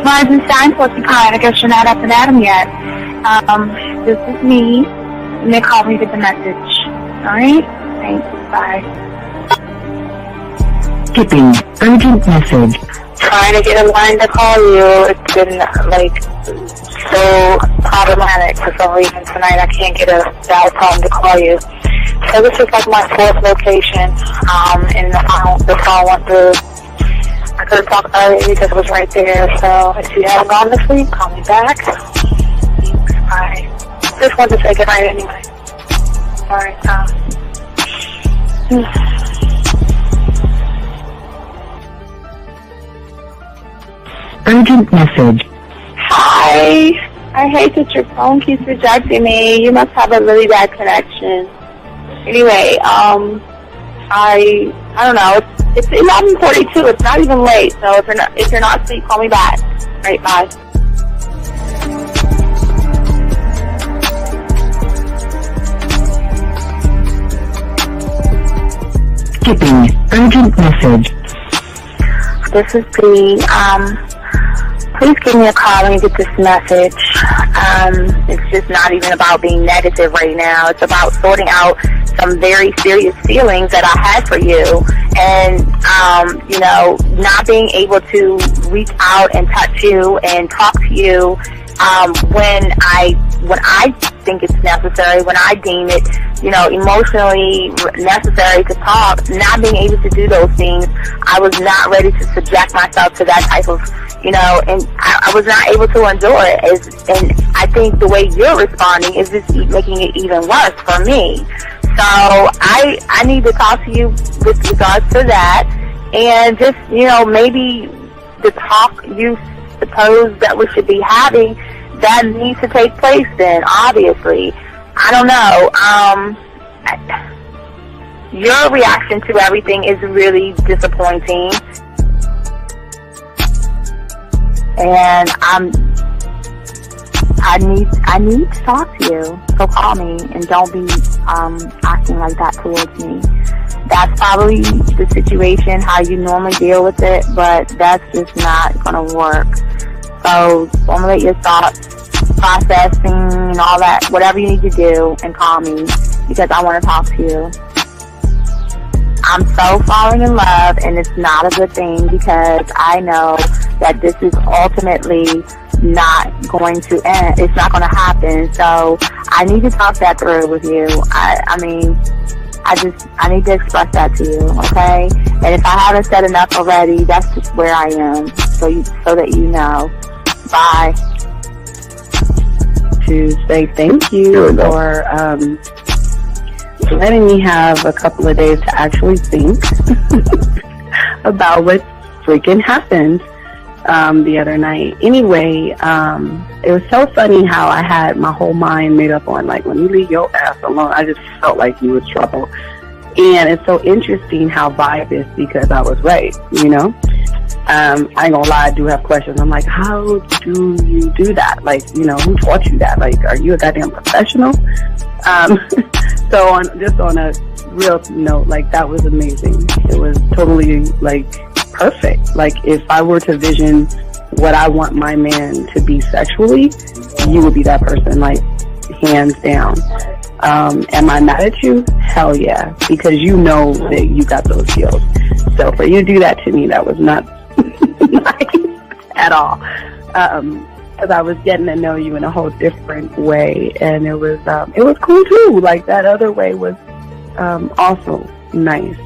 Eisenstein, what's the kind? I guess you're not up and at 'em yet. This is me. And they called me to get the message. Alright? Thanks. Bye. Skipping. Urgent message. Trying to get a line to call you. It's been, so problematic for some reason tonight. I can't get a dial tone to call you. So this is my fourth location, and the phone went through. I could have talked earlier because it was right there. So if you haven't gone this week, call me back. Thanks. Bye. Just wanted to say goodnight anyway. Alright, Urgent message. Hi. I hate that your phone keeps rejecting me. You must have a really bad connection. Anyway, I don't know. It's 11:42. It's not even late. So if you're not asleep, call me back. All right, bye. Skipping. Urgent message. This is Bree. Please give me a call when you get this message. It's just not even about being negative right now. It's about sorting out some very serious feelings that I had for you, and not being able to reach out and touch you and talk to you when I think it's necessary, when I deem it, emotionally necessary to talk. Not being able to do those things, I was not ready to subject myself to that type of, and I was not able to endure it. And I think the way you're responding is just making it even worse for me. So I need to talk to you with regards to that, and just, maybe the talk you suppose that we should be having, that needs to take place then, obviously. I don't know. Your reaction to everything is really disappointing. And I need to talk to you. So call me and don't be acting like that towards me. That's probably the situation, how you normally deal with it, but that's just not going to work. So formulate your thoughts, processing and all that, whatever you need to do, and call me because I want to talk to you. I'm so falling in love, and it's not a good thing because I know that this is ultimately not going to end. It's not going to happen. So I need to talk that through with you. I need to express that to you, okay? And if I haven't said enough already, that's just where I am, so that you know. Bye. To say thank you for letting me have a couple of days to actually think about what freaking happened the other night. Anyway, it was so funny how I had my whole mind made up on, let me leave your ass alone. I just felt like you was trouble. And it's so interesting how vibe is because I was right, I ain't gonna lie, I do have questions. I'm like, how do you do that? Who taught you that? Are you a goddamn professional? So on a real note, that was amazing. It was totally perfect. If I were to vision what I want my man to be sexually, you would be that person, hands down. Am I mad at you? Hell yeah, because you know that you got those skills. So for you to do that to me, that was not nice at all. Because I was getting to know you in a whole different way, and it was cool too. That other way was also nice,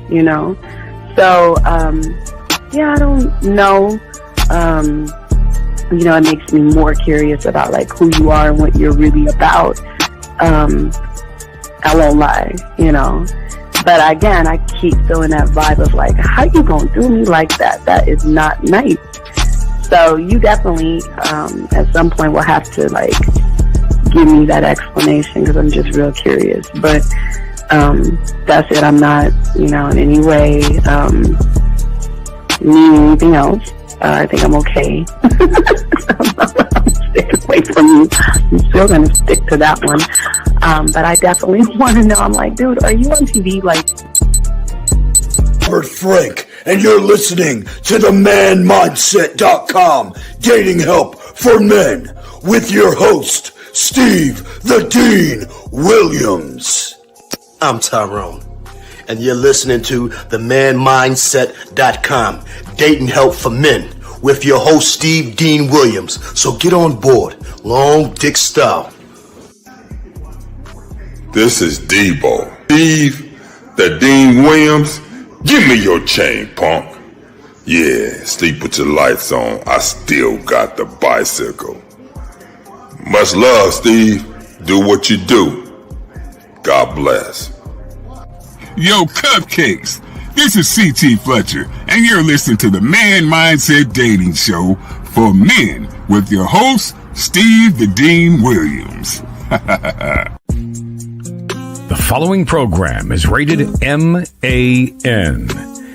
So I don't know. It makes me more curious about who you are and what you're really about. I won't lie, But again, I keep feeling that vibe of how you gonna do me like that? That is not nice. So you definitely, at some point, will have to give me that explanation because I'm just real curious. But that's it. I'm not, in any way needing anything else. I think I'm okay. I'm staying away from you. I'm still gonna stick to that one. But I definitely want to know. I'm dude, are you on TV? Robert Frank. and you're listening to the manmindset.com Dating Help for Men with your host, Steve the Dean Williams. I'm Tyrone, and you're listening to the manmindset.com Dating Help for Men with your host, Steve Dean Williams. So get on board, long dick style. This is Debo. Steve the Dean Williams, give me your chain, punk. Yeah, sleep with your lights on. I still got the bicycle. Much love, Steve. Do what you do. God bless. Yo, cupcakes. This is C.T. Fletcher, and you're listening to the Man Mindset Dating Show for Men with your host, Steve the Dean Williams. The following program is rated MAN.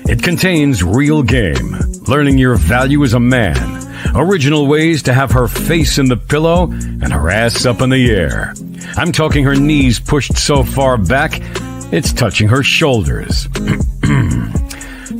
It contains real game, learning your value as a man, original ways to have her face in the pillow and her ass up in the air. I'm talking her knees pushed so far back, it's touching her shoulders.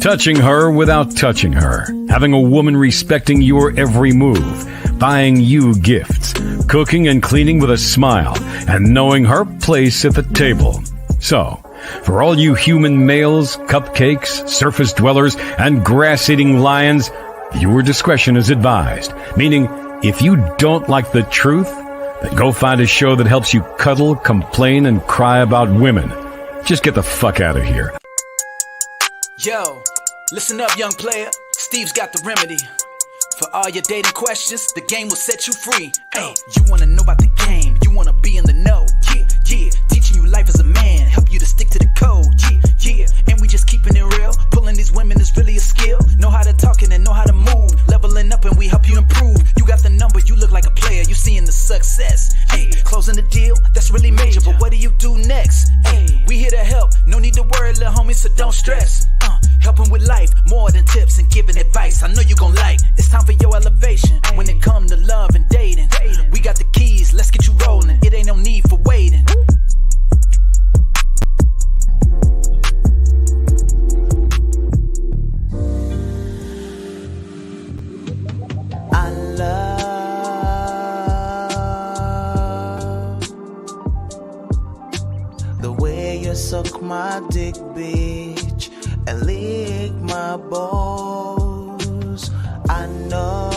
Touching her without touching her. Having a woman respecting your every move. Buying you gifts. Cooking and cleaning with a smile. And knowing her place at the table. So, for all you human males, cupcakes, surface dwellers, and grass-eating lions, viewer discretion is advised. Meaning, if you don't like the truth, then go find a show that helps you cuddle, complain, and cry about women. Just get the fuck out of here. Yo, listen up, young player. Steve's got the remedy. For all your dating questions, the game will set you free. Hey, you wanna know about the game, you wanna be in the know. Yeah, yeah, teaching you life as a man, help you to stick to the code. Yeah, yeah, and we just keeping it real. Pulling these women is really a skill. Know how to talk and know how to move. Leveling up and we help you improve. You got the number, you look like a player, you seeing the success. Hey, closing the deal, that's really major, but what do you do next? Hey, we here to help, no need to worry, little homie, so don't stress. Helping with life, more than tips and giving advice. I know you gon' like. It's time for your elevation. When it come to love and dating, we got the keys. Let's get you rolling. It ain't no need for waiting. I love the way you suck my dick, bitch, and lick my balls. I know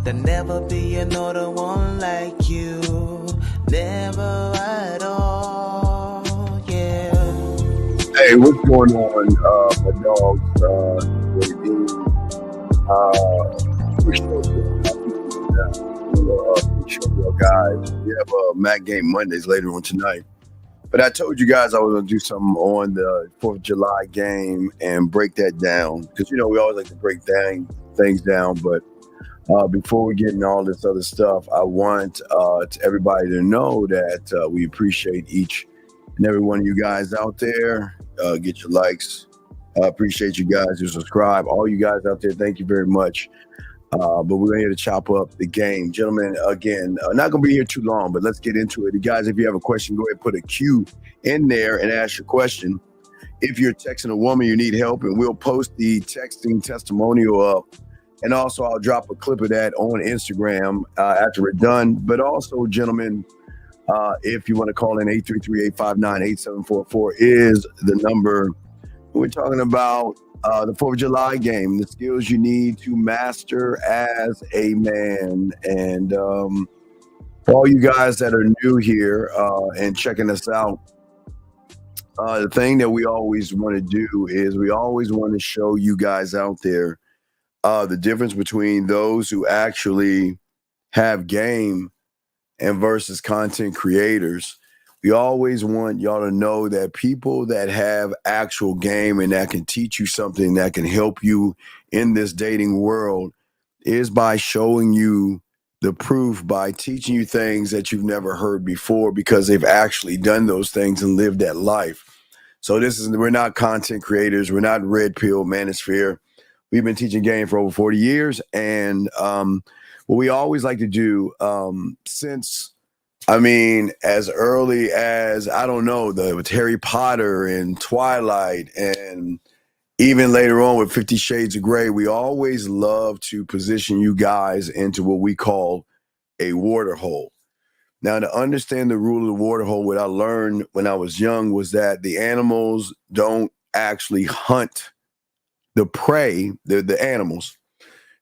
there'll never be another one like you, never at all. Yeah. Hey, what's going on, my dogs? Guys, we have Mac Game Mondays later on tonight. But I told you guys I was going to do something on the 4th of July game and break that down. Because, we always like to break things down. But before we get into all this other stuff, I want everybody to know that we appreciate each and every one of you guys out there. Get your likes. I appreciate you guys who subscribe. All you guys out there, thank you very much. But we're here to chop up the game. Gentlemen, again, not going to be here too long, but let's get into it. Guys, if you have a question, go ahead and put a Q in there and ask your question. If you're texting a woman, you need help, and we'll post the texting testimonial up. And also, I'll drop a clip of that on Instagram after we're done. But also, gentlemen, if you want to call in, 833-859-8744 is the number. We're talking about the 4th of July game, the skills you need to master as a man. And for all you guys that are new here and checking us out, the thing that we always want to do is we always want to show you guys out there the difference between those who actually have game and versus content creators. We always want y'all to know that people that have actual game and that can teach you something that can help you in this dating world is by showing you the proof, by teaching you things that you've never heard before because they've actually done those things and lived that life. So we're not content creators. We're not red pill manosphere. We've been teaching game for over 40 years. And what we always like to do, since I mean, as early as, I don't know, with Harry Potter and Twilight, and even later on with 50 Shades of Grey, we always love to position you guys into what we call a water hole. Now, to understand the rule of the water hole, what I learned when I was young was that the animals don't actually hunt the prey, the animals.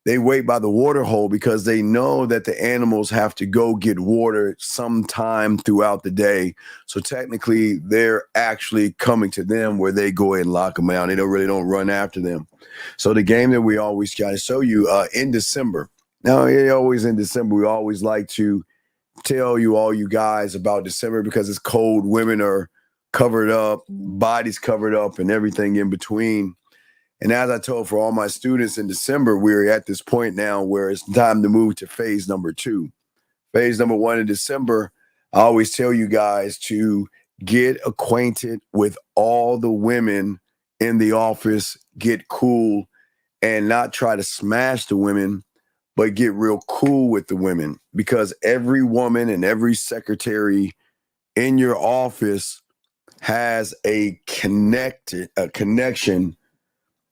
They wait by the water hole because they know that the animals have to go get water sometime throughout the day. So technically, they're actually coming to them where they go ahead and lock them out. They don't run after them. So the game that we always try to show you in December. Now, always in December, we always like to tell you, all you guys, about December because it's cold. Women are covered up, bodies covered up, and everything in between. And as I told for all my students in December, we're at this point now where it's time to move to phase number 2. Phase number 1 in December, I always tell you guys to get acquainted with all the women in the office, get cool, and not try to smash the women, but get real cool with the women, because every woman and every secretary in your office has a connection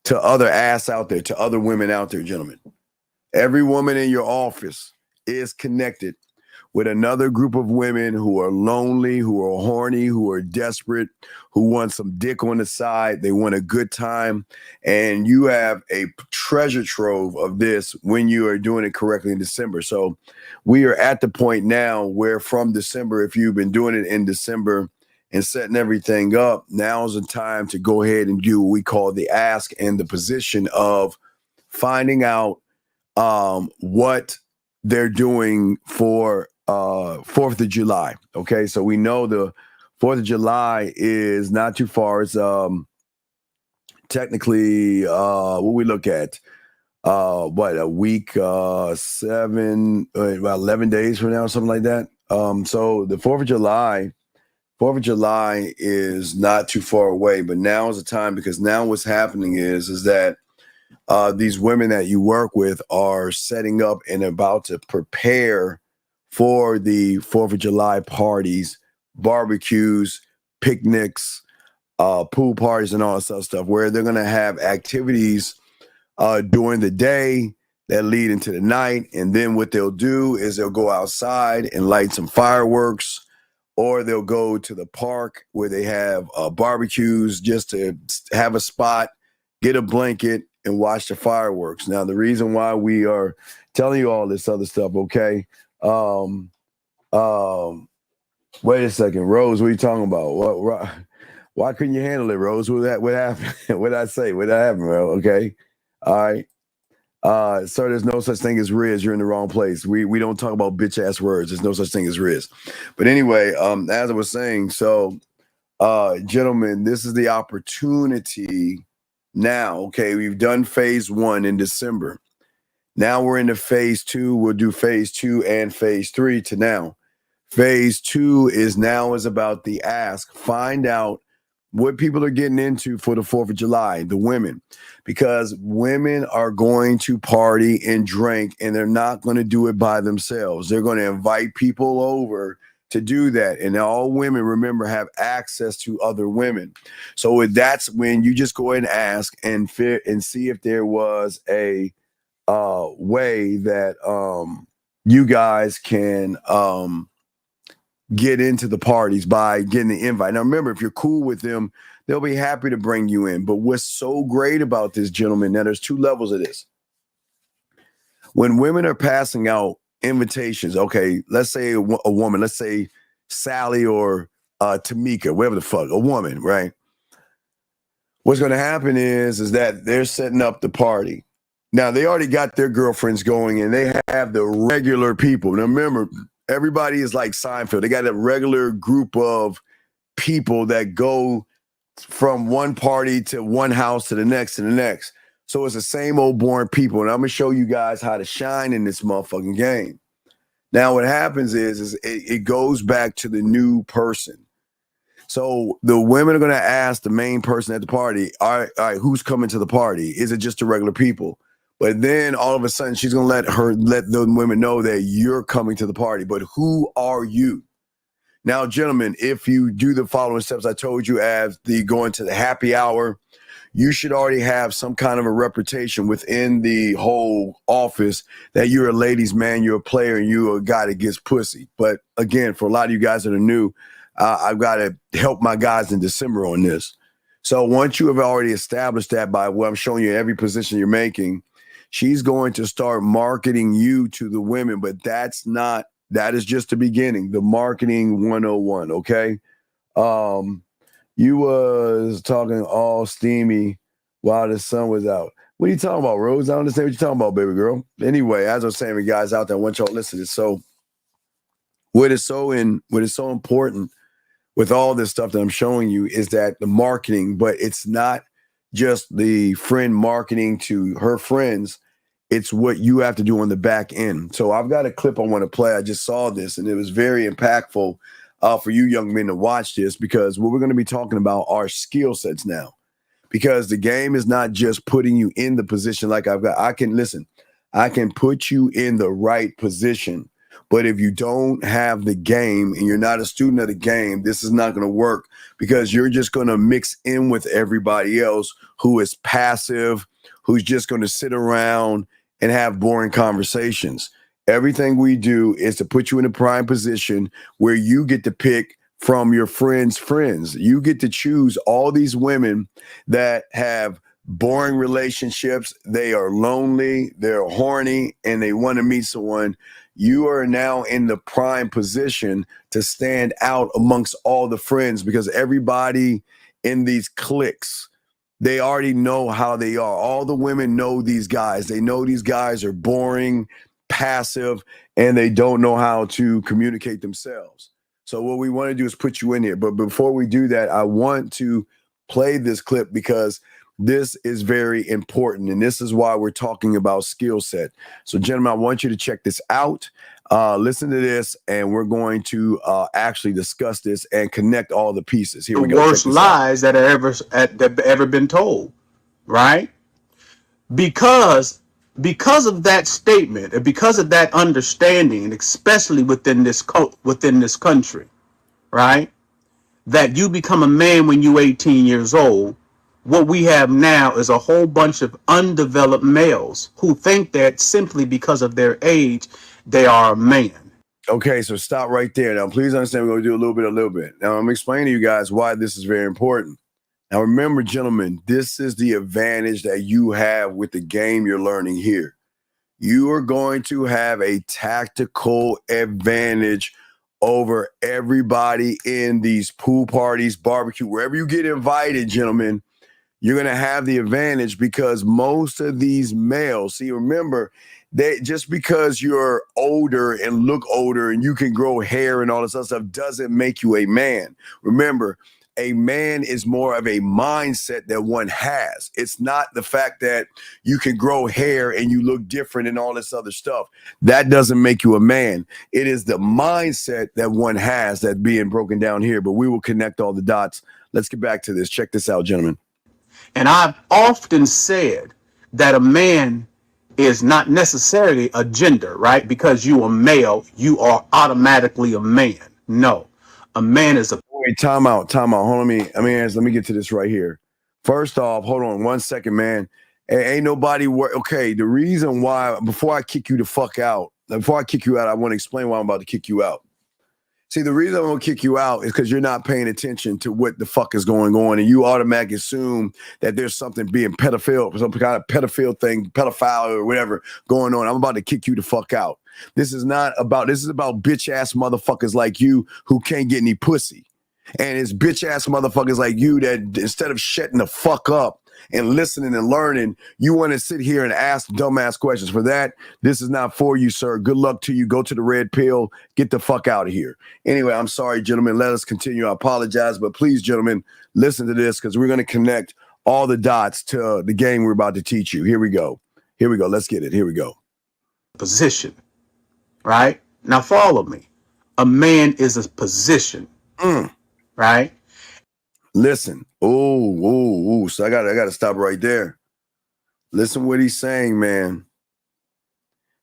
to other ass out there, to other women out there, gentlemen. Every woman in your office is connected with another group of women who are lonely, who are horny, who are desperate, who want some dick on the side. They want a good time. And you have a treasure trove of this when you are doing it correctly in December. So we are at the point now where from December, if you've been doing it in December and setting everything up, now's the time to go ahead and do what we call the ask and the position of finding out what they're doing for 4th of July. Okay, so we know the 4th of July is not too far. It's technically what we look at, a week, 11 days from now, something like that. So the 4th of July is not too far away, but now is the time, because now what's happening is that these women that you work with are setting up and about to prepare for the 4th of July parties, barbecues, picnics, pool parties, and all that stuff, where they're going to have activities during the day that lead into the night. And then what they'll do is they'll go outside and light some fireworks, or they'll go to the park where they have barbecues just to have a spot, get a blanket, and watch the fireworks. Now, the reason why we are telling you all this other stuff, okay? Wait a second, Rose, what are you talking about? Why couldn't you handle it, Rose? What happened? What did I say? What happened, bro? Okay. All right. Sir, there's no such thing as Riz. You're in the wrong place. We don't talk about bitch ass words. There's no such thing as Riz. But anyway, as I was saying, so gentlemen, this is the opportunity now. Okay, we've done phase 1 in December. Now we're into phase 2. We'll do phase 2 and phase 3 to now. Phase 2 is about the ask. Find out what people are getting into for the 4th of July, the women, because women are going to party and drink, and they're not going to do it by themselves. They're going to invite people over to do that. And all women, remember, have access to other women. So that's when you just go ahead and ask and see if there was a way that you guys can get into the parties by getting the invite. Now, remember, if you're cool with them, they'll be happy to bring you in. But what's so great about this, gentlemen, now there's 2 levels of this. When women are passing out invitations, okay, let's say a woman, let's say Sally or Tamika, whatever the fuck, a woman, right? What's going to happen is that they're setting up the party. Now, they already got their girlfriends going, and they have the regular people. Now, remember, everybody is like Seinfeld. They got a regular group of people that go from one party to one house to the next and the next. So it's the same old boring people. And I'm going to show you guys how to shine in this motherfucking game. Now, what happens is it goes back to the new person. So the women are going to ask the main person at the party, all right, who's coming to the party? Is it just the regular people? But then all of a sudden, she's going to let the women know that you're coming to the party. But who are you? Now, gentlemen, if you do the following steps I told you as the going to the happy hour, you should already have some kind of a reputation within the whole office that you're a ladies' man, you're a player, and you're a guy that gets pussy. But again, for a lot of you guys that are new, I've got to help my guys in December on this. So once you have already established that by what I'm showing you in every position you're making, she's going to start marketing you to the women, but that is just the beginning, the marketing 101, okay? You was talking all steamy while the sun was out. What are you talking about, Rose? I don't understand what you're talking about, baby girl. Anyway, as I was saying, guys out there, I want y'all to listen. So what is so important with all this stuff that I'm showing you is that the marketing, but it's not just the friend marketing to her friends. It's what you have to do on the back end. So I've got a clip I want to play. I just saw this, and it was very impactful for you young men to watch this, because what we're going to be talking about are skill sets now. Because the game is not just putting you in the position like I can put you in the right position. But if you don't have the game and you're not a student of the game, this is not going to work, because you're just going to mix in with everybody else who is passive, who's just going to sit around and have boring conversations. Everything we do is to put you in a prime position where you get to pick from your friends' friends. You get to choose all these women that have boring relationships. They are lonely, they're horny, and they want to meet someone. You are now in the prime position to stand out amongst all the friends, because everybody in these cliques, they already know how they are. All the women know these guys. They know these guys are boring, passive, and they don't know how to communicate themselves. So what we want to do is put you in here. But before we do that, I want to play this clip, because this is very important, and this is why we're talking about skill set. So, gentlemen, I want you to check this out. Listen to this, and we're going to actually discuss this and connect all the pieces. Here we go. The worst lies that have ever been told, right? Because of that statement, and because of that understanding, and especially within this country, right, that you become a man when you're 18 years old. What we have now is a whole bunch of undeveloped males who think that simply because of their age, they are a man. Okay, so stop right there. Now, please understand, we're going to do a little bit. Now, I'm explaining to you guys why this is very important. Now, remember, gentlemen, this is the advantage that you have with the game you're learning here. You are going to have a tactical advantage over everybody in these pool parties, barbecue, wherever you get invited, gentlemen. You're going to have the advantage, because most of these males, see, remember, they just because you're older and look older and you can grow hair and all this other stuff doesn't make you a man. Remember, a man is more of a mindset that one has. It's not the fact that you can grow hair and you look different and all this other stuff. That doesn't make you a man. It is the mindset that one has that's being broken down here, but we will connect all the dots. Let's get back to this. Check this out, gentlemen. And I've often said that a man is not necessarily a gender, right? Because you are male, you are automatically a man. No, a man is a... Wait, time out. Hold on, let me get to this right here. First off, hold on 1 second, man. Ain't nobody okay, the reason why, before I kick you the fuck out, I want to explain why I'm about to kick you out. See, the reason I'm going to kick you out is because you're not paying attention to what the fuck is going on, and you automatically assume that there's something being pedophile, some kind of pedophile or whatever going on. I'm about to kick you the fuck out. This is about bitch ass motherfuckers like you who can't get any pussy. And it's bitch ass motherfuckers like you that instead of shutting the fuck up and listening and learning, you want to sit here and ask dumbass questions. For that, this is not for you, sir. Good luck to you. Go to the red pill. Get the fuck out of here. Anyway, I'm sorry, gentlemen. Let us continue. I apologize, but please, gentlemen, listen to this, because we're going to connect all the dots to the game we're about to teach you. Here we go. Let's get it. Here we go. Position, right? Now follow me. A man is a position, right? Listen. So I gotta stop right there. Listen what he's saying, man.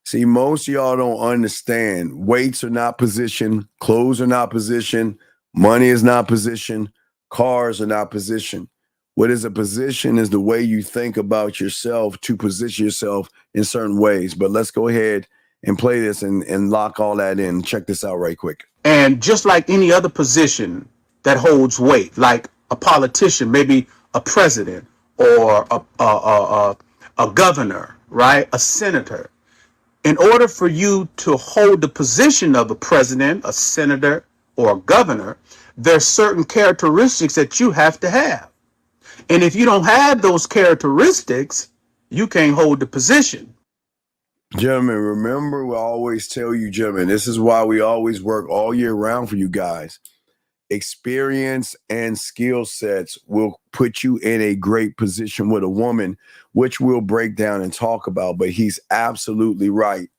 See, most of y'all don't understand. Weights are not positioned. Clothes are not positioned. Money is not positioned. Cars are not positioned. What is a position is the way you think about yourself to position yourself in certain ways. But let's go ahead and play this and lock all that in. Check this out right quick. And just like any other position that holds weight, like a politician, maybe a president or a governor, right? A senator. In order for you to hold the position of a president, a senator, or a governor, there's certain characteristics that you have to have. And if you don't have those characteristics, you can't hold the position. Gentlemen, remember, we always tell you, gentlemen, this is why we always work all year round for you guys. Experience and skill sets will put you in a great position with a woman, which we'll break down and talk about. But he's absolutely right.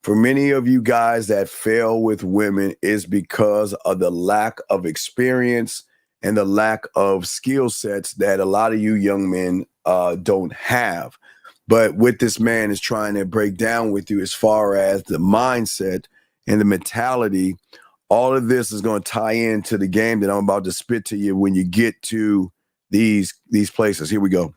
For many of you guys that fail with women is because of the lack of experience and the lack of skill sets that a lot of you young men don't have. But what this man is trying to break down with you as far as the mindset and the mentality, all of this is going to tie into the game that I'm about to spit to you when you get to these places. Here we go.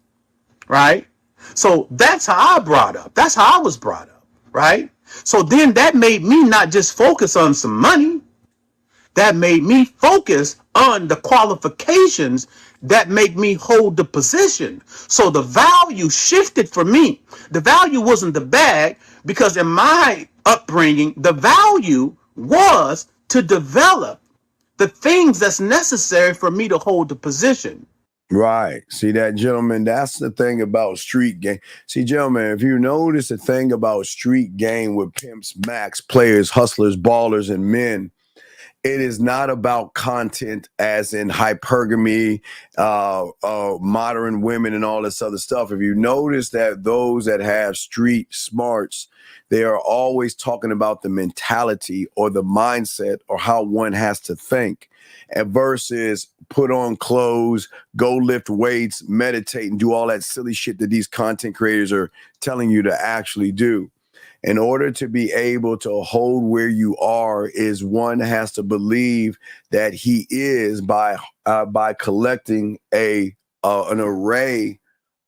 Right? So that's how I brought up. That's how I was brought up. Right? So then that made me not just focus on some money. That made me focus on the qualifications that make me hold the position. So the value shifted for me. The value wasn't the bag, because in my upbringing, the value was to develop the things that's necessary for me to hold the position. Right. See that, gentlemen, that's the thing about street game. See, gentlemen, if you notice the thing about street game with pimps, max, players, hustlers, ballers, and men, it is not about content as in hypergamy, modern women and all this other stuff. If you notice that those that have street smarts, they are always talking about the mentality or the mindset or how one has to think, and versus put on clothes, go lift weights, meditate, and do all that silly shit that these content creators are telling you to actually do. In order to be able to hold where you are, is one has to believe that he is by collecting an array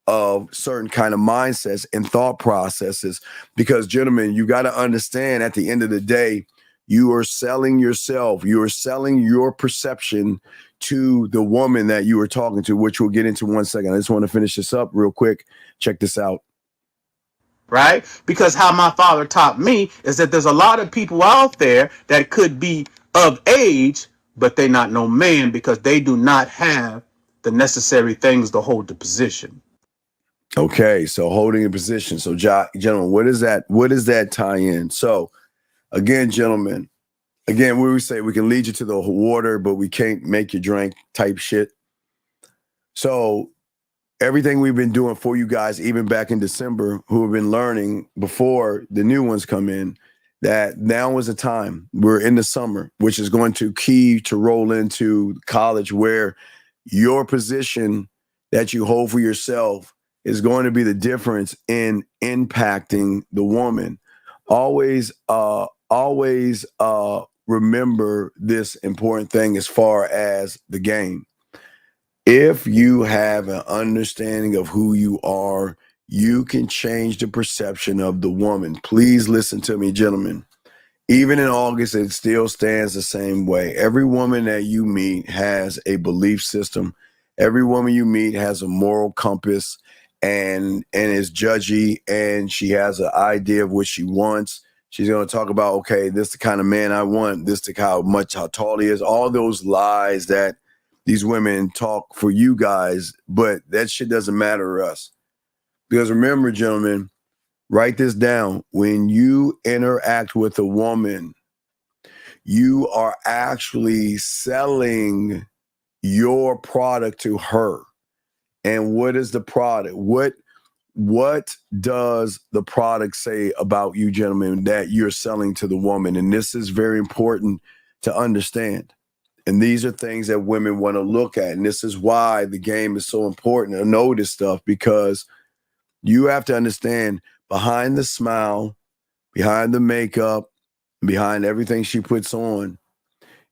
of certain kind of mindsets and thought processes. Because, gentlemen, you got to understand, at the end of the day, you are selling yourself. You are selling your perception to the woman that you are talking to, which we'll get into 1 second. I just want to finish this up real quick. Check this out. Right? Because how my father taught me is that there's a lot of people out there that could be of age, but they not no man, because they do not have the necessary things to hold the position. Okay, so holding a position. So, gentlemen, what is that? What does that tie in? So, again, gentlemen, again, we say we can lead you to the water, but we can't make you drink type shit. So, everything we've been doing for you guys, even back in December, who have been learning before the new ones come in, that now is the time. We're in the summer, which is going to key to roll into college, where your position that you hold for yourself is going to be the difference in impacting the woman. Always remember this important thing as far as the game. If you have an understanding of who you are, you can change the perception of the woman. Please listen to me, gentlemen. Even in August, it still stands the same way. Every woman that you meet has a belief system. Every woman you meet has a moral compass and is judgy, and she has an idea of what she wants. She's going to talk about, okay, this is the kind of man I want. This is how tall he is. All those lies that these women talk for you guys, but that shit doesn't matter to us. Because remember, gentlemen, write this down. When you interact with a woman, you are actually selling your product to her. And what is the product? What does the product say about you, gentlemen, that you're selling to the woman? And this is very important to understand. And these are things that women want to look at. And this is why the game is so important to know this stuff, because you have to understand, behind the smile, behind the makeup, behind everything she puts on,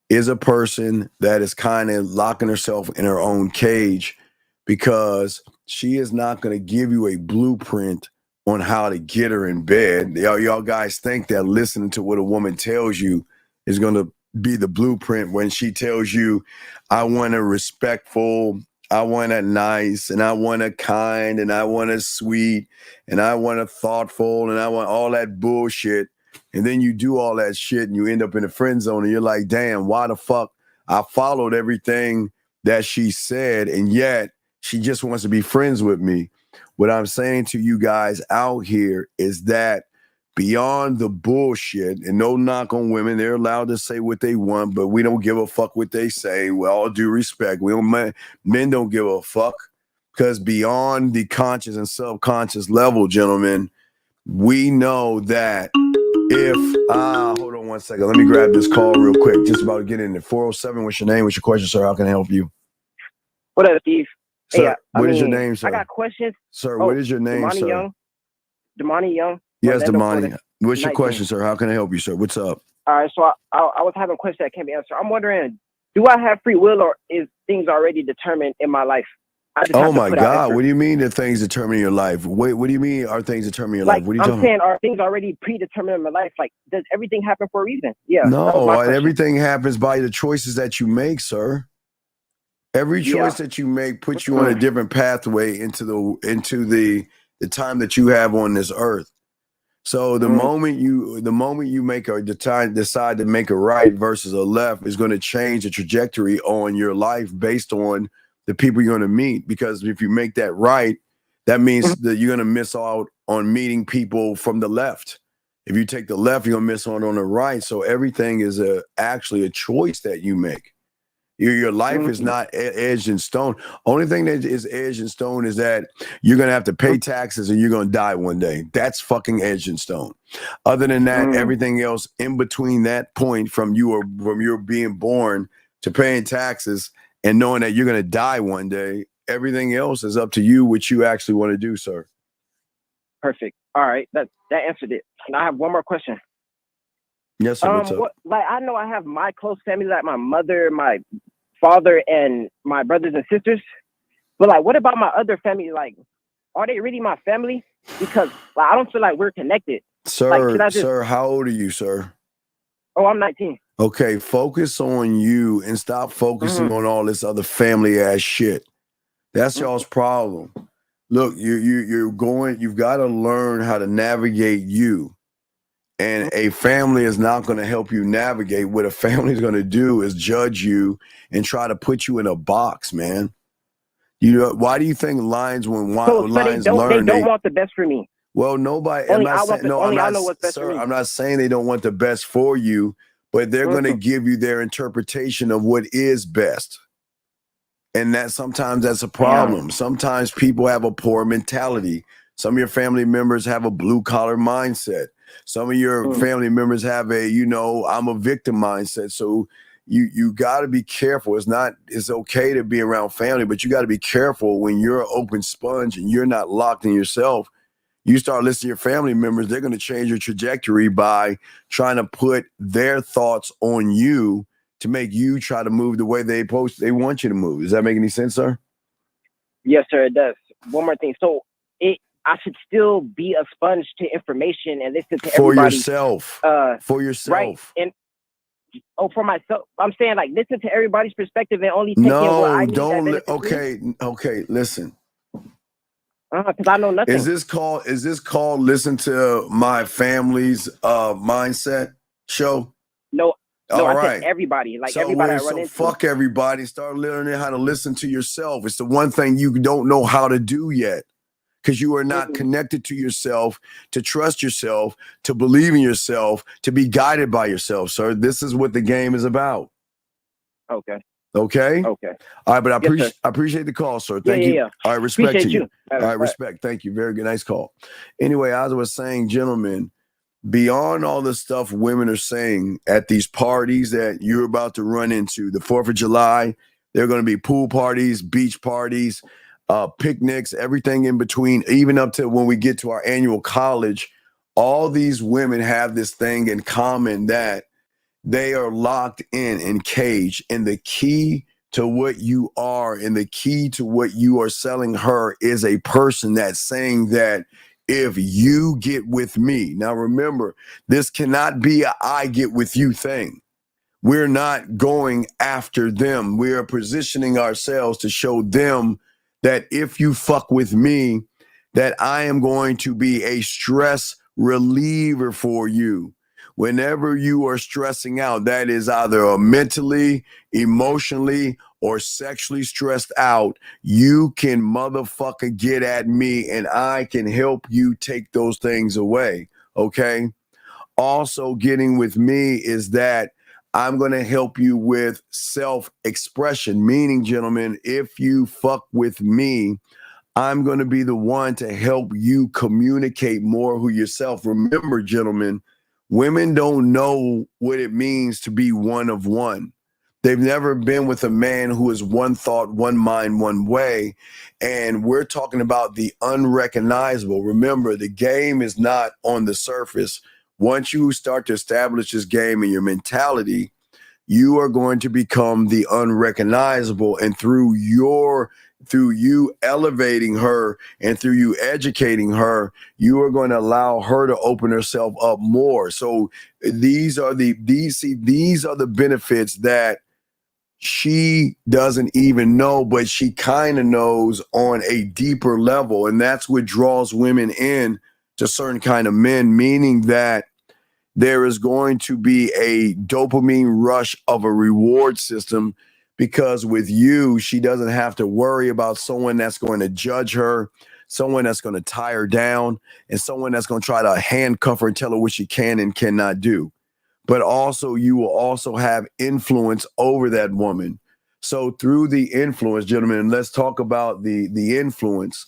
is a person that is kind of locking herself in her own cage because she is not going to give you a blueprint on how to get her in bed. Y'all guys think that listening to what a woman tells you is going to be the blueprint when she tells you, I want a respectful, I want a nice, and I want a kind, and I want a sweet, and I want a thoughtful, and I want all that bullshit. And then you do all that shit and you end up in the friend zone and you're like, damn, why the fuck I followed everything that she said and yet she just wants to be friends with me. What I'm saying to you guys out here is that beyond the bullshit, and no knock on women, they're allowed to say what they want, but we don't give a fuck what they say. With all due respect, men don't give a fuck, because beyond the conscious and subconscious level, gentlemen, we know that if hold on one second, let me grab this call real quick. Just about to get in there. 407. What's your name? What's your question, sir? How can I help you? What up, Steve? Sir, what is your name, sir? I got questions. Sir, what is your name, Damani sir? Young. Damani Young. Yes, Orlando, Damani. Florida. What's your 19. question, sir? How can I help you, sir? What's up? All right, so I was having questions that can't be answered. I'm wondering, do I have free will, or is things already determined in my life? Oh my God! What do you mean that things determine your life? Wait, what do you mean are things determine your life? What are you I'm talking saying, are things already predetermined in my life? Like, does everything happen for a reason? Yeah. No, everything happens by the choices that you make, sir. Every choice that you make puts you on a different pathway into the time that you have on this earth. So the moment you make decide to make a right versus a left is going to change the trajectory on your life based on the people you're going to meet. Because if you make that right, that means that you're going to miss out on meeting people from the left. If you take the left, you're going to miss out on the right. So everything is actually a choice that you make. Your life is not edged in stone. Only thing that is edged in stone is that you're going to have to pay taxes and you're going to die one day. That's fucking edged in stone. Other than that, everything else in between that point from your being born to paying taxes and knowing that you're going to die one day, everything else is up to you, what you actually want to do, sir. Perfect. All right. That answered it. And I have one more question. Yes, sir. What's up? I know I have my close family, like my mother, my father, and my brothers and sisters. But what about my other family? Like, are they really my family? Because I don't feel like we're connected. Sir, sir, how old are you, sir? Oh, I'm 19. Okay, focus on you and stop focusing on all this other family ass shit. That's y'all's problem. Look, you've got to learn how to navigate you. And a family is not going to help you navigate. What a family is going to do is judge you and try to put you in a box, man. You know, why do you think lions learn? They don't want the best for me. Well, nobody. I know what's best for me. I'm not saying they don't want the best for you, but they're going to give you their interpretation of what is best. And that sometimes that's a problem. Sometimes people have a poor mentality. Some of your family members have a blue collar mindset. Some of your family members have I'm a victim mindset. So you got to be careful. It's okay to be around family, but you got to be careful when you're an open sponge and you're not locked in yourself. You start listening to your family members, they're going to change your trajectory by trying to put their thoughts on you to make you try to move the way they want you to move. Does that make any sense, sir? Yes, sir, it does. One more thing. So I should still be a sponge to information and listen to everybody. For yourself. Right. And for myself. I'm saying listen to everybody's perspective and only take in what I need. Okay, listen. Because I know nothing. Is this called Listen to My Family's Mindset show? No. All I right. said everybody. Everybody I run into. Fuck everybody. Start learning how to listen to yourself. It's the one thing you don't know how to do yet. Because you are not connected to yourself, to trust yourself, to believe in yourself, to be guided by yourself, sir. This is what the game is about. Okay. Okay? Okay. All right, but I appreciate the call, sir. Thank you. Yeah. All right, respect Appreciate to you. you. All right, respect. Thank you. Very good. Nice call. Anyway, as I was saying, gentlemen, beyond all the stuff women are saying at these parties that you're about to run into, the 4th of July, there are going to be pool parties, beach parties, picnics, everything in between, even up to when we get to our annual college all these women have this thing in common, that they are locked in and caged. And the key to what you are and the key to what you are selling her is a person that's saying that if you get with me. Now remember, this cannot be a I get with you thing. We're not going after them. We are positioning ourselves to show them that if you fuck with me, that I am going to be a stress reliever for you. Whenever you are stressing out, that is either mentally, emotionally, or sexually stressed out, you can motherfucker get at me and I can help you take those things away, okay? Also, getting with me is that I'm going to help you with self-expression, meaning, gentlemen, if you fuck with me, I'm going to be the one to help you communicate more who yourself. Remember, gentlemen, women don't know what it means to be one of one. They've never been with a man who is one thought, one mind, one way. And we're talking about the unrecognizable. Remember, the game is not on the surface. Once you start to establish this game in your mentality, you are going to become the unrecognizable. And through you elevating her and through you educating her, you are going to allow her to open herself up more. So these are the benefits that she doesn't even know, but she kind of knows on a deeper level. And that's what draws women in to certain kind of men, meaning that there is going to be a dopamine rush of a reward system, because with you, she doesn't have to worry about someone that's going to judge her, someone that's going to tie her down, and someone that's going to try to handcuff her and tell her what she can and cannot do. But also, you will also have influence over that woman. So through the influence, gentlemen, let's talk about the influence.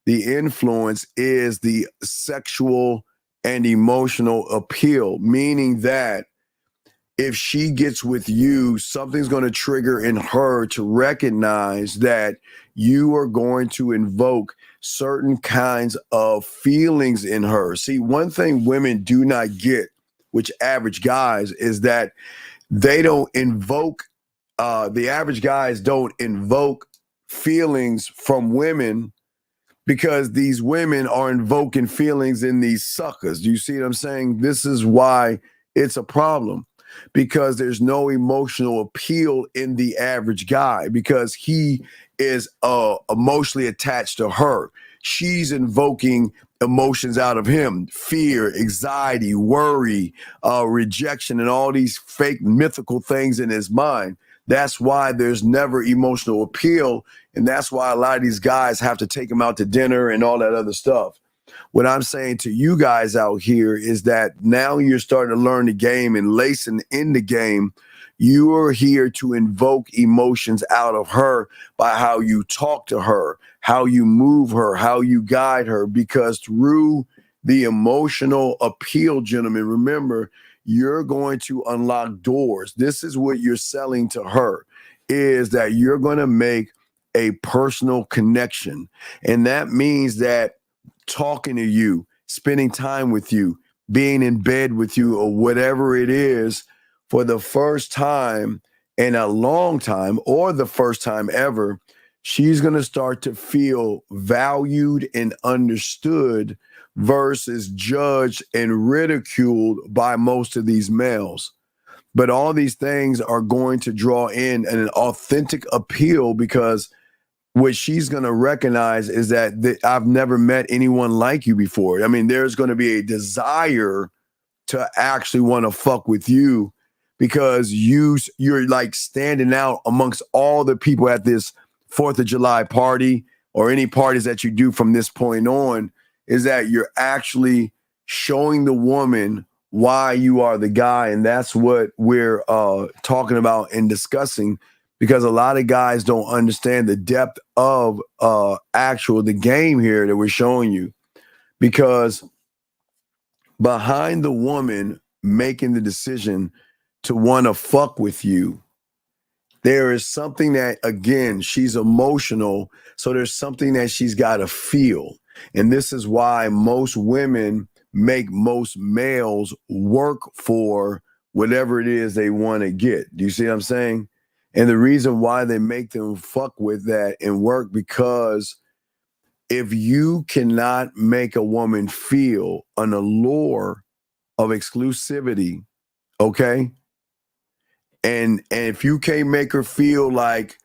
The influence is the sexual and emotional appeal, meaning that if she gets with you, something's going to trigger in her to recognize that you are going to invoke certain kinds of feelings in her. See, one thing women do not get, which average guys, is that they don't invoke, the average guys don't invoke feelings from women, because these women are invoking feelings in these suckers. Do you see what I'm saying? This is why it's a problem, because there's no emotional appeal in the average guy, because he is emotionally attached to her. She's invoking emotions out of him: fear, anxiety, worry, rejection, and all these fake mythical things in his mind. That's why there's never emotional appeal. And that's why a lot of these guys have to take him out to dinner and all that other stuff. What I'm saying to you guys out here is that now you're starting to learn the game and lacing in the game. You are here to invoke emotions out of her by how you talk to her, how you move her, how you guide her, because through the emotional appeal, gentlemen, remember, you're going to unlock doors. This is what you're selling to her, is that you're going to make a personal connection. And that means that talking to you, spending time with you, being in bed with you, or whatever it is, for the first time in a long time, or the first time ever, she's going to start to feel valued and understood versus judged and ridiculed by most of these males. But all these things are going to draw in an authentic appeal, because what she's going to recognize is that I've never met anyone like you before. I mean, there's going to be a desire to actually want to fuck with you, because you're like standing out amongst all the people at this 4th of July party, or any parties that you do from this point on, is that you're actually showing the woman why you are the guy. And that's what we're talking about and discussing, because a lot of guys don't understand the depth of the game here that we're showing you. Because behind the woman making the decision to want to fuck with you, there is something that, again, she's emotional. So there's something that she's got to feel. And this is why most women make most males work for whatever it is they want to get. Do you see what I'm saying? And the reason why they make them fuck with that and work, because if you cannot make a woman feel an allure of exclusivity, okay, and if you can't make her feel like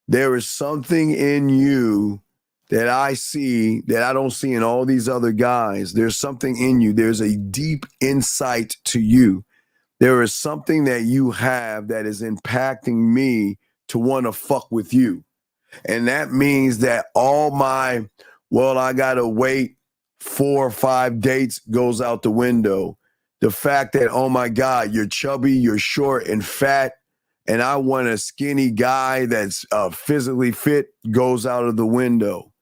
there is something in you that I see that I don't see in all these other guys, there's something in you, there's a deep insight to you, there is something that you have that is impacting me to want to fuck with you. And that means that all my, well, I got to wait 4 or 5 dates goes out the window. The fact that, oh my God, you're chubby, you're short and fat, and I want a skinny guy that's physically fit goes out of the window.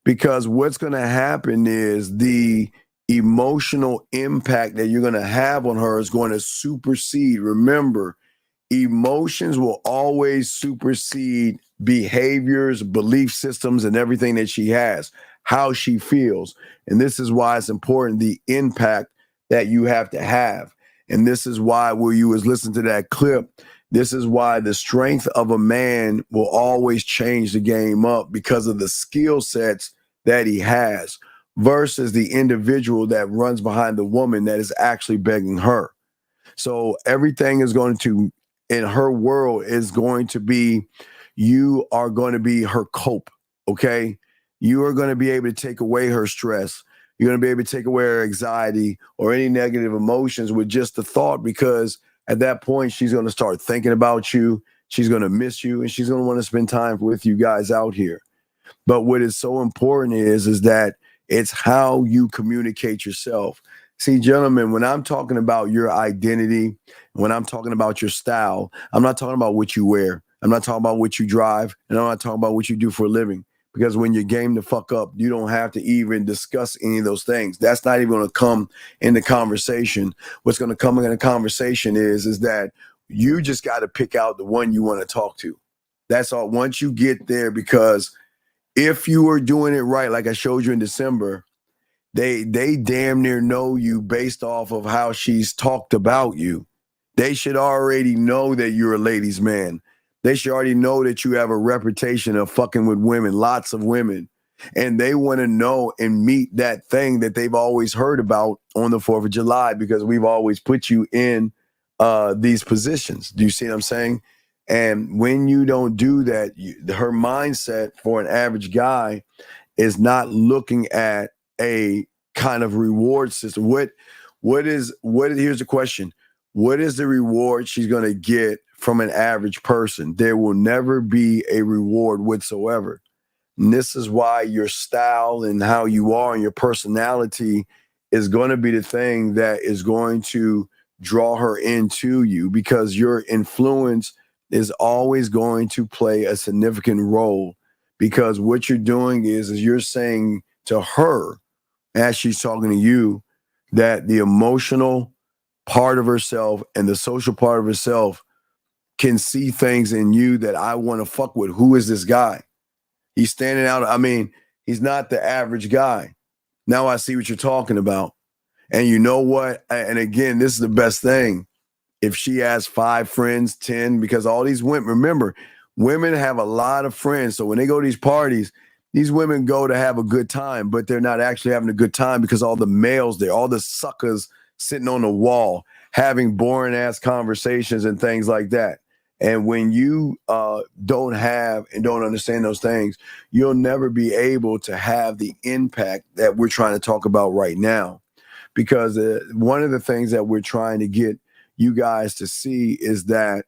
Because what's going to happen is the emotional impact that you're going to have on her is going to supersede. Remember, emotions will always supersede behaviors, belief systems, and everything that she has, how she feels. And this is why it's important, the impact that you have to have. And this is why, where you was listening to that clip, this is why the strength of a man will always change the game up, because of the skill sets that he has versus the individual that runs behind the woman that is actually begging her. So everything is going to, in her world, is going to be, you are going to be her cope, okay? You are going to be able to take away her stress. You're going to be able to take away her anxiety or any negative emotions with just the thought, because at that point, she's going to start thinking about you. She's going to miss you, and she's going to want to spend time with you guys out here. But what is so important is that it's how you communicate yourself. See, gentlemen, when I'm talking about your identity, when I'm talking about your style, I'm not talking about what you wear. I'm not talking about what you drive, and I'm not talking about what you do for a living. Because when you're game the fuck up, you don't have to even discuss any of those things. That's not even going to come in the conversation. What's going to come in the conversation is that you just got to pick out the one you want to talk to. That's all. Once you get there, because if you are doing it right, like I showed you in December, they damn near know you based off of how she's talked about you. They should already know that you're a ladies' man. They should already know that you have a reputation of fucking with women, lots of women. And they want to know and meet that thing that they've always heard about on the 4th of July, because we've always put you in these positions. Do you see what I'm saying? And when you don't do that, her mindset for an average guy is not looking at a kind of reward system. Here's the question. What is the reward she's going to get from an average person? There will never be a reward whatsoever. And this is why your style and how you are and your personality is going to be the thing that is going to draw her into you, because your influence is always going to play a significant role, because what you're doing is you're saying to her, as she's talking to you, that the emotional part of herself and the social part of herself can see things in you that I want to fuck with. Who is this guy? He's standing out. I mean, he's not the average guy. Now I see what you're talking about. And you know what? And again, this is the best thing. If she has 5 friends, 10, because all these women, remember, women have a lot of friends. So when they go to these parties, these women go to have a good time, but they're not actually having a good time because all the males there, all the suckers sitting on the wall, having boring ass conversations and things like that. And when you don't have and don't understand those things, you'll never be able to have the impact that we're trying to talk about right now. Because one of the things that we're trying to get you guys to see is that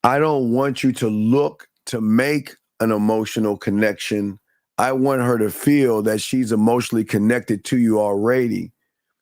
I don't want you to look to make an emotional connection. I want her to feel that she's emotionally connected to you already.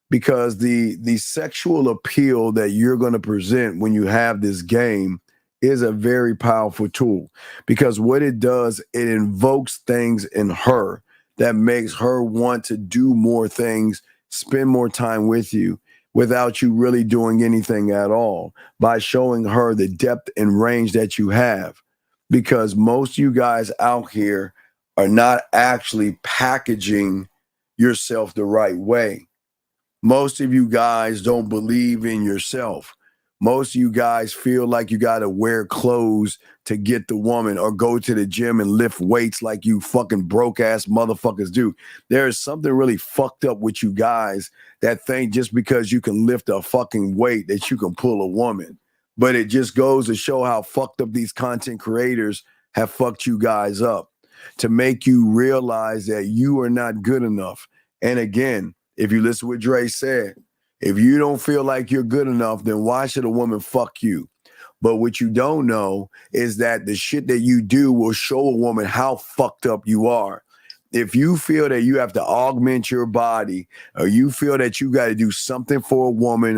Because the sexual appeal that you're going to present when you have this game is a very powerful tool, because what it does, it invokes things in her that makes her want to do more things, spend more time with you without you really doing anything at all, by showing her the depth and range that you have. Because most of you guys out here are not actually packaging yourself the right way. Most of you guys don't believe in yourself. Most of you guys feel like you got to wear clothes to get the woman or go to the gym and lift weights like you fucking broke ass motherfuckers do. There is something really fucked up with you guys that think just because you can lift a fucking weight that you can pull a woman. But it just goes to show how fucked up these content creators have fucked you guys up to make you realize that you are not good enough. And again, if you listen to what Dre said, if you don't feel like you're good enough, then why should a woman fuck you? But what you don't know is that the shit that you do will show a woman how fucked up you are. If you feel that you have to augment your body or you feel that you got to do something for a woman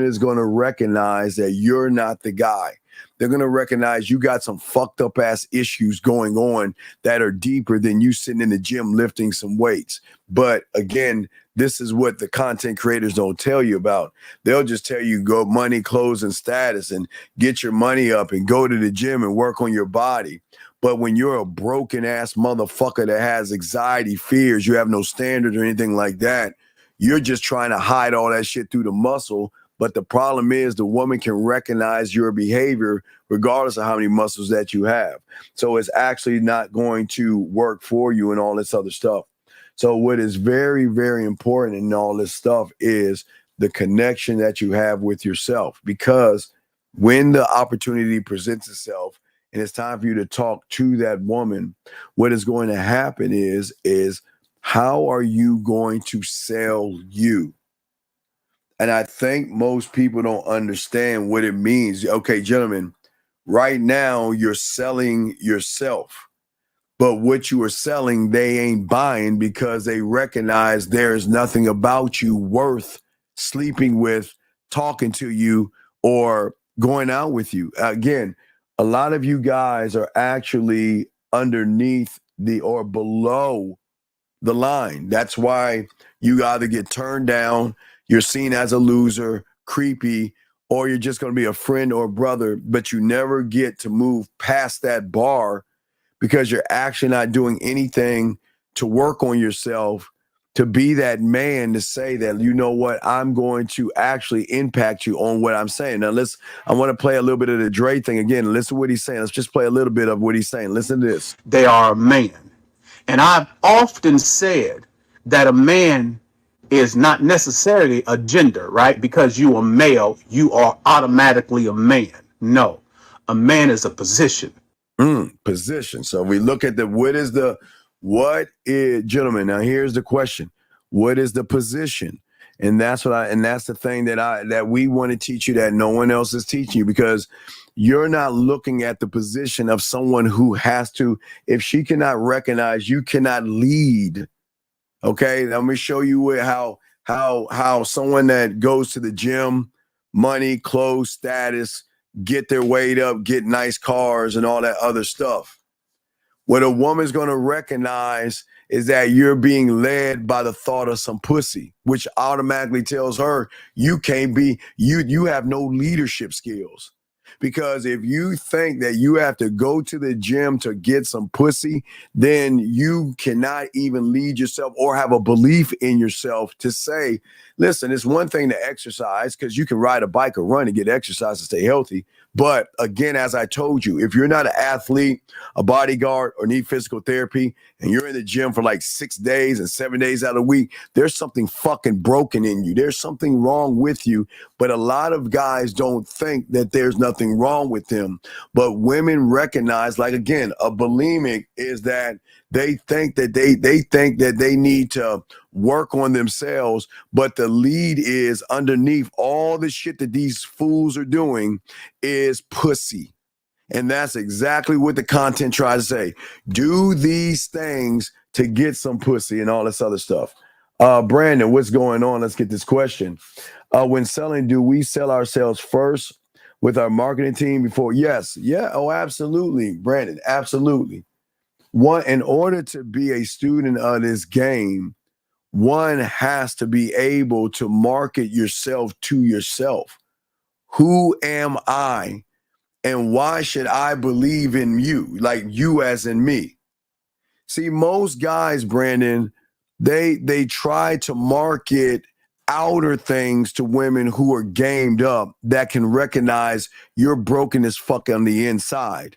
is going to recognize that you're not the guy. They're going to recognize you got some fucked up ass issues going on that are deeper than you sitting in the gym lifting some weights. But again, this is what the content creators don't tell you about. They'll just tell you go money, clothes, and status and get your money up and go to the gym and work on your body. But when you're a broken ass motherfucker that has anxiety, fears, you have no standards or anything like that, you're just trying to hide all that shit through the muscle. But the problem is the woman can recognize your behavior regardless of how many muscles that you have. So it's actually not going to work for you and all this other stuff. So what is very, very important in all this stuff is the connection that you have with yourself. Because when the opportunity presents itself and it's time for you to talk to that woman, what is going to happen is how are you going to sell you? And I think most people don't understand what it means. Okay, gentlemen, right now you're selling yourself. But what you are selling, they ain't buying because they recognize there's nothing about you worth sleeping with, talking to you, or going out with you. Again, a lot of you guys are actually underneath or below the line. That's why you either get turned down, you're seen as a loser, creepy, or you're just going to be a friend or brother, but you never get to move past that bar because you're actually not doing anything to work on yourself, to be that man to say that, you know what, I'm going to actually impact you on what I'm saying. Now, I want to play a little bit of the Dre thing again. Listen to what he's saying. Let's just play a little bit of what he's saying. Listen to this. They are a man. And I've often said that a man is not necessarily a gender, right? Because you are male, you are automatically a man. No, a man is a position. Position. So we look at what is, gentlemen, now here's the question. What is the position? And that's the thing that we want to teach you that no one else is teaching you, because you're not looking at the position of someone who has to, if she cannot recognize, you cannot lead. Okay, let me show you how someone that goes to the gym, money, clothes, status, get their weight up, get nice cars and all that other stuff. What a woman's going to recognize is that you're being led by the thought of some pussy, which automatically tells her you can't be, you have no leadership skills. Because if you think that you have to go to the gym to get some pussy, then you cannot even lead yourself or have a belief in yourself to say, listen, it's one thing to exercise because you can ride a bike or run and get exercise to stay healthy. But again, as I told you, if you're not an athlete, a bodyguard, or need physical therapy, and you're in the gym for like 6 days and 7 days out of the week, there's something fucking broken in you. There's something wrong with you. But a lot of guys don't think that there's nothing wrong with them. But women recognize, like, again, a bulimic is that they think that they need to work on themselves, but the lead is underneath all the shit that these fools are doing is pussy. And that's exactly what the content tries to say. Do these things to get some pussy and all this other stuff. Brandon, what's going on? Let's get this question. When selling, do we sell ourselves first with our marketing team before? Yes. Yeah. Oh, absolutely. Brandon, absolutely. In order to be a student of this game, one has to be able to market yourself to yourself. Who am I? And why should I believe in you? Like you as in me. See, most guys, Brandon, they try to market outer things to women who are gamed up that can recognize you're broken as fuck on the inside.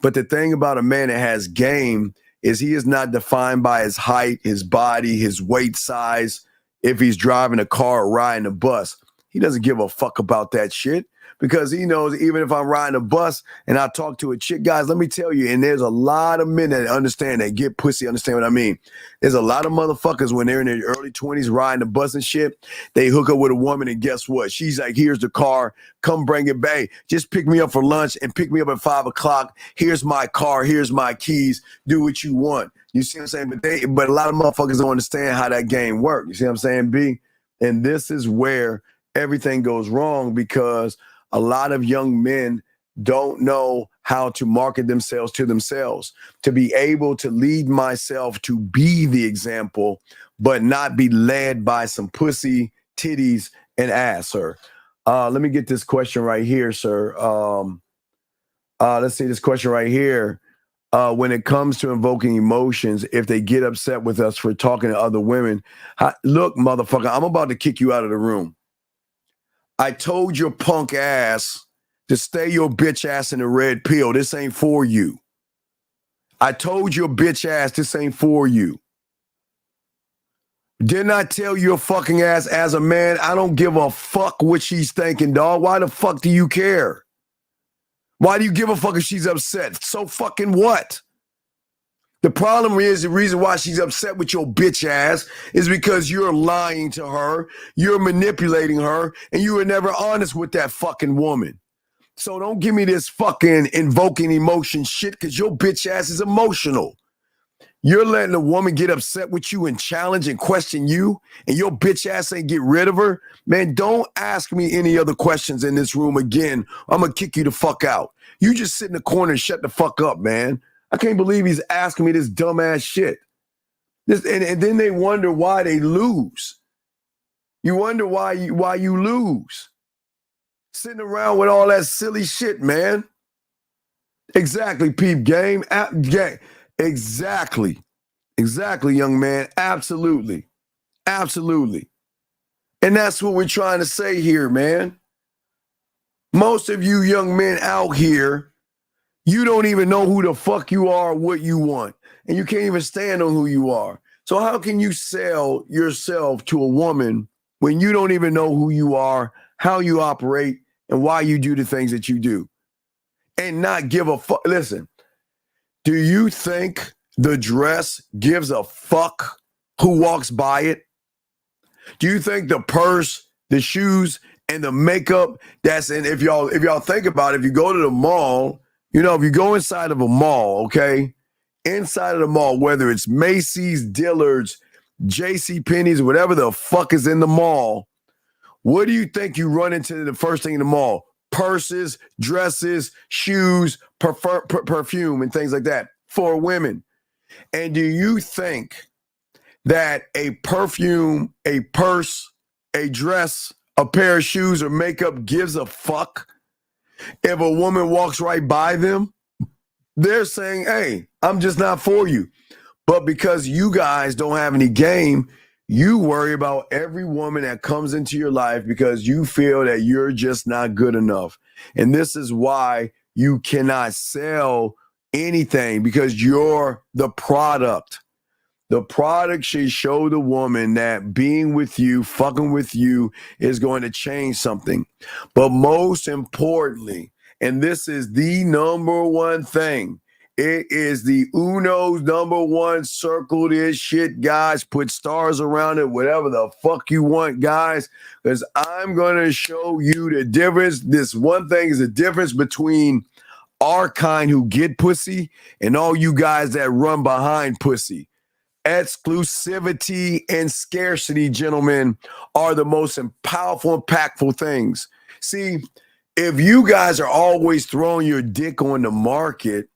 But the thing about a man that has game is he is not defined by his height, his body, his weight size. If he's driving a car or riding a bus, he doesn't give a fuck about that shit because he knows even if I'm riding a bus and I talk to a chick, guys, let me tell you, and there's a lot of men that understand, that get pussy, understand what I mean. There's a lot of motherfuckers when they're in their early 20s riding a bus and shit, they hook up with a woman and guess what? She's like, here's the car, come bring it back. Just pick me up for lunch and pick me up at 5 o'clock. Here's my car, here's my keys, do what you want. You see what I'm saying? But a lot of motherfuckers don't understand how that game works. You see what I'm saying, B? And this is where everything goes wrong because a lot of young men don't know how to market themselves to themselves, to be able to lead myself to be the example, but not be led by some pussy, titties, and ass, sir. Let me get this question right here, sir. Let's see this question right here. When it comes to invoking emotions, if they get upset with us for talking to other women, look, motherfucker, I'm about to kick you out of the room. I told your punk ass to stay your bitch ass in the red pill. This ain't for you. I told your bitch ass this ain't for you. Didn't I tell your fucking ass as a man, I don't give a fuck what she's thinking, dog. Why the fuck do you care? Why do you give a fuck if she's upset? So fucking what? The problem is the reason why she's upset with your bitch ass is because you're lying to her, you're manipulating her, and you were never honest with that fucking woman. So don't give me this fucking invoking emotion shit because your bitch ass is emotional. You're letting a woman get upset with you and challenge and question you, and your bitch ass ain't get rid of her. Man, don't ask me any other questions in this room again. I'm going to kick you the fuck out. You just sit in the corner and shut the fuck up, man. I can't believe he's asking me this dumbass shit. And then they wonder why they lose. You wonder why you lose. Sitting around with all that silly shit, man. Exactly, peep game. Exactly. Exactly, young man. Absolutely. Absolutely. And that's what we're trying to say here, man. Most of you young men out here, you don't even know who the fuck you are or what you want. And you can't even stand on who you are. So how can you sell yourself to a woman when you don't even know who you are, how you operate, and why you do the things that you do? And not give a fuck. Listen, do you think the dress gives a fuck who walks by it? Do you think the purse, the shoes, and the makeup that's in, if y'all think about it, if you go to the mall, you know, if you go inside of a mall, okay, inside of the mall, whether it's Macy's, Dillard's, JCPenney's, whatever the fuck is in the mall, what do you think you run into the first thing in the mall? Purses, dresses, shoes, perfume, and things like that for women. And do you think that a perfume, a purse, a dress, a pair of shoes, or makeup gives a fuck if a woman walks right by them? They're saying, hey, I'm just not for you. But because you guys don't have any game, you worry about every woman that comes into your life because you feel that you're just not good enough. And this is why you cannot sell anything, because you're the product. The product should show the woman that being with you, fucking with you, is going to change something. But most importantly, and this is the number one thing, it is the Uno's number one, circle this shit, guys. Put stars around it, whatever the fuck you want, guys, because I'm going to show you the difference. This one thing is the difference between our kind who get pussy and all you guys that run behind pussy. Exclusivity and scarcity, gentlemen, are the most powerful, impactful things. See, if you guys are always throwing your dick on the market,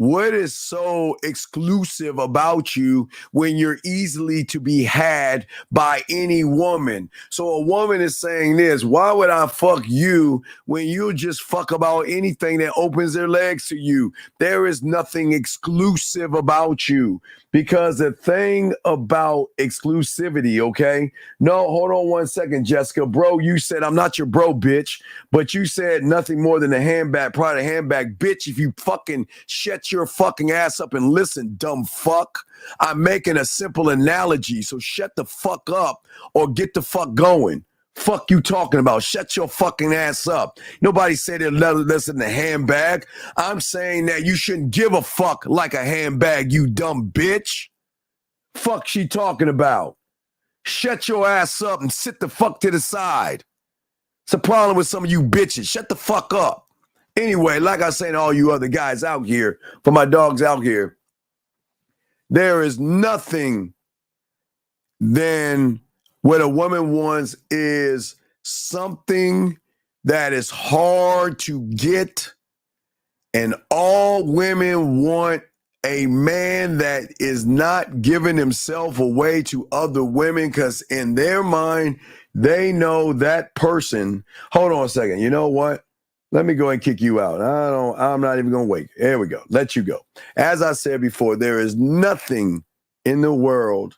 What is so exclusive about you when you're easily to be had by any woman? So a woman is saying this, why would I fuck you when you'll just fuck about anything that opens their legs to you? There is nothing exclusive about you, because the thing about exclusivity, okay? No, hold on one second, Jessica. Bro, you said I'm not your bro, bitch, but you said nothing more than a handbag, probably a handbag. Bitch, if you fucking shut your fucking ass up and listen, dumb fuck. I'm making a simple analogy, so shut the fuck up or get the fuck going. Fuck you talking about? Shut your fucking ass up. Nobody said it less than a handbag. I'm saying that you shouldn't give a fuck like a handbag, you dumb bitch. Fuck she talking about? Shut your ass up and sit the fuck to the side. It's a problem with some of you bitches. Shut the fuck up. Anyway, like I was saying to all you other guys out here, for my dogs out here, there is nothing than what a woman wants is something that is hard to get, and all women want a man that is not giving himself away to other women, because in their mind, they know that person. Hold on a second. You know what? Let me go and kick you out. I'm not even going to wait. There we go. Let you go. As I said before, there is nothing in the world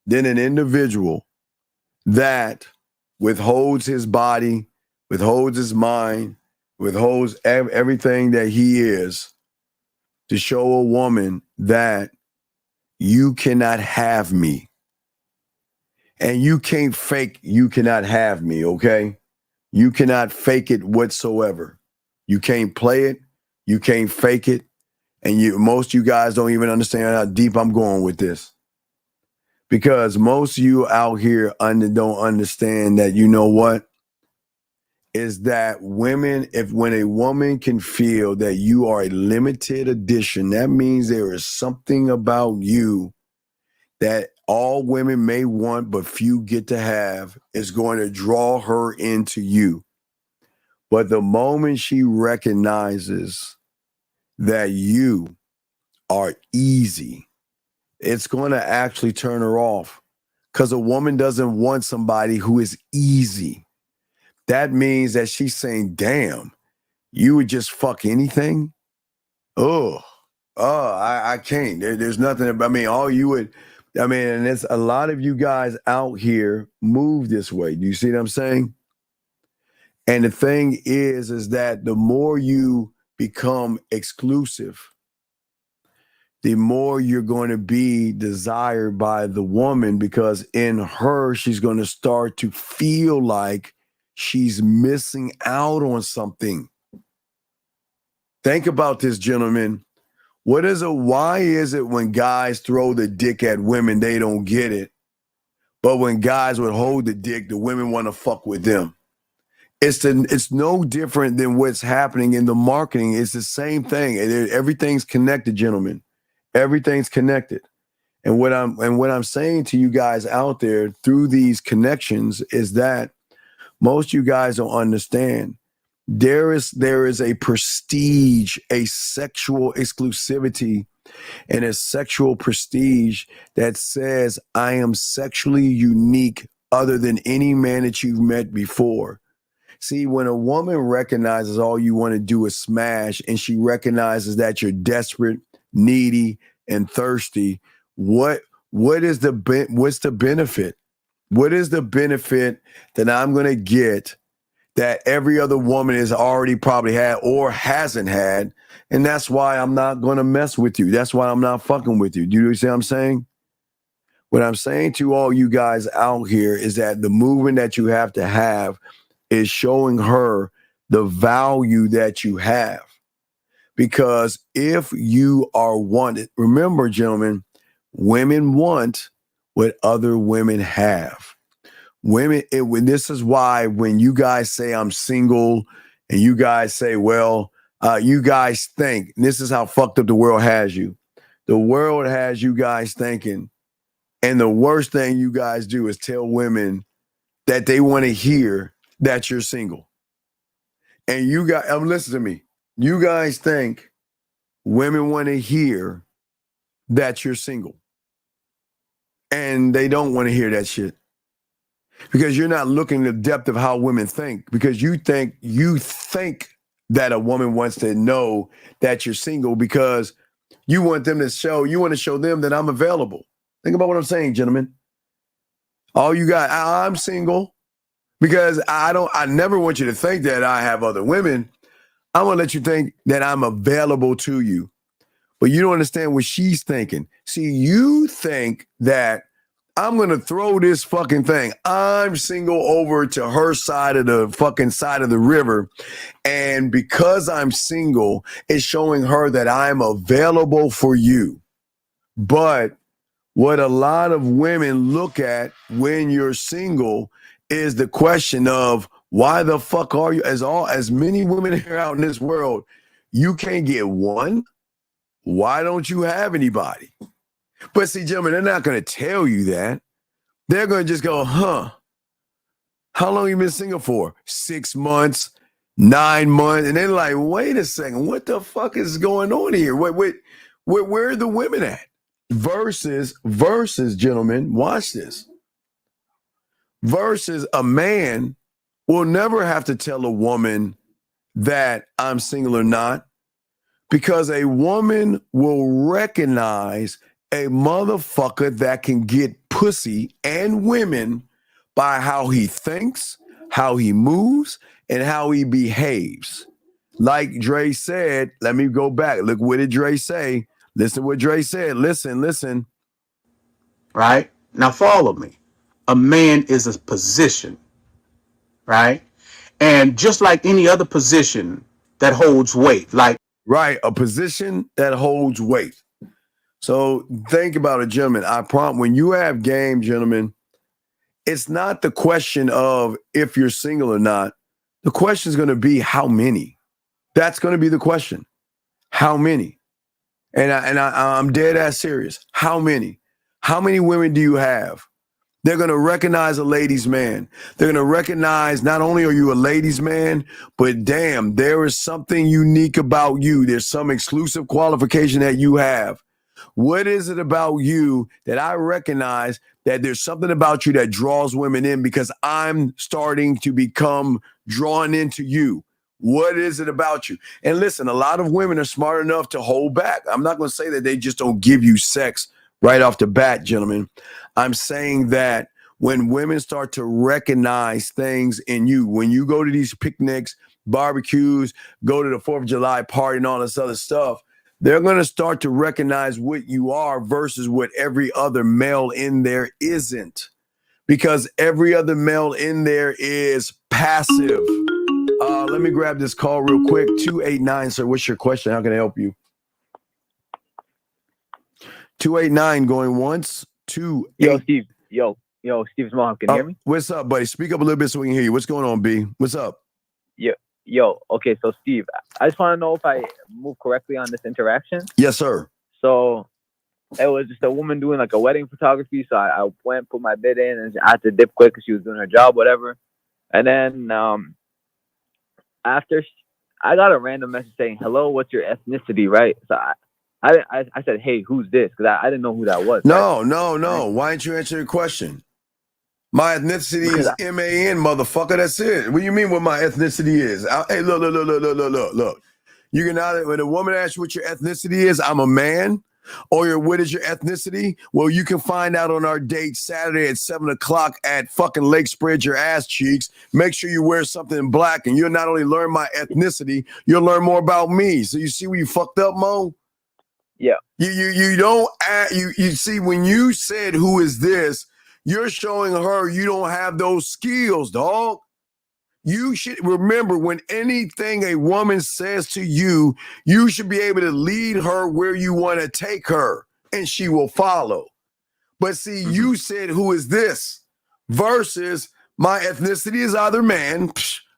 than an individual that withholds his body, withholds his mind, withholds everything that he is to show a woman that you cannot have me. And you can't fake you cannot have me, okay? You cannot fake it whatsoever. You can't play it. You can't fake it. And most of you guys don't even understand how deep I'm going with this. Because most of you out here don't understand that, you know what? Is that when a woman can feel that you are a limited edition, that means there is something about you that all women may want but few get to have, is going to draw her into you. But the moment she recognizes that you are easy, it's going to actually turn her off, because a woman doesn't want somebody who is easy. That means that she's saying, damn, you would just fuck anything? I can't. There's nothing. And there's a lot of you guys out here move this way. Do you see what I'm saying? And the thing is that the more you become exclusive, the more you're going to be desired by the woman, because in her, she's going to start to feel like she's missing out on something. Think about this, gentlemen. Why is it when guys throw the dick at women, they don't get it? But when guys would hold the dick, the women want to fuck with them. It's no different than what's happening in the marketing. It's the same thing. Everything's connected, gentlemen. Everything's connected. And what I'm saying to you guys out there through these connections is that most of you guys don't understand. There is a prestige, a sexual exclusivity, and a sexual prestige that says I am sexually unique other than any man that you've met before. See, when a woman recognizes all you want to do is smash, and she recognizes that you're desperate, needy, and thirsty, what's the benefit? What is the benefit that I'm going to get that every other woman has already probably had or hasn't had? And that's why I'm not going to mess with you. That's why I'm not fucking with you. Do you see what I'm saying? What I'm saying to all you guys out here is that the movement that you have to have is showing her the value that you have. Because if you are wanted, remember, gentlemen, women want what other women have. This is why when you guys say I'm single and you guys say, well, you guys think, this is how fucked up the world has you. The world has you guys thinking, and the worst thing you guys do is tell women that they want to hear that you're single. And you guys, listen to me. You guys think women want to hear that you're single. And they don't want to hear that shit. Because you're not looking at the depth of how women think. Because you think that a woman wants to know that you're single because you want to show them that I'm available. Think about what I'm saying, gentlemen. I'm single because I never want you to think that I have other women. I want to let you think that I'm available to you. But you don't understand what she's thinking. See, you think that I'm going to throw this fucking thing. I'm single over to her side of the river. And because I'm single, it's showing her that I'm available for you. But what a lot of women look at when you're single is the question of why the fuck are you, as many women here out in this world, you can't get one. Why don't you have anybody? But see, gentlemen, they're not going to tell you that. They're going to just go, how long you been single for? 6 months, 9 months. And they're like, wait a second, what the fuck is going on here? Where are the women at? Versus, gentlemen, watch this. Versus a man will never have to tell a woman that I'm single or not, because a woman will recognize a motherfucker that can get pussy and women by how he thinks, how he moves, and how he behaves. Like Dre said, let me go back. Look, what did Dre say? Listen what Dre said. Listen. Right? Now follow me. A man is a position, right? And just like any other position that holds weight, like right, a position that holds weight. So think about it, gentlemen. I promise, when you have game, gentlemen, it's not the question of if you're single or not. The question is going to be how many. That's going to be the question. How many? And I'm dead ass serious. How many? How many women do you have? They're going to recognize a ladies' man. They're going to recognize not only are you a ladies' man, but damn, there is something unique about you. There's some exclusive qualification that you have. What is it about you that I recognize that there's something about you that draws women in because I'm starting to become drawn into you? What is it about you? And listen, a lot of women are smart enough to hold back. I'm not going to say that they just don't give you sex right off the bat, gentlemen. I'm saying that when women start to recognize things in you, when you go to these picnics, barbecues, go to the 4th of July party and all this other stuff, they're going to start to recognize what you are versus what every other male in there isn't. Because every other male in there is passive. Let me grab this call real quick. 289, sir. What's your question? How can I help you? 289 going once. 28. Yo, Steve. Yo, Steve Small. Can you hear me? What's up, buddy? Speak up a little bit so we can hear you. What's going on, B? What's up? Yo, okay, so Steve, I just want to know if I moved correctly on this interaction. Yes, sir. So it was just a woman doing like a wedding photography. So I went, put my bid in, and I had to dip quick because she was doing her job, whatever. And then after I got a random message saying, "Hello, what's your ethnicity?" Right? So I said, "Hey, who's this?" Because I didn't know who that was. No. Why didn't you answer your question? My ethnicity is MAN, motherfucker. That's it. What do you mean what my ethnicity is? Hey, look. You can either, when a woman asks you what your ethnicity is, I'm a man, or what is your ethnicity? Well, you can find out on our date Saturday at 7:00 at fucking Lake Spread Your Ass Cheeks. Make sure you wear something black, and you'll not only learn my ethnicity, you'll learn more about me. So you see where you fucked up, Mo? Yeah. You don't you see when you said who is this? You're showing her you don't have those skills, dog. You should remember when anything a woman says to you, you should be able to lead her where you want to take her, and she will follow. But see, you said, who is this? Versus my ethnicity is either man,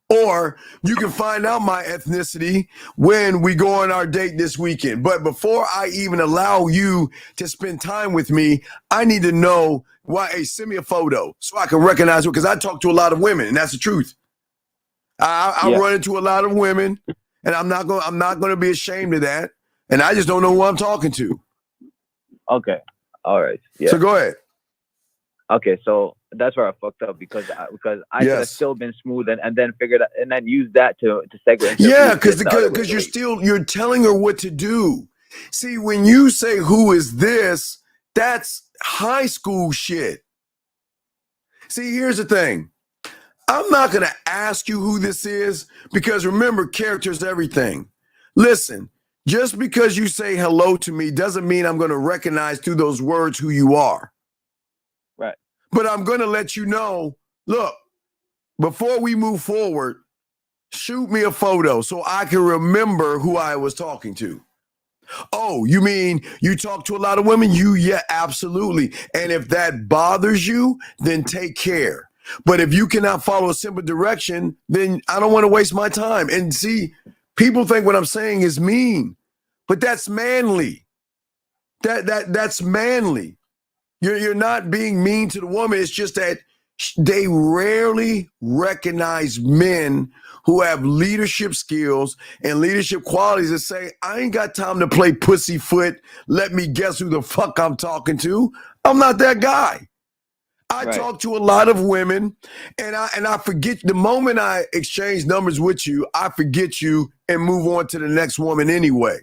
or you can find out my ethnicity when we go on our date this weekend. But before I even allow you to spend time with me, I need to know why. Hey, send me a photo so I can recognize it, because I talk to a lot of women, and that's the truth. I run into a lot of women, and I'm not going to be ashamed of that. and I just don't know who I'm talking to. Okay. All right. Yeah. So go ahead. Okay, so that's where I fucked up because I should have Yes. still been smooth and then figured out, and then use that to segue. into Yeah, who's this other because way. you're telling her what to do. See, when you say who is this, that's high school shit. See, here's the thing. I'm not going to ask you who this is because remember, character is everything. Listen, just because you say hello to me doesn't mean I'm going to recognize through those words who you are. Right. But I'm going to let you know, look, before we move forward, shoot me a photo so I can remember who I was talking to. Oh, you mean you talk to a lot of women? Yeah, absolutely. And if that bothers you, then take care. But if you cannot follow a simple direction, then I don't want to waste my time. And see, people think what I'm saying is mean, but that's manly. That's manly. You're not being mean to the woman. It's just that they rarely recognize men who have leadership skills and leadership qualities that say, I ain't got time to play pussyfoot. Let me guess who the fuck I'm talking to. I'm not that guy. I talk to a lot of women and I forget the moment I exchange numbers with you, I forget you and move on to the next woman anyway.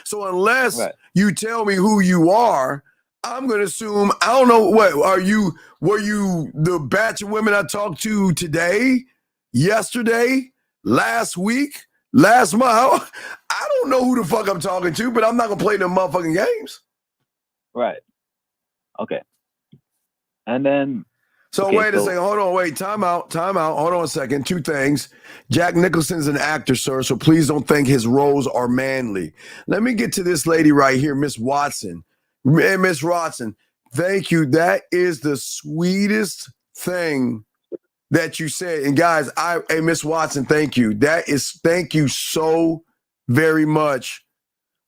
So unless you tell me who you are, I'm going to assume, I don't know, were you the batch of women I talked to today, yesterday, last week, last month? I don't know who the fuck I'm talking to, but I'm not going to play them motherfucking games. Right. Okay. And then. So okay, wait a second. Hold on. Wait. Time out. Hold on a second. Two things. Jack Nicholson's an actor, sir, so please don't think his roles are manly. Let me get to this lady right here, Miss Watson. Miss Watson, thank you. That is the sweetest thing that you said. And guys, hey, Miss Watson, thank you. Thank you so very much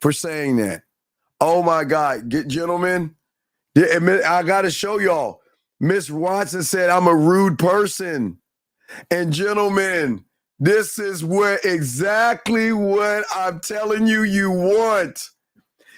for saying that. Oh my God, gentlemen, I got to show y'all. Miss Watson said, I'm a rude person. And gentlemen, this is exactly what I'm telling you want.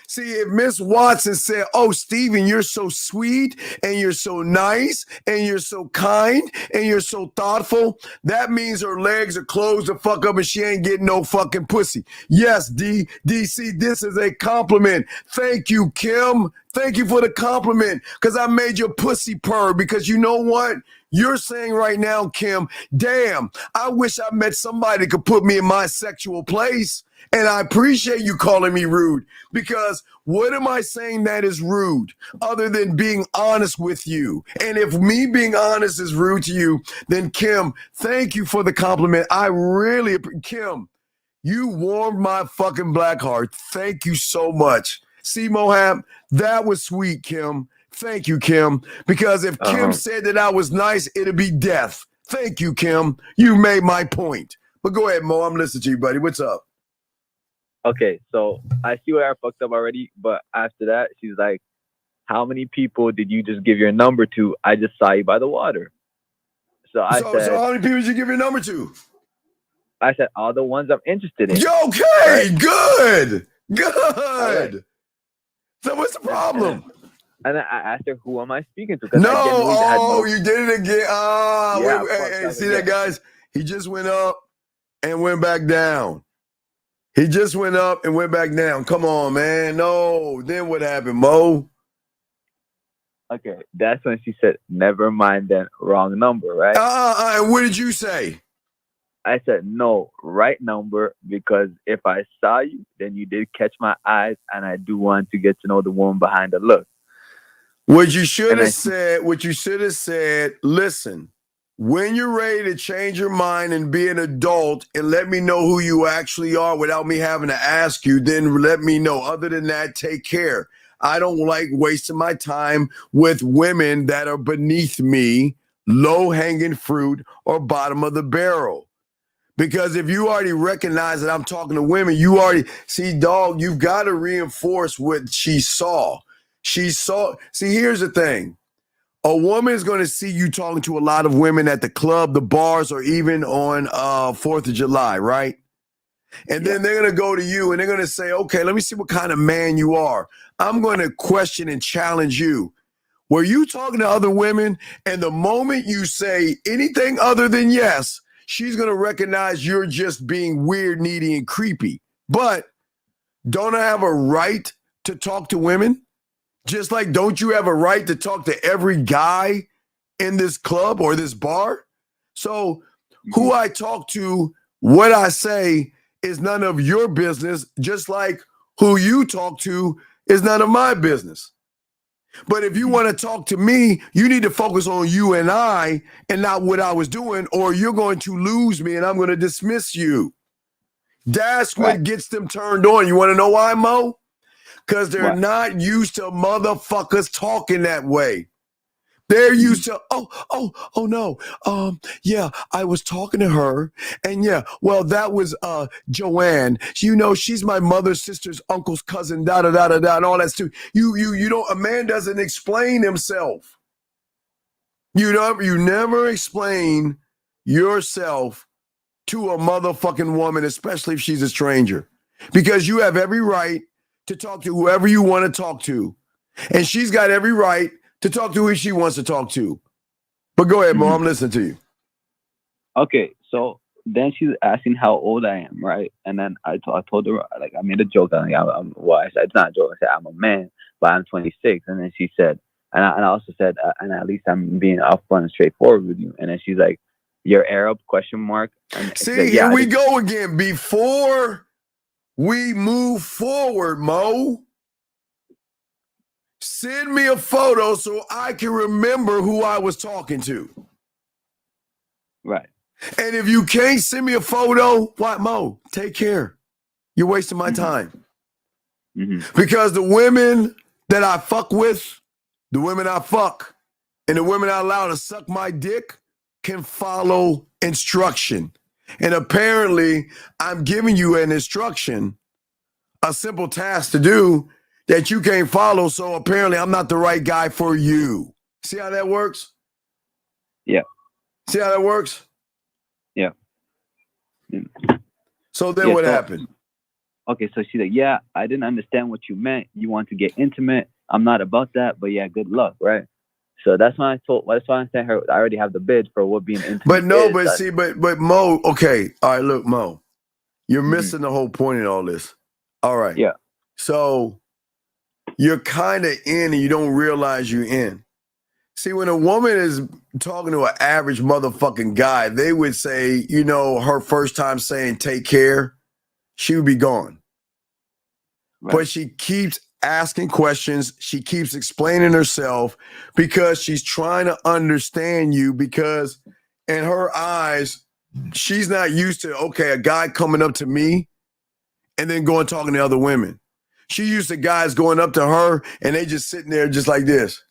See, if Miss Watson said, oh, Steven, you're so sweet and you're so nice and you're so kind and you're so thoughtful, that means her legs are closed the fuck up and she ain't getting no fucking pussy. Yes, DC, this is a compliment. Thank you, Kim. Thank you for the compliment because I made your pussy purr because you know what? You're saying right now, Kim, damn, I wish I met somebody that could put me in my sexual place. And I appreciate you calling me rude because what am I saying that is rude other than being honest with you? And if me being honest is rude to you, then Kim, thank you for the compliment. I really, Kim, you warmed my fucking black heart. Thank you so much. See, Mohab, that was sweet, Kim. Thank you, Kim. Because if Kim said that I was nice, it'd be death. Thank you, Kim. You made my point. But go ahead, Mo. I'm listening to you, buddy. What's up? Okay, so I see where I fucked up already, but after that, she's like, how many people did you just give your number to? I just saw you by the water. So I said, so how many people did you give your number to? I said, all the ones I'm interested in. Okay, good. Right. So what's the problem? And then I asked her, who am I speaking to? No, you did it again. Yeah, Hey, see that, guys? He just went up and went back down. He just went up and went back down. Come on, man. No. Then what happened, Mo? Okay, that's when she said, never mind then, wrong number, right? And what did you say? I said, no, right number, because if I saw you, then you did catch my eyes, and I do want to get to know the woman behind the look. What you should have said, listen, when you're ready to change your mind and be an adult and let me know who you actually are without me having to ask you, then let me know. Other than that, take care. I don't like wasting my time with women that are beneath me, low-hanging fruit, or bottom of the barrel. Because if you already recognize that I'm talking to women, you already see, dog, you've got to reinforce what she saw. See, here's the thing. A woman is going to see you talking to a lot of women at the club, the bars, or even on 4th of July, right? And then they're going to go to you and they're going to say, okay, let me see what kind of man you are. I'm going to question and challenge you. Were you talking to other women? And the moment you say anything other than yes, she's going to recognize you're just being weird, needy, and creepy. But don't I have a right to talk to women? Just like, don't you have a right to talk to every guy in this club or this bar? So who I talk to, what I say is none of your business, just like who you talk to is none of my business. But if you want to talk to me, you need to focus on you and I and not what I was doing, or you're going to lose me and I'm going to dismiss you. That's what gets them turned on. You want to know why, Mo? Because they're not used to motherfuckers talking that way. They're used to, oh no. Yeah, I was talking to her. And yeah, well, that was Joanne. You know, she's my mother's sister's uncle's cousin, da-da-da-da-da, and all that too. You don't, a man doesn't explain himself. You never explain yourself to a motherfucking woman, especially if she's a stranger. Because you have every right to talk to whoever you want to talk to. And she's got every right to talk to who she wants to talk to. But go ahead, Mo, I'm listening to you. Okay, so then she's asking how old I am, right? And then I told her, like, I made a joke. I said, it's not a joke. I said, I'm a man, but I'm 26. And then she said, and I also said, and at least I'm being upfront and straightforward with you. And then she's like, you're Arab, question mark. And see, said, here we go again. Before we move forward, Mo, send me a photo so I can remember who I was talking to. Right. And if you can't send me a photo, what, Mo? Take care. You're wasting my time. Because the women that I fuck with, the women I fuck, and the women I allow to suck my dick can follow instruction. And apparently, I'm giving you an instruction, a simple task to do that you can't follow. So apparently, I'm not the right guy for you. See how that works? Yeah. See how that works? Yeah. So then what happened? Okay, so she's like, yeah, I didn't understand what you meant. You want to get intimate. I'm not about that, but yeah, good luck, right? So that's why I sent her, I already have the bid for what being intimate But no, is. but see, but Mo, okay. All right, look, Mo, you're missing the whole point in all this. All right. Yeah. So you're kind of in and you don't realize you're in. See, when a woman is talking to an average motherfucking guy, they would say, you know, her first time saying take care, she would be gone. Right. But she keeps asking questions. She keeps explaining herself because she's trying to understand you, because in her eyes, she's not used to, okay, a guy coming up to me and then going talking to other women. She used to guys going up to her and they just sitting there just like this,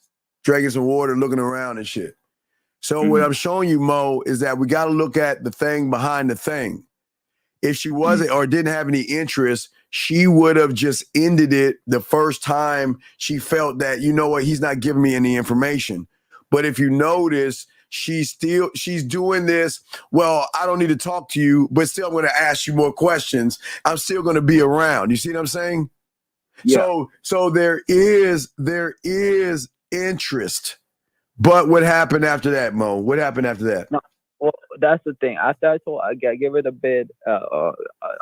drinking some water, looking around and shit. So what I'm showing you, Mo, is that we got to look at the thing behind the thing. If she wasn't or didn't have any interest, she would have just ended it the first time she felt that, you know what, he's not giving me any information. But if you notice, she's doing this, well, I don't need to talk to you, but still I'm going to ask you more questions. I'm still going to be around. You see what I'm saying? Yeah. So there is interest. But what happened after that, Mo? What happened after that? No, well, that's the thing. After I gave her the bid,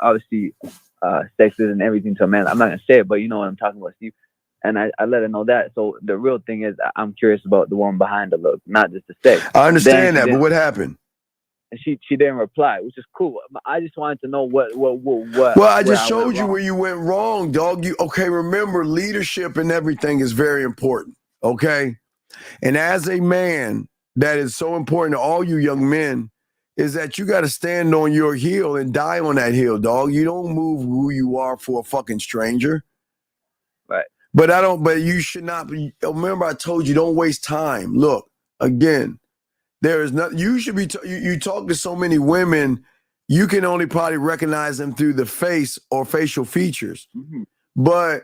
obviously, sexist and everything to a man. I'm not gonna say it, but you know what I'm talking about, Steve. And I let her know that. So the real thing is, I'm curious about the one behind the look, not just the sex. I understand that, but what happened? And she didn't reply, which is cool. I just wanted to know what. Well, I just showed you where you went wrong, dog. Remember, leadership and everything is very important. Okay. And as a man, that is so important to all you young men, is that you got to stand on your heel and die on that heel, dog. You don't move who you are for a fucking stranger. Right. But you should not be. Remember, I told you, don't waste time. Look, again, there is not, you should be, you talk to so many women, you can only probably recognize them through the face or facial features. But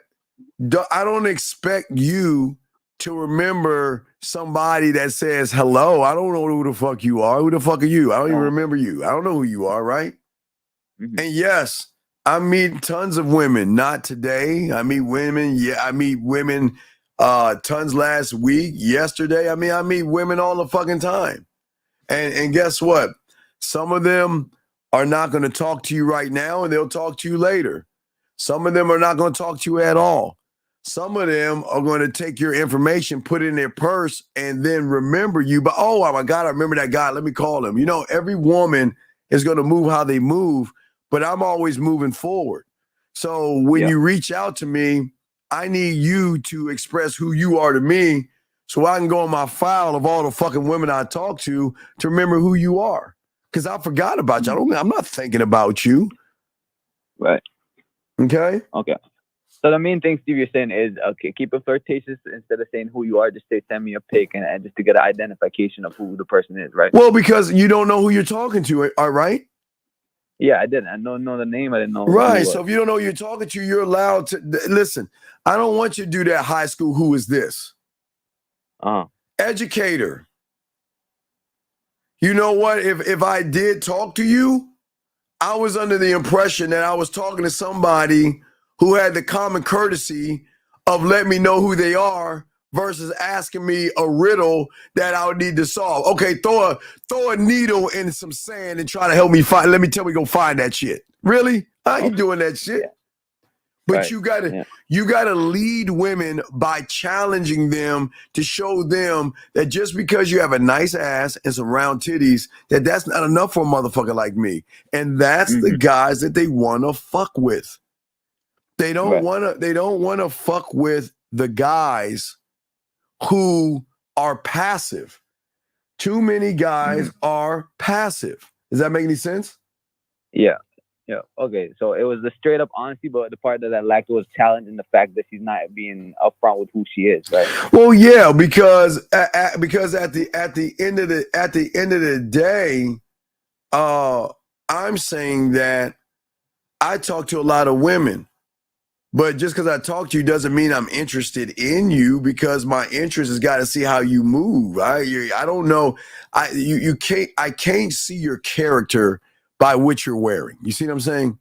I don't expect you to remember somebody that says hello. I don't know who the fuck you are. Who the fuck are you? I don't even remember you. I don't know who you are, right? And yes, I meet tons of women. Not today. I meet women. Yeah, I meet women tons last week, yesterday. I mean, I meet women all the fucking time. And guess what? Some of them are not going to talk to you right now, and they'll talk to you later. Some of them are not going to talk to you at all. Some of them are going to take your information, put it in their purse, and then remember you. But, oh my God, I remember that guy. Let me call him. You know, every woman is going to move how they move, but I'm always moving forward. So when you reach out to me, I need you to express who you are to me so I can go on my file of all the fucking women I talk to remember who you are. Because I forgot about you. I'm not thinking about you. Right. Okay? Okay. So the main thing, Steve, you're saying is, okay, keep it flirtatious instead of saying who you are. Just say, send me a pic and just to get an identification of who the person is, right? Well, because you don't know who you're talking to, all right? Yeah, I didn't. I don't know the name. I didn't know. Right. So if you don't know who you're talking to, you're allowed to listen. I don't want you to do that high school. Who is this? Educator. You know what? If I did talk to you, I was under the impression that I was talking to somebody who had the common courtesy of let me know who they are versus asking me a riddle that I would need to solve. Okay, throw a needle in some sand and try to help me find. Let me go find that shit. Really? I ain't doing that shit. But you gotta lead women by challenging them to show them that just because you have a nice ass and some round titties, that's not enough for a motherfucker like me. And that's the guys that they wanna fuck with. They don't wanna fuck with the guys who are passive. Too many guys are passive. Does that make any sense? Yeah. Yeah. Okay. So it was the straight up honesty, but the part that I lacked was challenge in the fact that she's not being upfront with who she is, right? Well, yeah, because at the end of the day, I'm saying that I talk to a lot of women. But just because I talk to you doesn't mean I'm interested in you, because my interest has got to see how you move. I don't know. I can't see your character by what you're wearing. You see what I'm saying?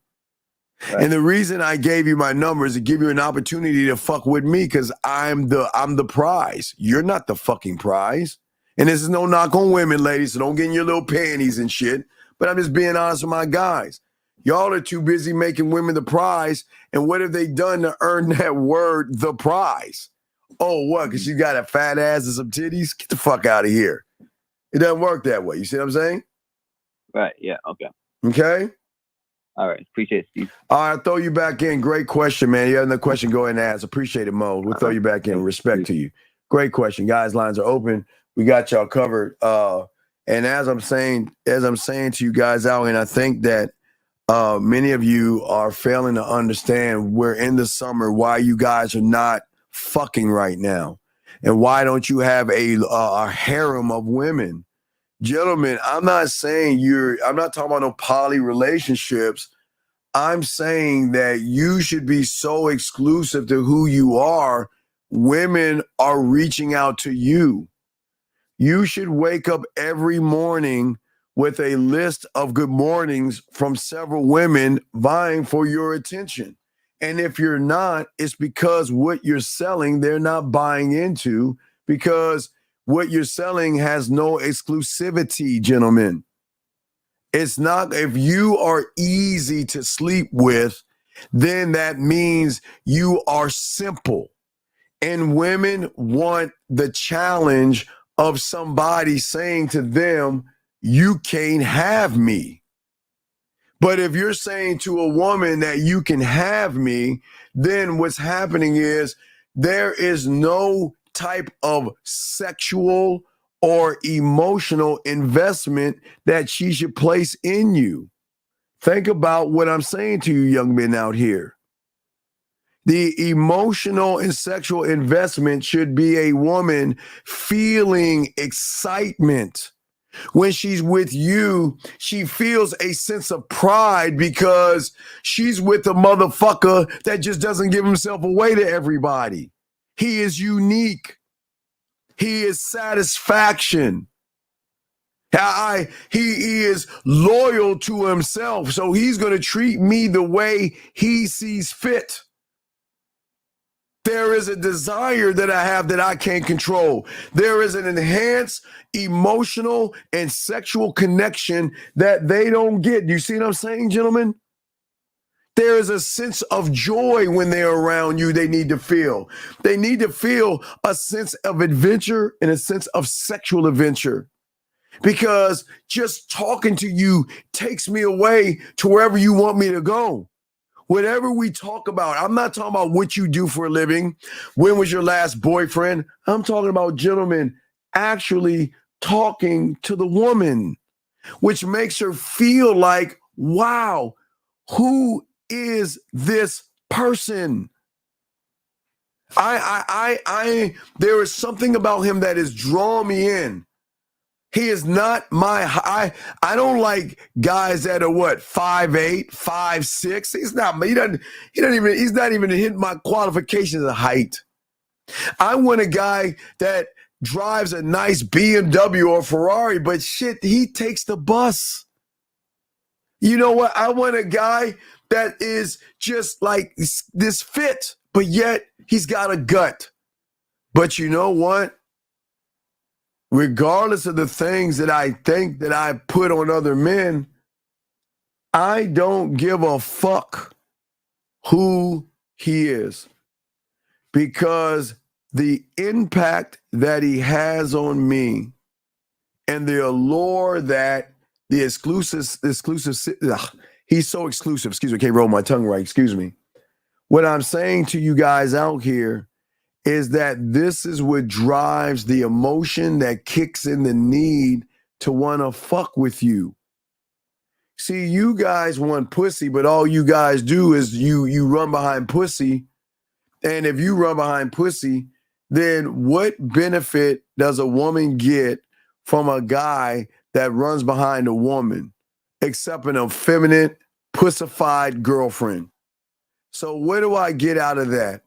Right. And the reason I gave you my number is to give you an opportunity to fuck with me, because I'm the prize. You're not the fucking prize. And this is no knock on women, ladies, so don't get in your little panties and shit. But I'm just being honest with my guys. Y'all are too busy making women the prize. And what have they done to earn that word, the prize? Oh, what? Because she got a fat ass and some titties? Get the fuck out of here. It doesn't work that way. You see what I'm saying? Right. Yeah. Okay. Okay? All right. Appreciate it, Steve. All right. I'll throw you back in. Great question, man. You have another question, go ahead and ask. Appreciate it, Mo. We'll throw you back in. Respect to you. Great question. Guys, lines are open. We got y'all covered. And as I'm saying to you guys out, and I think that many of you are failing to understand we're in the summer, why you guys are not fucking right now. And why don't you have a harem of women? Gentlemen, I'm not talking about no poly relationships. I'm saying that you should be so exclusive to who you are. Women are reaching out to you. You should wake up every morning with a list of good mornings from several women vying for your attention. And if you're not, it's because what you're selling, they're not buying into, because what you're selling has no exclusivity, gentlemen. It's not, if you are easy to sleep with, then that means you are simple. And women want the challenge of somebody saying to them, you can't have me. But if you're saying to a woman that you can have me, then what's happening is there is no type of sexual or emotional investment that she should place in you. Think about what I'm saying to you, young men out here. The emotional and sexual investment should be a woman feeling excitement. When she's with you, she feels a sense of pride because she's with a motherfucker that just doesn't give himself away to everybody. He is unique. He is satisfaction. He is loyal to himself, so he's going to treat me the way he sees fit. There is a desire that I have that I can't control. There is an enhanced emotional and sexual connection that they don't get. You see what I'm saying, gentlemen? There is a sense of joy when they're around you they need to feel. They need to feel a sense of adventure and a sense of sexual adventure. Because just talking to you takes me away to wherever you want me to go. Whatever we talk about, I'm not talking about what you do for a living. When was your last boyfriend? I'm talking about, gentlemen, actually talking to the woman, which makes her feel like, wow, who is this person? There is something about him that is drawing me in. He is not I don't like guys that are 5'8", 5'6". He's not even hitting my qualifications of height. I want a guy that drives a nice BMW or Ferrari, but shit, he takes the bus. You know what? I want a guy that is just like this fit, but yet he's got a gut. But you know what? Regardless of the things that I think that I put on other men, I don't give a fuck who he is, because the impact that he has on me and the allure that the exclusive, he's so exclusive. Excuse me, I can't roll my tongue right. Excuse me. What I'm saying to you guys out here is that this is what drives the emotion that kicks in the need to want to fuck with you. See, you guys want pussy, but all you guys do is you run behind pussy. And if you run behind pussy, then what benefit does a woman get from a guy that runs behind a woman, except an effeminate, pussified girlfriend? So what do I get out of that?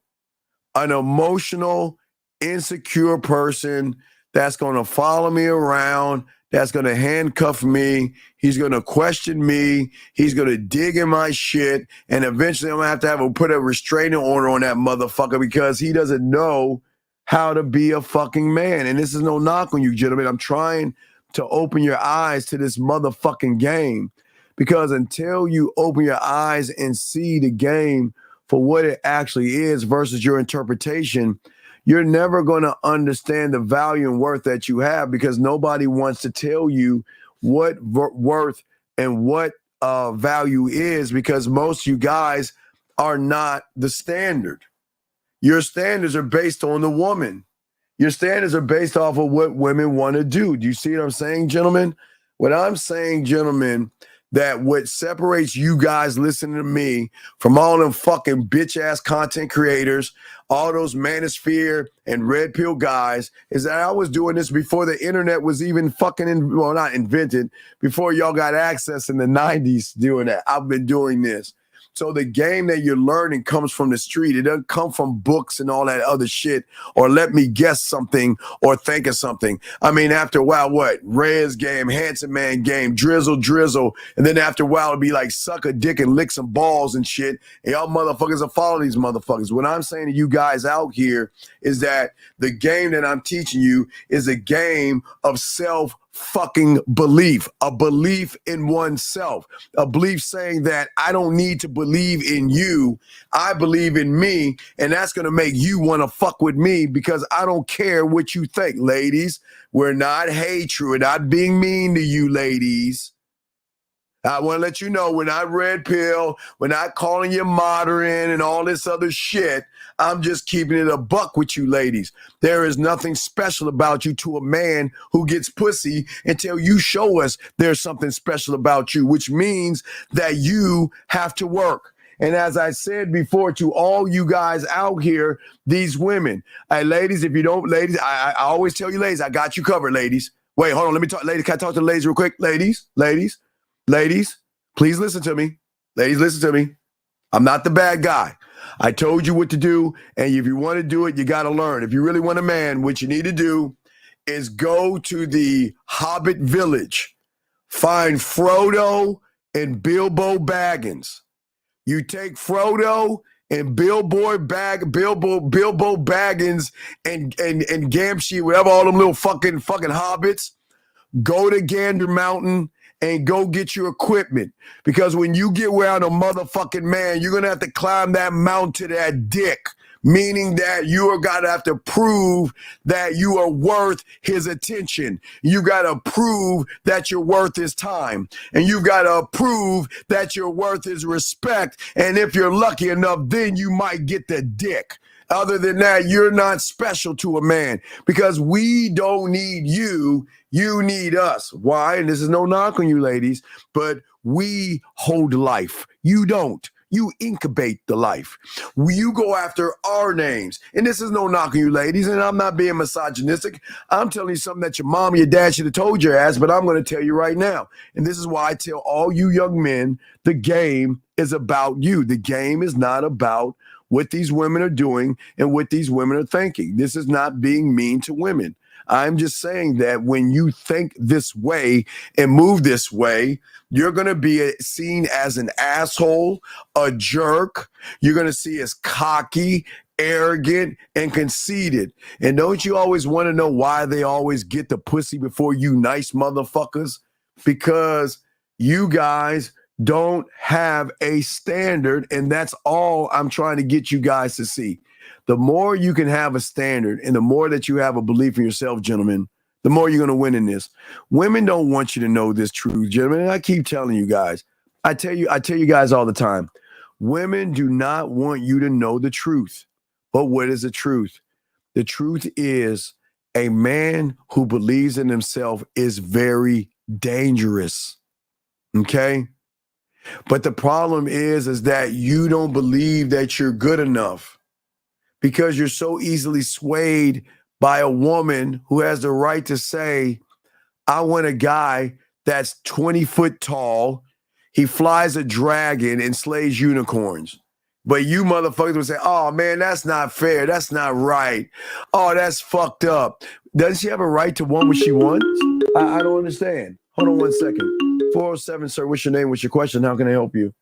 An emotional, insecure person that's going to follow me around, that's going to handcuff me. He's going to question me. He's going to dig in my shit. And eventually I'm going to have to put a restraining order on that motherfucker because he doesn't know how to be a fucking man. And this is no knock on you, gentlemen. I'm trying to open your eyes to this motherfucking game, because until you open your eyes and see the game for what it actually is versus your interpretation, you're never going to understand the value and worth that you have, because nobody wants to tell you what worth and what value is, because most of you guys are not the standard. Your standards are based on the woman. Your standards are based off of what women want to do. Do you see what I'm saying, gentlemen? What I'm saying, gentlemen, that what separates you guys listening to me from all them fucking bitch-ass content creators, all those manosphere and red pill guys, is that I was doing this before the internet was even fucking, not invented, before y'all got access in the 90s doing that. I've been doing this. So the game that you're learning comes from the street. It doesn't come from books and all that other shit, or let me guess something or think of something. I mean, after a while, what? Rez game, Handsome Man game, drizzle. And then after a while, it'll be like suck a dick and lick some balls and shit. And y'all motherfuckers will follow these motherfuckers. What I'm saying to you guys out here is that the game that I'm teaching you is a game of fucking belief, a belief in oneself, a belief saying that I don't need to believe in you, I believe in me, and that's going to make you want to fuck with me, because I don't care what you think. Ladies, we're not hatred, we're not being mean to you, ladies. I want to let you know, we're not red pill, we're not calling you modern and all this other shit. I'm just keeping it a buck with you ladies. There is nothing special about you to a man who gets pussy until you show us there's something special about you, which means that you have to work. And as I said before to all you guys out here, these women, hey, ladies, if you don't, ladies, I always tell you, ladies, I got you covered, ladies. Wait, hold on, let me talk, ladies, can I talk to the ladies real quick? Ladies, please listen to me. Ladies, listen to me. I'm not the bad guy. I told you what to do, and if you want to do it, you got to learn. If you really want a man, what you need to do is go to the Hobbit village, find Frodo and Bilbo Baggins. You take Frodo and Bilbo Baggins and Gamgee, whatever, all them little fucking hobbits. Go to Gander Mountain and go get your equipment. Because when you get around a motherfucking man, you're going to have to climb that mountain to that dick. Meaning that you are going to have to prove that you are worth his attention. You got to prove that you're worth his time. And you got to prove that you're worth his respect. And if you're lucky enough, then you might get the dick. Other than that, you're not special to a man because we don't need you. You need us. Why? And this is no knock on you ladies, but we hold life. You don't. You incubate the life. You go after our names. And this is no knock on you ladies, and I'm not being misogynistic. I'm telling you something that your mom or your dad should have told your ass, but I'm going to tell you right now. And this is why I tell all you young men, the game is about you. The game is not about what these women are doing and what these women are thinking. This is not being mean to women. I'm just saying that when you think this way and move this way, you're going to be seen as an asshole, a jerk. You're going to see as cocky, arrogant, and conceited. And don't you always want to know why they always get the pussy before you nice motherfuckers? Because you guys don't have a standard, and that's all I'm trying to get you guys to see. The more you can have a standard and the more that you have a belief in yourself, gentlemen, the more you're going to win in this. Women don't want you to know this truth, gentlemen. And I keep telling you guys, I tell you guys all the time, women do not want you to know the truth. But what is the truth? The truth is a man who believes in himself is very dangerous. Okay? But the problem is that you don't believe that you're good enough because you're so easily swayed by a woman who has the right to say, I want a guy that's 20 foot tall. He flies a dragon and slays unicorns. But you motherfuckers would say, oh man, that's not fair. That's not right. Oh, that's fucked up. Doesn't she have a right to want what she wants? I don't understand. Hold on 1 second. 407, sir, what's your name? What's your question? How can I help you?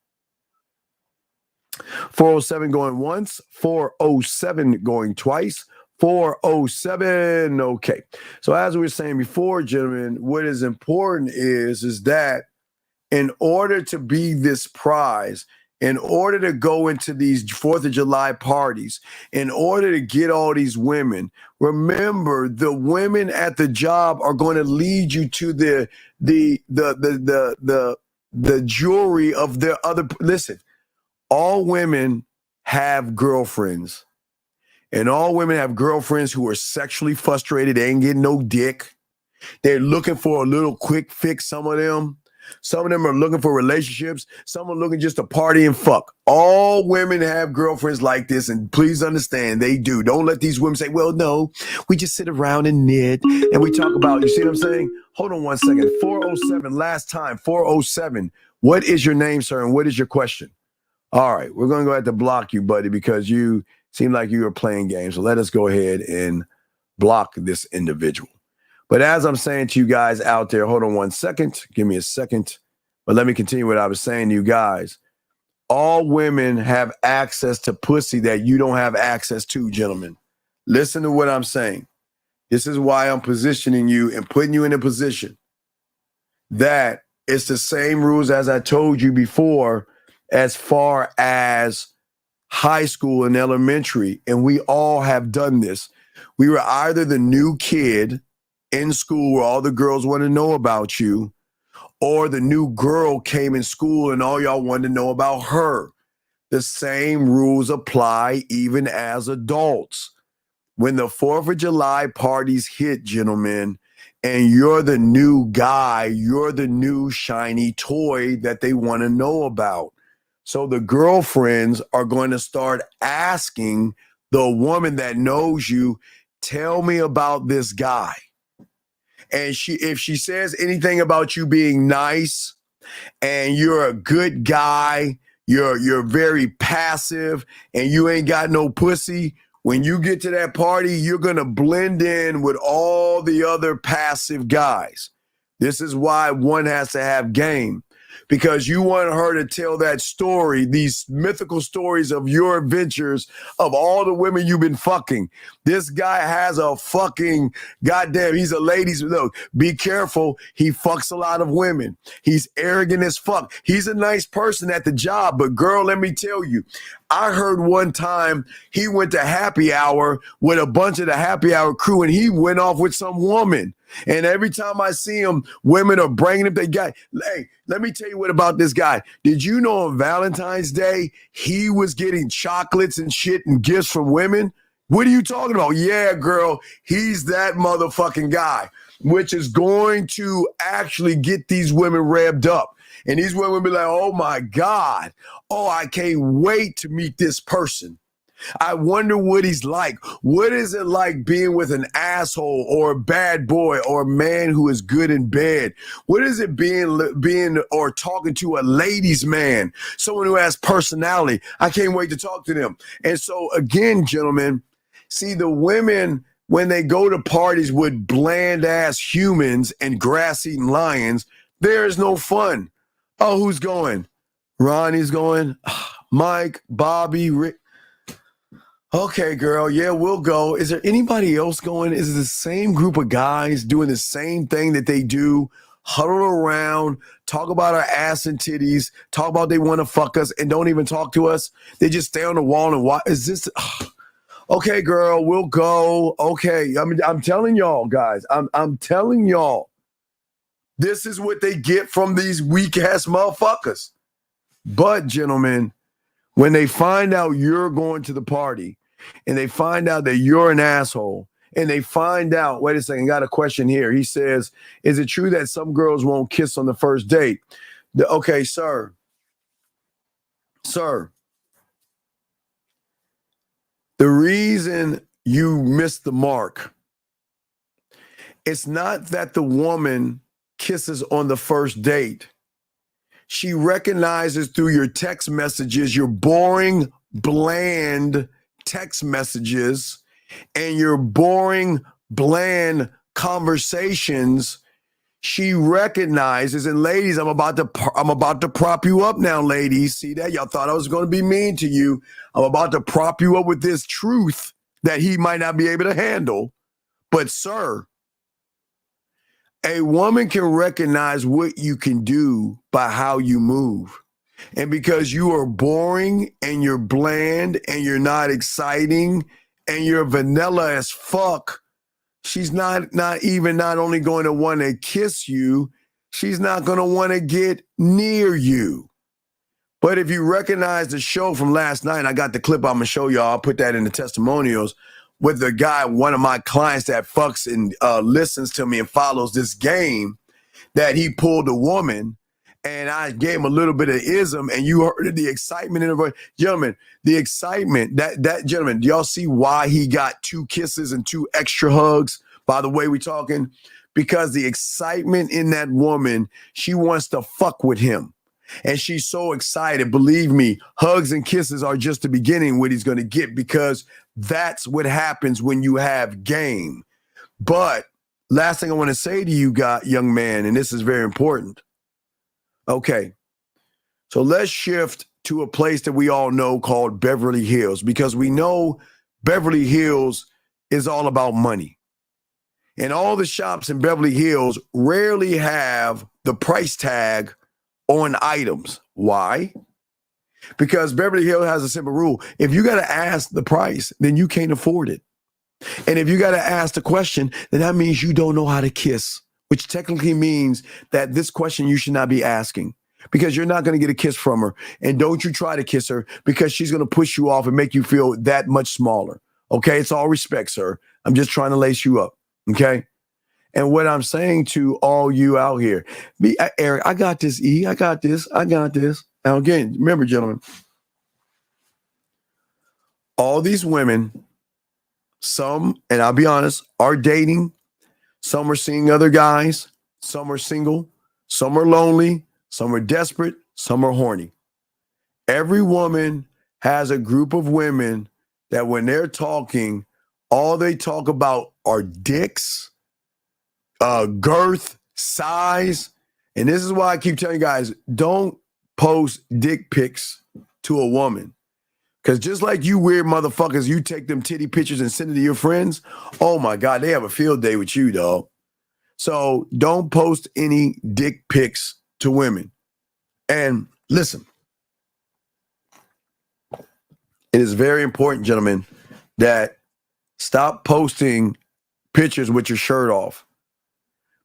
407 going once, 407 going twice, 407. Okay. So as we were saying before, gentlemen, what is important is that in order to be this prize, in order to go into these 4th of July parties, in order to get all these women, remember the women at the job are going to lead you to the jewelry of their other. Listen, all women have girlfriends, and all women have girlfriends who are sexually frustrated. They ain't getting no dick. They're looking for a little quick fix. Some of them are looking for relationships. Some are looking just to party and fuck. All women have girlfriends like this, and please understand, they do. Don't let these women say, well, no, we just sit around and knit, and we talk about, you see what I'm saying? Hold on 1 second. 407, last time, 407. What is your name, sir, and what is your question? All right, we're going to go ahead to block you, buddy, because you seem like you were playing games. So let us go ahead and block this individual. But as I'm saying to you guys out there, hold on 1 second. Give me a second. But let me continue what I was saying to you guys. All women have access to pussy that you don't have access to, gentlemen. Listen to what I'm saying. This is why I'm positioning you and putting you in a position that it's the same rules as I told you before as far as high school and elementary. And we all have done this. We were either the new kid in school where all the girls want to know about you, or the new girl came in school and all y'all wanted to know about her. The same rules apply even as adults. When the 4th of July parties hit, gentlemen, and you're the new guy, you're the new shiny toy that they want to know about. So the girlfriends are going to start asking the woman that knows you, tell me about this guy. And if she says anything about you being nice and you're a good guy, you're very passive and you ain't got no pussy, When you get to that party, you're going to blend in with all the other passive guys. This is why one has to have game, because you want her to tell that story, these mythical stories of your adventures, of all the women you've been fucking. This guy has a fucking, goddamn, he's a ladies. Look, be careful. He fucks a lot of women. He's arrogant as fuck. He's a nice person at the job, but girl, let me tell you, I heard one time he went to happy hour with a bunch of the happy hour crew and he went off with some woman. And every time I see him, women are bringing him. They got, hey, let me tell you what about this guy. Did you know on Valentine's Day, he was getting chocolates and shit and gifts from women? What are you talking about? Yeah, girl, he's that motherfucking guy, which is going to actually get these women revved up. And these women will be like, oh my God, oh, I can't wait to meet this person. I wonder what he's like. What is it like being with an asshole or a bad boy or a man who is good in bed? What is it being or talking to a ladies' man, someone who has personality? I can't wait to talk to them. And so again, gentlemen, see the women, when they go to parties with bland ass humans and grass eating lions, there is no fun. Oh, who's going? Ronnie's going. Mike, Bobby, Rick. Okay, girl. Yeah, we'll go. Is there anybody else going? Is it the same group of guys doing the same thing that they do? Huddle around, talk about our ass and titties, talk about they want to fuck us and don't even talk to us. They just stay on the wall and watch. Is this? Okay, girl, we'll go. Okay. I'm telling y'all, guys. I'm telling y'all. This is what they get from these weak ass motherfuckers. But, gentlemen, when they find out you're going to the party and they find out that you're an asshole and they find out, wait a second, got a question here. He says, is it true that some girls won't kiss on the first date? Okay, sir. Sir. The reason you missed the mark, it's not that the woman kisses on the first date. She recognizes through your text messages, your boring, bland text messages and your boring, bland conversations. She recognizes, and ladies, I'm about to prop you up now, ladies. See that? Y'all thought I was going to be mean to you. I'm about to prop you up with this truth that he might not be able to handle. But sir, a woman can recognize what you can do by how you move. And because you are boring and you're bland and you're not exciting and you're vanilla as fuck, she's not only going to want to kiss you, she's not going to want to get near you. But if you recognize the show from last night, I got the clip I'm going to show y'all. I'll put that in the testimonials. With the guy, one of my clients that fucks and listens to me and follows this game, that he pulled a woman and I gave him a little bit of ism and you heard the excitement in her voice. Gentlemen, the excitement, that gentleman, do y'all see why he got 2 kisses and 2 extra hugs? By the way we're talking, because the excitement in that woman, she wants to fuck with him. And she's so excited. Believe me, hugs and kisses are just the beginning what he's going to get, because that's what happens when you have game. But last thing I want to say to you, young man, and this is very important. Okay, so let's shift to a place that we all know called Beverly Hills, because we know Beverly Hills is all about money. And all the shops in Beverly Hills rarely have the price tag on items. Why? Because Beverly Hills has a simple rule. If you got to ask the price, then you can't afford it. And if you got to ask the question, then that means you don't know how to kiss, which technically means that this question you should not be asking, because you're not going to get a kiss from her. And don't you try to kiss her, because she's going to push you off and make you feel that much smaller. Okay? It's all respect, sir. I'm just trying to lace you up. Okay? And what I'm saying to all you out here, Eric, I got this, E. I got this. Now, again, remember, gentlemen, all these women, some, and I'll be honest, are dating. Some are seeing other guys. Some are single. Some are lonely. Some are desperate. Some are horny. Every woman has a group of women that when they're talking, all they talk about are dicks, girth, size. And this is why I keep telling you guys, don't post dick pics to a woman. Because just like you weird motherfuckers, you take them titty pictures and send it to your friends. Oh my God, they have a field day with you, dog. So don't post any dick pics to women. And listen, it is very important, gentlemen, that stop posting pictures with your shirt off.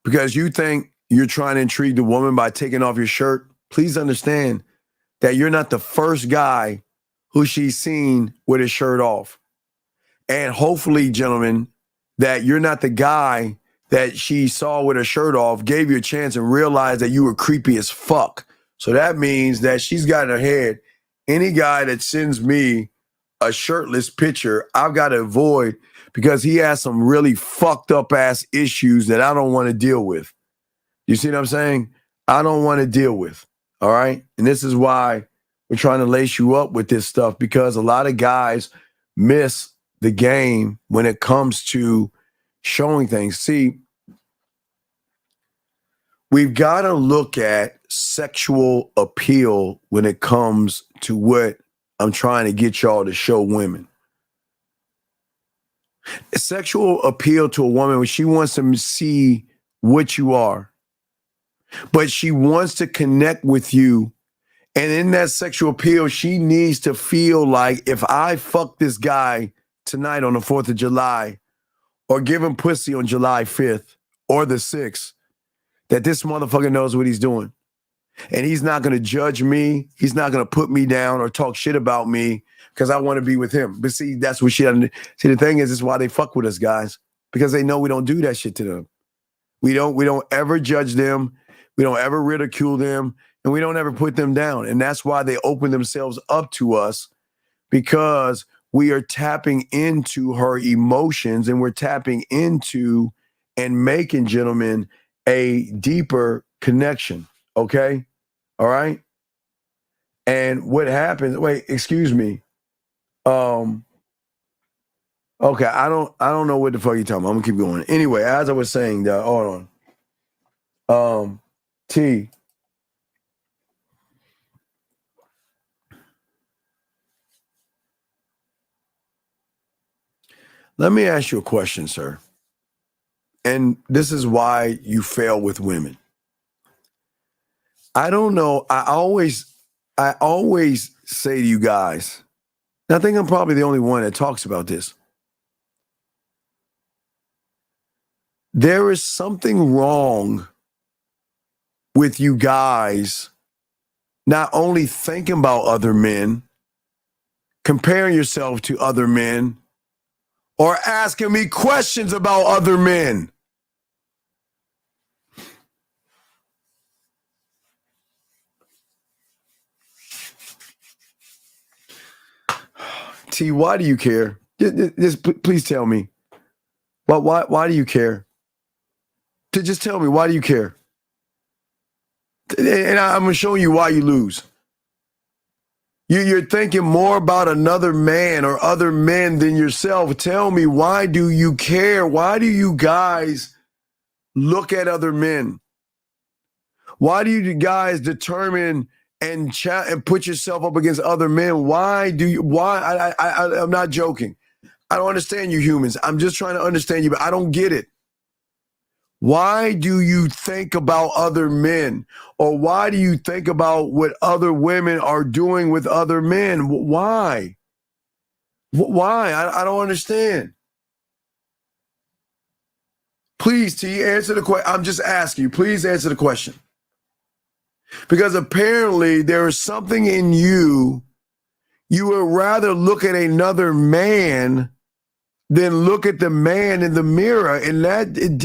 Because you think you're trying to intrigue the woman by taking off your shirt. Please understand that you're not the first guy who she's seen with his shirt off. And hopefully, gentlemen, that you're not the guy that she saw with her shirt off, gave you a chance and realized that you were creepy as fuck. So that means that she's got in her head, any guy that sends me a shirtless picture, I've got to avoid because he has some really fucked up ass issues that I don't want to deal with. You see what I'm saying? I don't want to deal with. All right. And this is why we're trying to lace you up with this stuff, because a lot of guys miss the game when it comes to showing things. See, we've got to look at sexual appeal when it comes to what I'm trying to get y'all to show women. Sexual appeal to a woman when she wants to see what you are, but she wants to connect with you. And in that sexual appeal, she needs to feel like if I fuck this guy tonight on the 4th of July or give him pussy on July 5th or the 6th, that this motherfucker knows what he's doing. And he's not going to judge me. He's not going to put me down or talk shit about me because I want to be with him. But see, that's what she doesn't. See, the thing is why they fuck with us, guys, because they know we don't do that shit to them. We don't ever judge them. We don't ever ridicule them. And we don't ever put them down. And that's why they open themselves up to us, because we are tapping into her emotions and we're tapping into and making, gentlemen, a deeper connection. Okay? All right? And what happens, wait, excuse me. Okay, I don't know what the fuck you're talking about. I'm gonna keep going. Anyway, as I was saying, hold on. T. Let me ask you a question, sir. And this is why you fail with women. I don't know. I always say to you guys, and I think I'm probably the only one that talks about this. There is something wrong with you guys not only thinking about other men, comparing yourself to other men, or asking me questions about other men. T, why do you care? Just please tell me. Why do you care? Just tell me, why do you care? And I'm going to show you why you lose. You're thinking more about another man or other men than yourself. Tell me, why do you care? Why do you guys look at other men? Why do you guys determine and put yourself up against other men? Why? I'm not joking. I don't understand you humans. I'm just trying to understand you, but I don't get it. Why do you think about other men? Or why do you think about what other women are doing with other men? Why? Why? I don't understand. Please, T, answer the question. I'm just asking you. Please answer the question. Because apparently there is something in you. You would rather look at another man than look at the man in the mirror. And that, it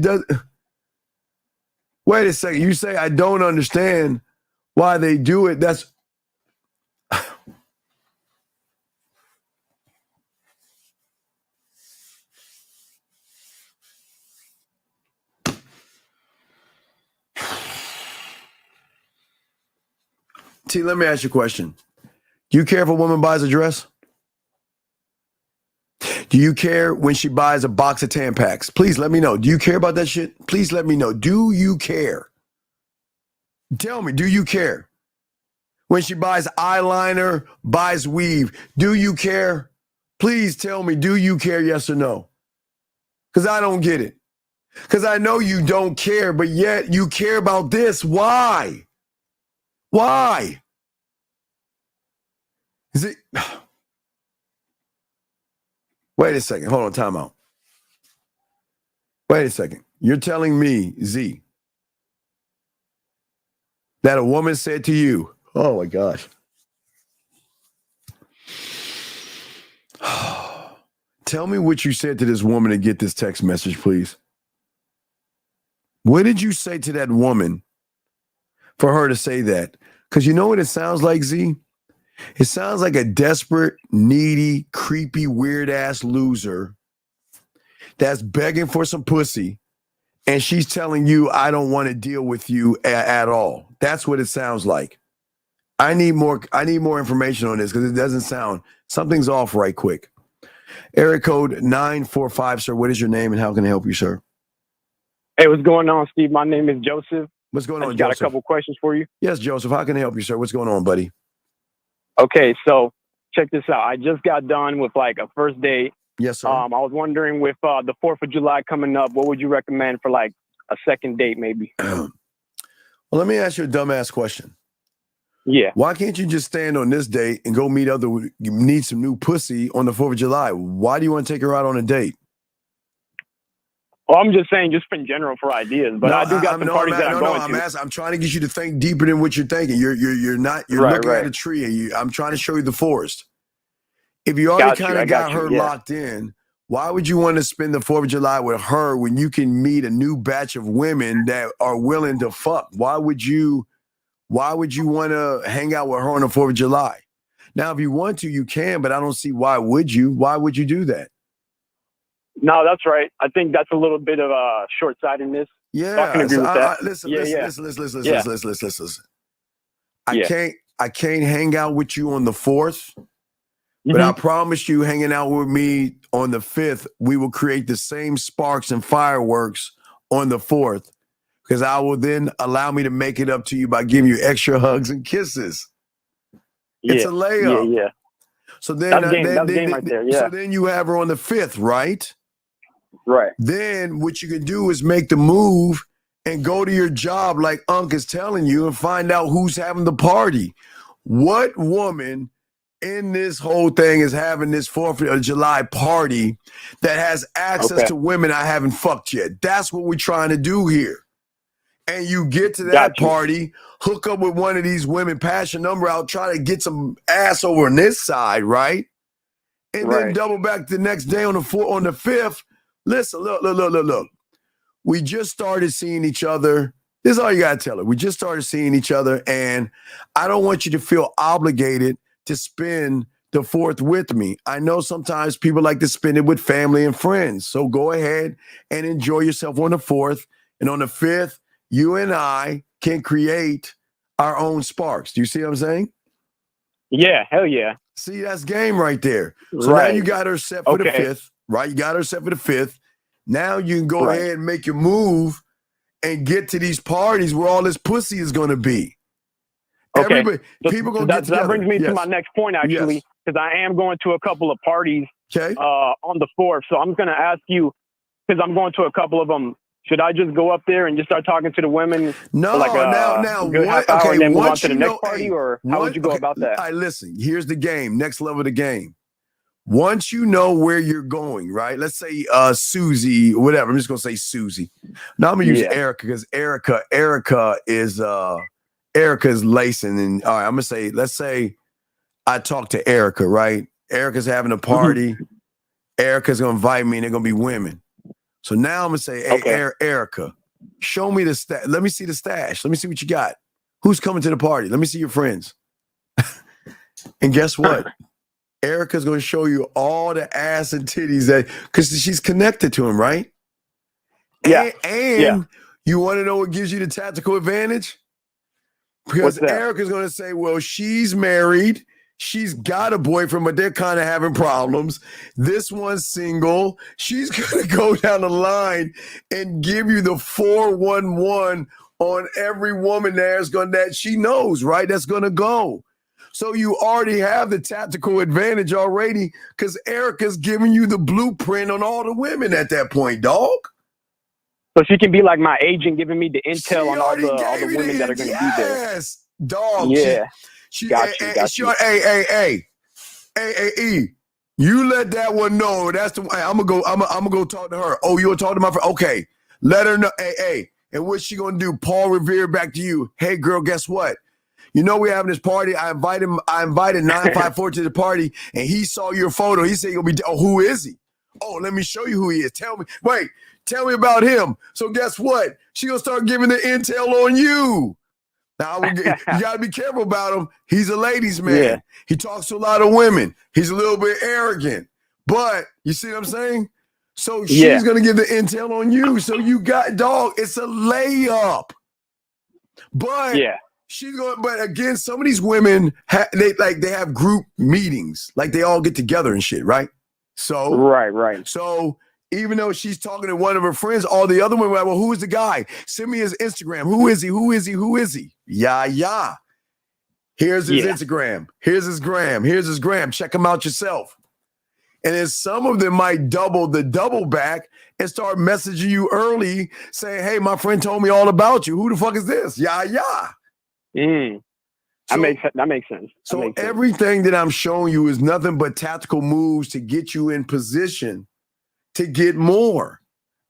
does. Wait a second. You say, I don't understand why they do it. That's. T, let me ask you a question. Do you care if a woman buys a dress? Do you care when she buys a box of Tampax? Please let me know. Do you care about that shit? Please let me know. Do you care? Tell me, do you care? When she buys eyeliner, buys weave, do you care? Please tell me, do you care, yes or no? Because I don't get it. Because I know you don't care, but yet you care about this. Why? Why? Is it... Wait a second. Hold on, time out. Wait a second. You're telling me, Z, that a woman said to you, oh my gosh. Tell me what you said to this woman to get this text message, please. What did you say to that woman for her to say that? Because you know what it sounds like, Z? It sounds like a desperate, needy, creepy, weird-ass loser that's begging for some pussy, and she's telling you, I don't want to deal with you at all. That's what it sounds like. I need more information on this because it doesn't sound, something's off right quick. Area code 945, sir. What is your name and how can I help you, sir? Hey, what's going on, Steve? My name is Joseph. What's going on, I got Joseph? a couple questions for you. Yes, Joseph. How can I help you, sir? What's going on, buddy? Okay, so check this out. I just got done with like a first date. Yes, sir. I was wondering with the 4th of July coming up, what would you recommend for like a second date maybe? Well, let me ask you a dumbass question. Yeah. Why can't you just stand on this date and go need some new pussy on the 4th of July? Why do you want to take her out on a date? Well, I'm just saying, just in general for ideas, but I do got some parties that I'm going to. I'm trying to get you to think deeper than what you're thinking. You're looking at a tree. I'm trying to show you the forest. If you already kind of got her locked in, why would you want to spend the 4th of July with her when you can meet a new batch of women that are willing to fuck? Why would you want to hang out with her on the 4th of July? Now, if you want to, you can, but I don't see why would you? Why would you do that? No, that's right. I think that's a little bit of a short-sightedness. Yeah, I can agree with that. Listen. I can't hang out with you on the 4th, but I promise you, hanging out with me on the 5th, we will create the same sparks and fireworks on the 4th, because I will then allow me to make it up to you by giving you extra hugs and kisses. It's a layup. Yeah. So then, that's game right there. Yeah. So then you have her on the 5th, right? Right. Then what you can do is make the move and go to your job like Unc is telling you and find out who's having the party. What woman in this whole thing is having this 4th of July party that has access to women I haven't fucked yet? That's what we're trying to do here. And you get to that party, hook up with one of these women, pass your number out, try to get some ass over on this side, right? And then double back the next day on the 5th. Listen, look. We just started seeing each other. This is all you got to tell her. We just started seeing each other, and I don't want you to feel obligated to spend the 4th with me. I know sometimes people like to spend it with family and friends. So go ahead and enjoy yourself on the 4th. And on the 5th, you and I can create our own sparks. Do you see what I'm saying? Yeah, hell yeah. See, that's game right there. So now you got her set for the 5th, right? You got her set for the 5th. Now you can go ahead and make your move and get to these parties where all this pussy is going to be. Okay. People going to get together. That brings me to my next point, actually, because I am going to a couple of parties on the 4th. So I'm going to ask you, because I'm going to a couple of them, should I just go up there and just start talking to the women? No, for like a good half hour and then move on to the next party? Or how would you go about that? All right, listen, here's the game, next level of the game. Once you know where you're going, right? Let's say Susie, whatever. I'm just gonna say Susie. Now I'm gonna use Erica because Erica is lacing. And all right, I'm gonna say, let's say I talk to Erica, right? Erica's having a party. Erica's gonna invite me, and they're gonna be women. So now I'm gonna say, hey, Erica, show me the stash. Let me see the stash. Let me see what you got. Who's coming to the party? Let me see your friends. And guess what? Erica's going to show you all the ass and titties because she's connected to him, right? Yeah. And you want to know what gives you the tactical advantage? Because Erica's going to say, well, she's married. She's got a boyfriend, but they're kind of having problems. This one's single. She's going to go down the line and give you the 411 on every woman that she knows, right? That's going to go. So you already have the tactical advantage already because Erica's giving you the blueprint on all the women at that point, dog. So she can be like my agent, giving me the intel on all the women that are going to be there. Yes, dog. Yeah. Got you. Hey, you let that one know. That's the. I'm gonna go talk to her. Oh, you want to talk to my friend? Okay, let her know. Hey, and what's she gonna do? Paul Revere, back to you. Hey, girl, guess what? You know we're having this party. I invited 954 to the party, and he saw your photo. He said he'll be. Oh, who is he? Oh, let me show you who he is. Tell me about him. So guess what? She gonna start giving the intel on you. Now, you got to be careful about him. He's a ladies' man. Yeah. He talks to a lot of women. He's a little bit arrogant. But you see what I'm saying? So she's going to give the intel on you. So you got, dog, it's a layup. But she's going. But again, some of these women, they have group meetings. Like they all get together and shit, right? So Right. So even though she's talking to one of her friends, all the other women are like, well, who is the guy? Send me his Instagram. Who is he? Yeah. Here's his Instagram. Here's his gram. Check him out yourself. And then some of them might double back and start messaging you early saying, hey, my friend told me all about you. Who the fuck is this? Yeah. That makes sense. So everything that I'm showing you is nothing but tactical moves to get you in position to get more.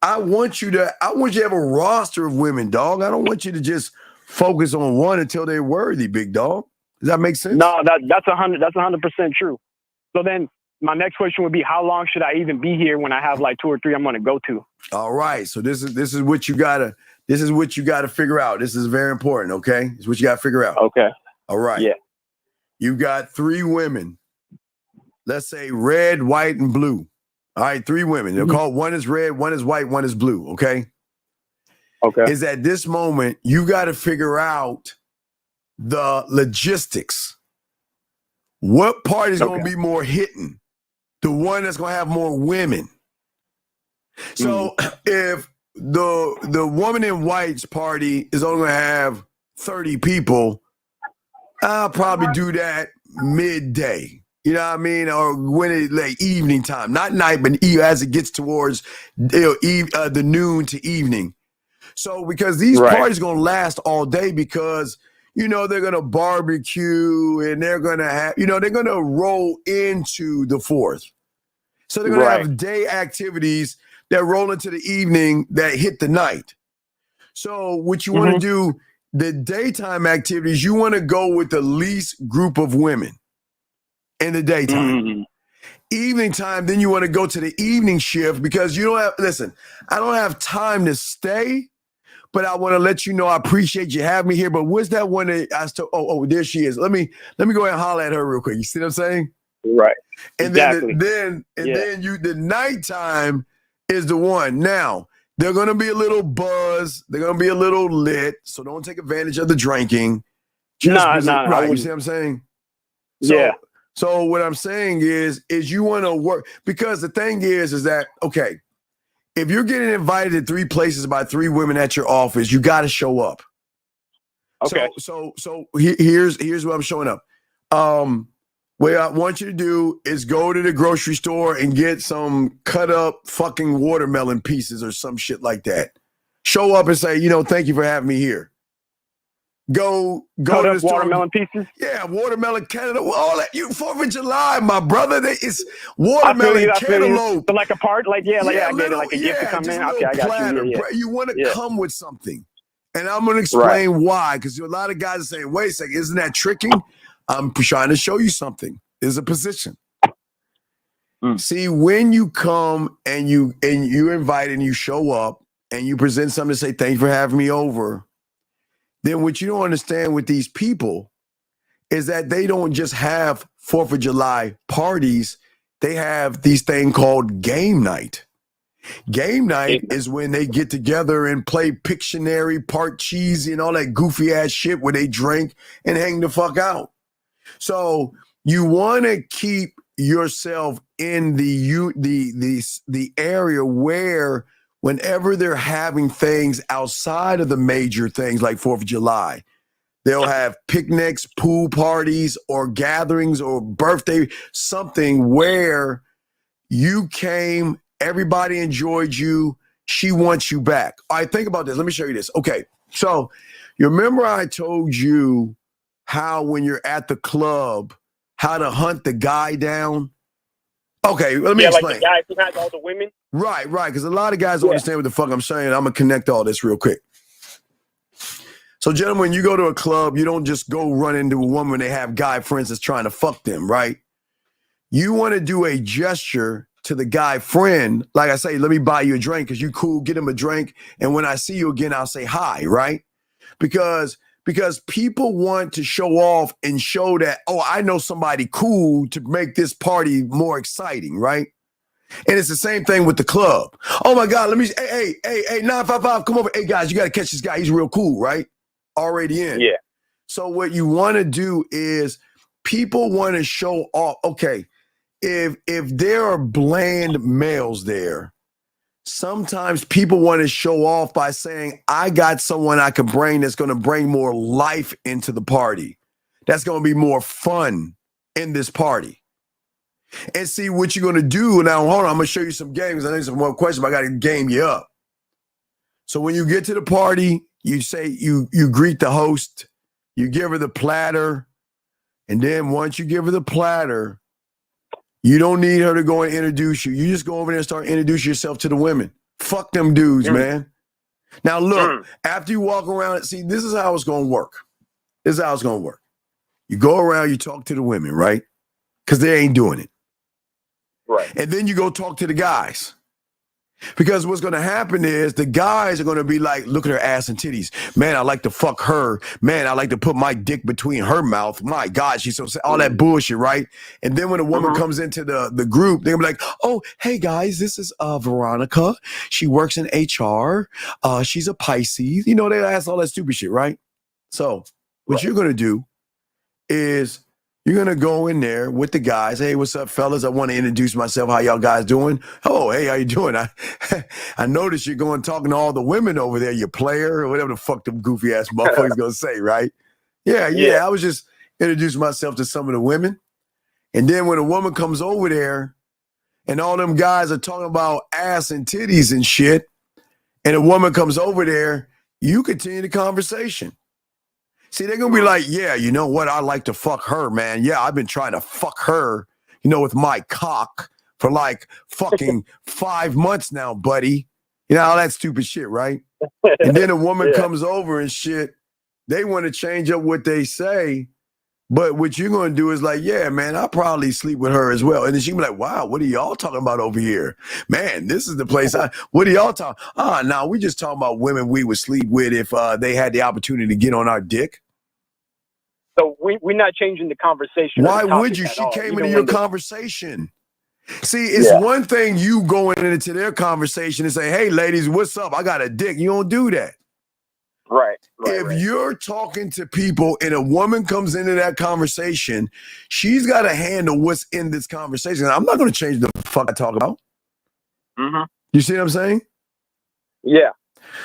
I want you to have a roster of women, dog. I don't want you to just focus on one until they're worthy, big dog. Does that make sense? No, that's 100% true. So then my next question would be, how long should I even be here when I have like 2 or 3 I'm going to go to? All right. So this is what you gotta figure out. This is very important. Okay. This is what you gotta figure out. Okay. All right. Yeah. You got 3 women. Let's say red, white, and blue. All right, 3 women. They're called, one is red, one is white, one is blue, okay? Okay. Is at this moment, you got to figure out the logistics. What part is going to be more hitting? The one that's going to have more women. So if the woman in white's party is only going to have 30 people, I'll probably do that midday. You know what I mean? Or when it's like evening time, not night, but as it gets towards the noon to evening. So because these parties are going to last all day because, they're going to barbecue and they're going to have, they're going to roll into the 4th. So they're going to have day activities that roll into the evening that hit the night. So what you want to do, the daytime activities, you want to go with the least group of women. In the daytime. Evening time, then you want to go to the evening shift because you don't have, listen, I don't have time to stay, but I want to let you know I appreciate you having me here. But what's that one that I still, there she is. Let me go ahead and holler at her real quick. You see what I'm saying? Right. And exactly. then the nighttime is the one. Now, they're going to be a little buzzed. They're going to be a little lit. So don't take advantage of the drinking. No. Right. You see what I'm saying? So what I'm saying is you want to work because the thing is that, okay, if you're getting invited to 3 places by 3 women at your office, you got to show up. Okay. So here's what I'm showing up. What I want you to do is go to the grocery store and get some cut up fucking watermelon pieces or some shit like that. Show up and say, thank you for having me here. Go to the store. Watermelon pieces? Yeah, watermelon cantaloupe. All that. 4th of July, my brother. It's watermelon cantaloupe. So like a part, I get it, like a gift to come in. Okay, I got you. Yeah. You want to come with something. And I'm going to explain why. Because a lot of guys are saying, wait a second, isn't that tricking? I'm trying to show you something. There's a position. See, when you come and you invite and you show up and you present something to say, thank you for having me over, then what you don't understand with these people is that they don't just have 4th of July parties. They have these thing called game night. Game night is when they get together and play Pictionary, Part Cheesy, and all that goofy ass shit where they drink and hang the fuck out. So You want to keep yourself in the area where whenever they're having things outside of the major things like 4th of July, they'll have picnics, pool parties, or gatherings or birthday, something where you came, everybody enjoyed you, she wants you back. All right, think about this. Let me show you this. Okay, so you remember I told you how when you're at the club, how to hunt the guy down? Okay, let me explain. Like the guy who has all the women? Right, because a lot of guys don't understand what the fuck I'm saying. I'm going to connect all this real quick. So, gentlemen, when you go to a club, you don't just go run into a woman when they have guy friends that's trying to fuck them, right? You want to do a gesture to the guy friend. Like I say, let me buy you a drink because you cool, get him a drink. And when I see you again, I'll say hi, right? Because people want to show off and show that, oh, I know somebody cool to make this party more exciting, right? And it's the same thing with the club. Oh my God, hey, 955, come over. Hey guys, you got to catch this guy. He's real cool, right? Already in. Yeah. So what you want to do is people want to show off. Okay, if there are bland males there, sometimes people want to show off by saying, I got someone I can bring that's going to bring more life into the party. That's going to be more fun in this party. And see what you're going to do. Now, hold on, I'm going to show you some games. I think some more questions, but I got to game you up. So when you get to the party, you say, you greet the host, you give her the platter. And then once you give her the platter, you don't need her to go and introduce you. You just go over there and start introducing yourself to the women. Fuck them dudes, man. Now, look, after you walk around, see, this is how it's going to work. This is how it's going to work. You go around, you talk to the women, right? Because they ain't doing it. Right. And then you go talk to the guys. Because what's going to happen is the guys are going to be like, look at her ass and titties. Man, I like to fuck her. Man, I like to put my dick between her mouth. My God, she's so all that bullshit, right? And then when a woman comes into the group, they're going to be like, oh, hey guys, this is Veronica. She works in HR. She's a Pisces. You know, they ask all that stupid shit, right? So what you're going to do is you're going to go in there with the guys. Hey, what's up, fellas? I want to introduce myself. How y'all guys doing? Oh, hey, how you doing? I noticed you're going talking to all the women over there, you player, or whatever the fuck them goofy ass motherfuckers going to say, right? Yeah. I was just introducing myself to some of the women. And then when a woman comes over there and all them guys are talking about ass and titties and shit, and a woman comes over there, you continue the conversation. See, they're going to be like, yeah, you know what? I like to fuck her, man. Yeah, I've been trying to fuck her, you know, with my cock for like fucking 5 months now, buddy. You know, all that stupid shit, right? And then a woman comes over and shit. They want to change up what they say. But what you're going to do is like, yeah, man, I'll probably sleep with her as well. And then she'll be like, wow, what are y'all talking about over here? Man, this is the place. What are y'all talking? No, we just talking about women we would sleep with if they had the opportunity to get on our dick. So we're not changing the conversation. Why would you? She came into your conversation. See, it's one thing you going into their conversation and say, hey, ladies, what's up? I got a dick. You don't do that. Right. If you're talking to people and a woman comes into that conversation, she's got to handle what's in this conversation. I'm not going to change the fuck I talk about. Mm-hmm. You see what I'm saying? Yeah.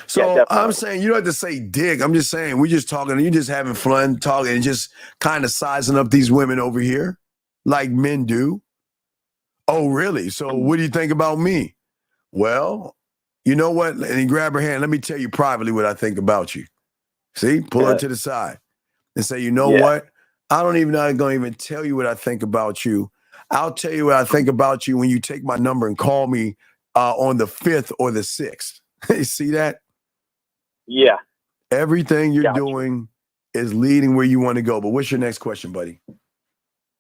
So I'm saying you don't have to say dick. I'm just saying we're just talking. You're just having fun talking and just kind of sizing up these women over here like men do. Oh, really? So what do you think about me? Well, you know what? And he grab her hand. Let me tell you privately what I think about you. See? Pull her to the side and say, you know what? I don't even know. I'm going to even tell you what I think about you. I'll tell you what I think about you when you take my number and call me on the 5th or the 6th. You see that? Yeah. Everything you're doing is leading where you want to go. But what's your next question, buddy?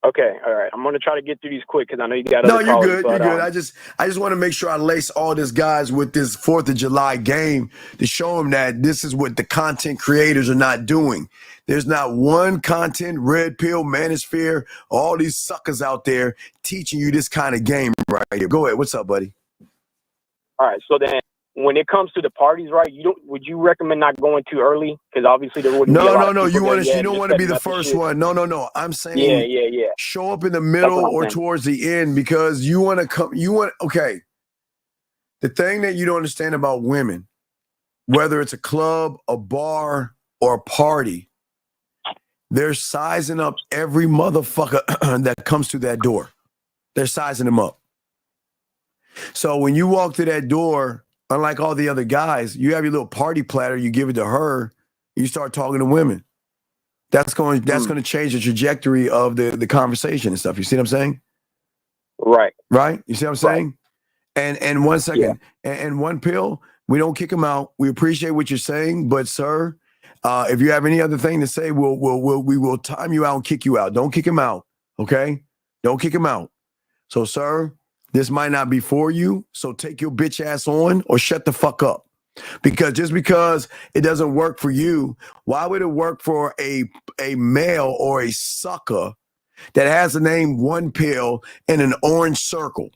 Okay. All right. I'm going to try to get through these quick because I know you got No, other you're callers, good. You're good. I just want to make sure I lace all these guys with this 4th of July game to show them that this is what the content creators are not doing. There's not one content, Red Pill, Manosphere, all these suckers out there teaching you this kind of game right here. Go ahead. What's up, buddy? All right. So then when it comes to the parties, right? Would you recommend not going too early? Because obviously there wouldn't be a lot of people You don't want to be the first one. No. I'm saying yeah. show up in the middle or towards the end because you want to come. Okay. The thing that you don't understand about women, whether it's a club, a bar, or a party, they're sizing up every motherfucker that comes through that door. They're sizing them up. So when you walk through that door, unlike all the other guys, you have your little party platter, you give it to her, you start talking to women. That's going to change the trajectory of the conversation and stuff. You see what I'm saying? Right. You see what I'm saying? And 1 second, and one pill, we don't kick him out. We appreciate what you're saying, but sir, if you have any other thing to say, we will time you out and kick you out. Don't kick him out, okay? Don't kick him out. So, sir, this might not be for you, so take your bitch ass on or shut the fuck up. Because just because it doesn't work for you, why would it work for a male or a sucker that has the name One Pill and an orange circle?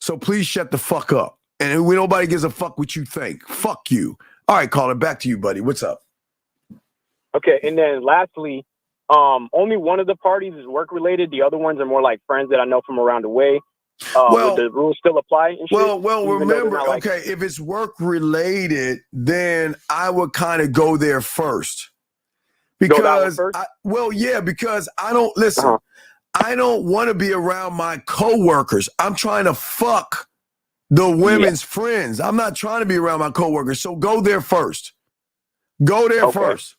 So please shut the fuck up. And nobody gives a fuck what you think. Fuck you. All right, caller, back to you, buddy. What's up? Okay, and then lastly, only one of the parties is work related. The other ones are more like friends that I know from around the way. Would the rules still apply? And shit, well, remember, if it's work related, then I would kind of go there first. Because, because I don't, listen, I don't want to be around my coworkers. I'm trying to fuck the women's friends. I'm not trying to be around my coworkers. So go there first. Go there first.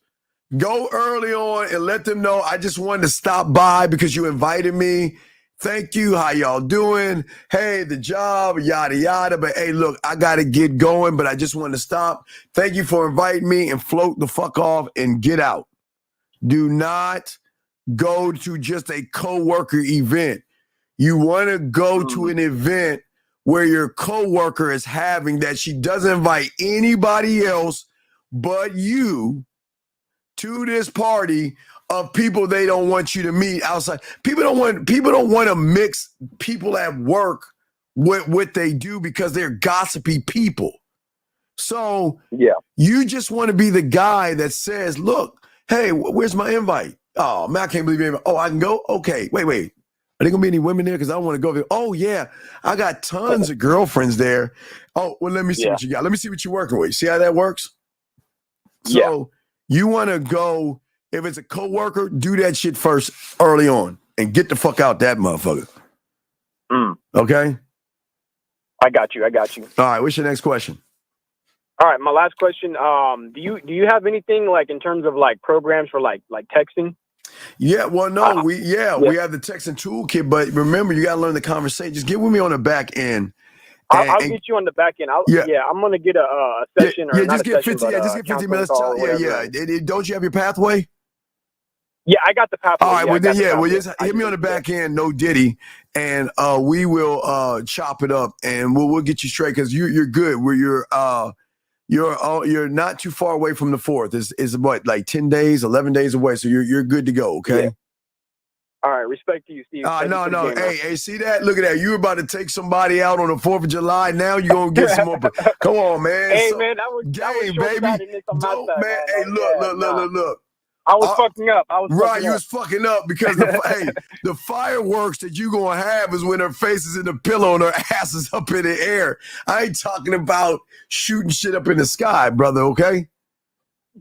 Go early on and let them know I just wanted to stop by because you invited me. Thank you. How y'all doing? Hey, the job, yada, yada. But hey, look, I got to get going, but I just wanted to stop. Thank you for inviting me and float the fuck off and get out. Do not go to just a coworker event. You want to go to an event where your coworker is having that she doesn't invite anybody else but you to this party of people they don't want you to meet outside. People don't want to mix people at work with what they do because they're gossipy people. So you just want to be the guy that says, look, hey, where's my invite? Oh, man, I can't believe you. Oh, I can go? Okay, wait. Are there going to be any women there? Because I want to go there. Oh, yeah, I got tons of girlfriends there. Oh, well, let me see what you got. Let me see what you're working with. See how that works? So you want to go, if it's a coworker, do that shit first early on and get the fuck out that motherfucker. Okay? I got you. All right, what's your next question? All right, my last question. Do you have anything like in terms of like programs for like texting? Yeah, well, no, we have the texting toolkit, but remember, you got to learn the conversation. Just get with me on the back end. I'll get you on the back end. I'm gonna get a session. Just get 15 minutes. Don't you have your pathway? Yeah, I got the pathway. All right, just hit me on the back end, no Diddy, and we will chop it up, and we'll get you straight because you're good. You're not too far away from the 4th. Is what, like 10 days, 11 days away. So you're good to go. Okay. Yeah. All right, respect to you, Steve. No. Hey, see that? Look at that. You about to take somebody out on the 4th of July. Now you're gonna get some more. Come on, man. Hey, man, that was game, baby. Hey, look. I was fucking up. You was fucking up because the fireworks that you gonna have is when her face is in the pillow and her ass is up in the air. I ain't talking about shooting shit up in the sky, brother. Okay.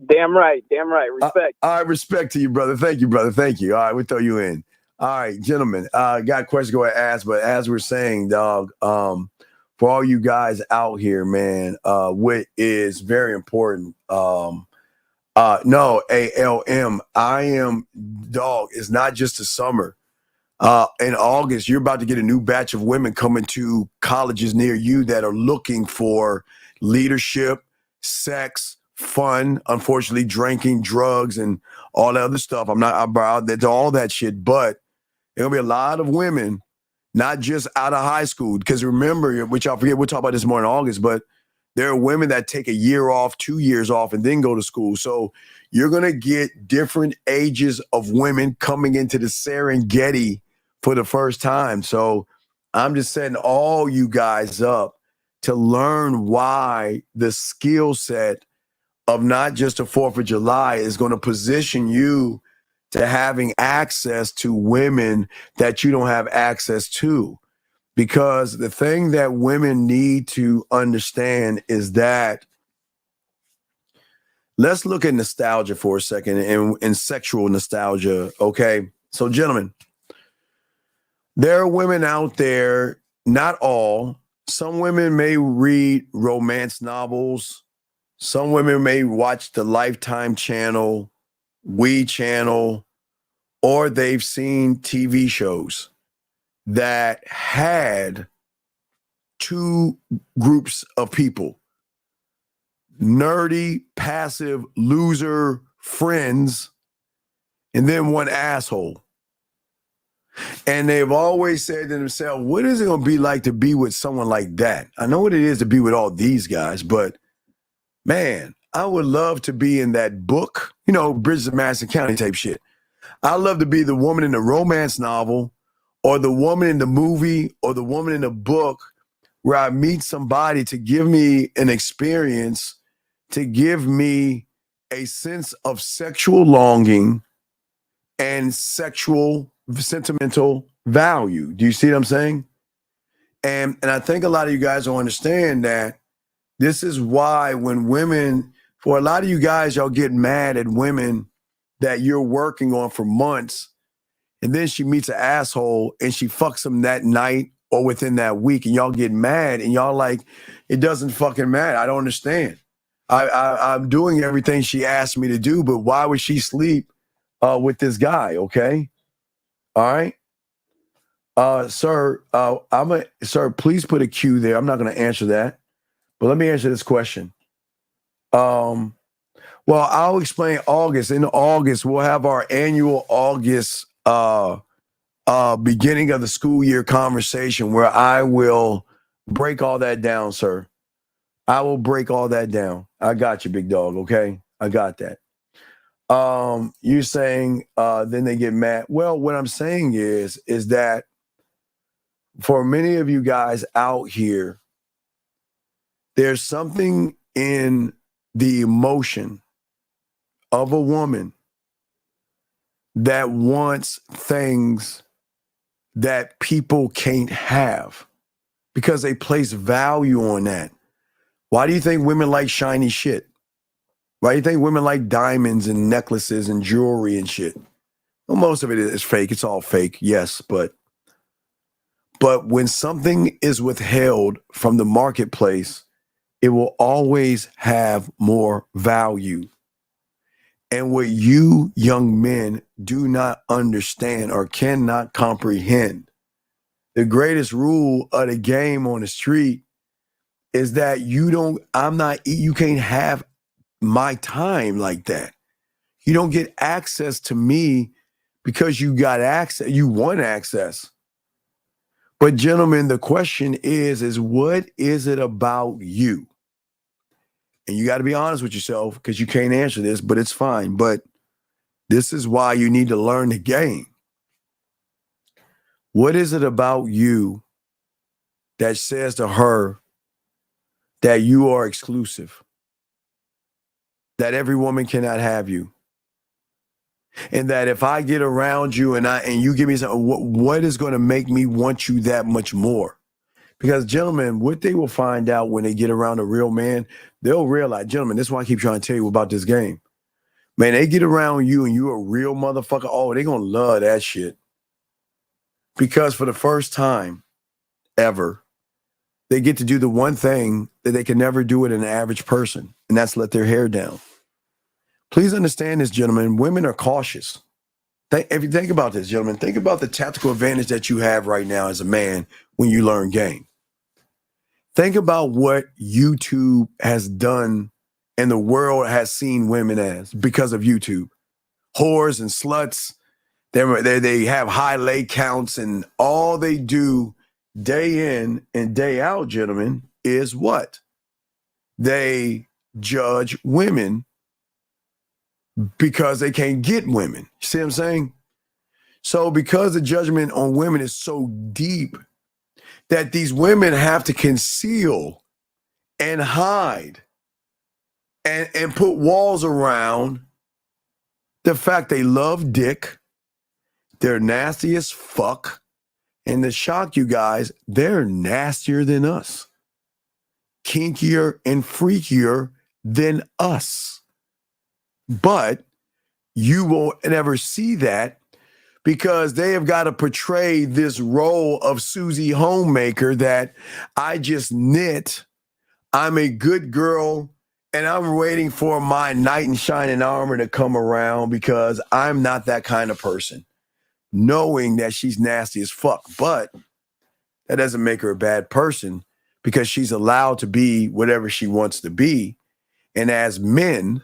Damn right. Respect. All right, respect to you, brother. Thank you, brother. Thank you. All right, we'll throw you in. All right, gentlemen. Got a question go ahead and ask, but as we're saying, dog, for all you guys out here, man, what is very important. No, ALM. I am, dog. It's not just the summer. In August, you're about to get a new batch of women coming to colleges near you that are looking for leadership, sex, fun, unfortunately, drinking, drugs, and all that other stuff. I'm not about that, all that shit, but there'll be a lot of women, not just out of high school, because remember, which I forget, we'll talk about this more in August, but there are women that take a year off, 2 years off, and then go to school. So you're going to get different ages of women coming into the Serengeti for the first time. So I'm just setting all you guys up to learn why the skill set of not just the 4th of July is going to position you to having access to women that you don't have access to. Because the thing that women need to understand is that, let's look at nostalgia for a second and sexual nostalgia, okay? So, gentlemen, there are women out there, not all. Some women may read romance novels. Some women may watch the Lifetime channel, We channel, or they've seen TV shows that had two groups of people: nerdy, passive, loser friends, and then one asshole. And they've always said to themselves, what is it going to be like to be with someone like that? I know what it is to be with all these guys, but man, I would love to be in that book, you know, Bridges of Madison County type shit. I'd love to be the woman in the romance novel, or the woman in the movie, or the woman in the book, where I meet somebody to give me an experience, to give me a sense of sexual longing and sentimental value. Do you see what I'm saying? And I think a lot of you guys don't understand that this is why when women, for a lot of you guys, y'all get mad at women that you're working on for months, and then she meets an asshole and she fucks him that night or within that week, and y'all get mad and y'all like, it doesn't fucking matter. I don't understand. I'm doing everything she asked me to do, but why would she sleep with this guy? Okay. All right. Sir, sir, please put a Q there. I'm not going to answer that, but let me answer this question. Well, I'll explain August. In August, we'll have our annual August beginning of the school year conversation where I will break all that down, sir. I will break all that down. I got you, big dog. Okay. I got that. You're saying then they get mad. Well, what I'm saying is that for many of you guys out here, there's something in the emotion of a woman that wants things that people can't have because they place value on that. Why do you think women like shiny shit? Why do you think women like diamonds and necklaces and jewelry and shit? Well, most of it is fake. It's all fake, yes, but when something is withheld from the marketplace, it will always have more value. And what you young men do not understand or cannot comprehend, the rule of the game on the street is that you can't have my time like that. You don't get access to me because you got access, you want access. But gentlemen, the question is what is it about you? And you got to be honest with yourself because you can't answer this, but it's fine. But this is why you need to learn the game. What is it about you that says to her that you are exclusive? That every woman cannot have you? And that if I get around you and you give me something, what is going to make me want you that much more? Because gentlemen, what they will find out when they get around a real man, they'll realize, gentlemen, this is why I keep trying to tell you about this game. Man, they get around you and you're a real motherfucker. Oh, they're going to love that shit. Because for the first time ever, they get to do the one thing that they can never do with an average person, and that's let their hair down. Please understand this, gentlemen. Women are cautious. If you think about this, gentlemen, think about the tactical advantage that you have right now as a man when you learn game. Think about what YouTube has done and the world has seen women as because of YouTube. Whores and sluts. They have high lay counts, and all they do day in and day out, gentlemen, is what? They judge women because they can't get women. You see what I'm saying? So because the judgment on women is so deep that these women have to conceal and hide and put walls around the fact they love dick, they're nasty as fuck, and to shock you guys, they're nastier than us, kinkier and freakier than us. But you won't never see that because they have got to portray this role of Susie Homemaker that I just knit. I'm a good girl and I'm waiting for my knight in shining armor to come around because I'm not that kind of person, knowing that she's nasty as fuck. But that doesn't make her a bad person because she's allowed to be whatever she wants to be. And as men,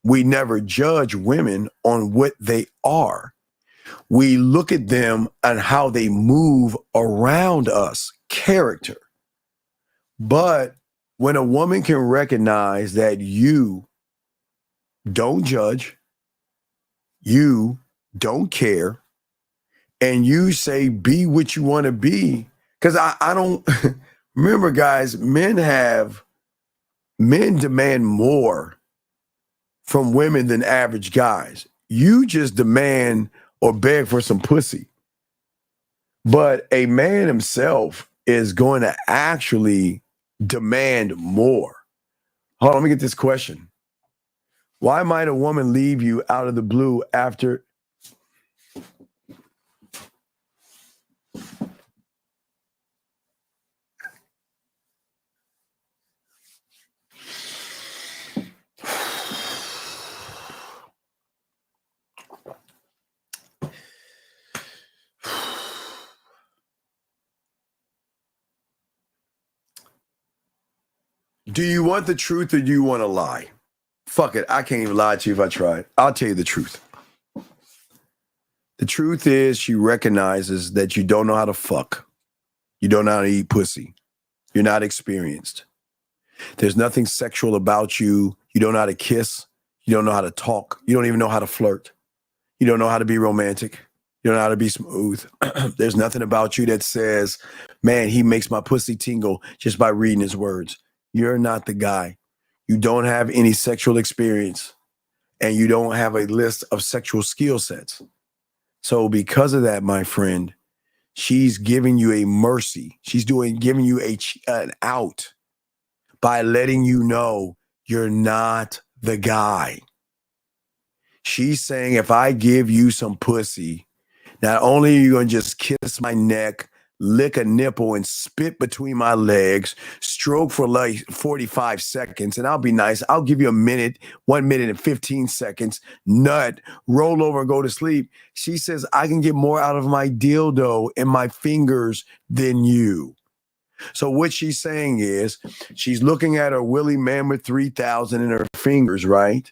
we never judge women on what they are. We look at them and how they move around us, character. But when a woman can recognize that you don't judge, you don't care, and you say, be what you want to be. Because I don't, remember guys, men demand more from women than average guys. You just demand or beg for some pussy. But a man himself is going to actually demand more. Hold on, let me get this question. Why might a woman leave you out of the blue after? Do you want the truth or do you want to lie? Fuck it. I can't even lie to you if I tried. I'll tell you the truth. The truth is she recognizes that you don't know how to fuck. You don't know how to eat pussy. You're not experienced. There's nothing sexual about you. You don't know how to kiss. You don't know how to talk. You don't even know how to flirt. You don't know how to be romantic. You don't know how to be smooth. There's nothing about you that says, man, he makes my pussy tingle just by reading his words. You're not the guy. You don't have any sexual experience and you don't have a list of sexual skill sets. So because of that, my friend, she's giving you a mercy. She's giving you an out by letting you know you're not the guy. She's saying, if I give you some pussy, not only are you going to just kiss my neck, lick a nipple and spit between my legs, stroke for like 45 seconds, and I'll be nice. I'll give you a minute, 1 minute and 15 seconds, nut, roll over and go to sleep. She says, I can get more out of my dildo and my fingers than you. So what she's saying is she's looking at her Willie Mammoth 3000 in her fingers, right?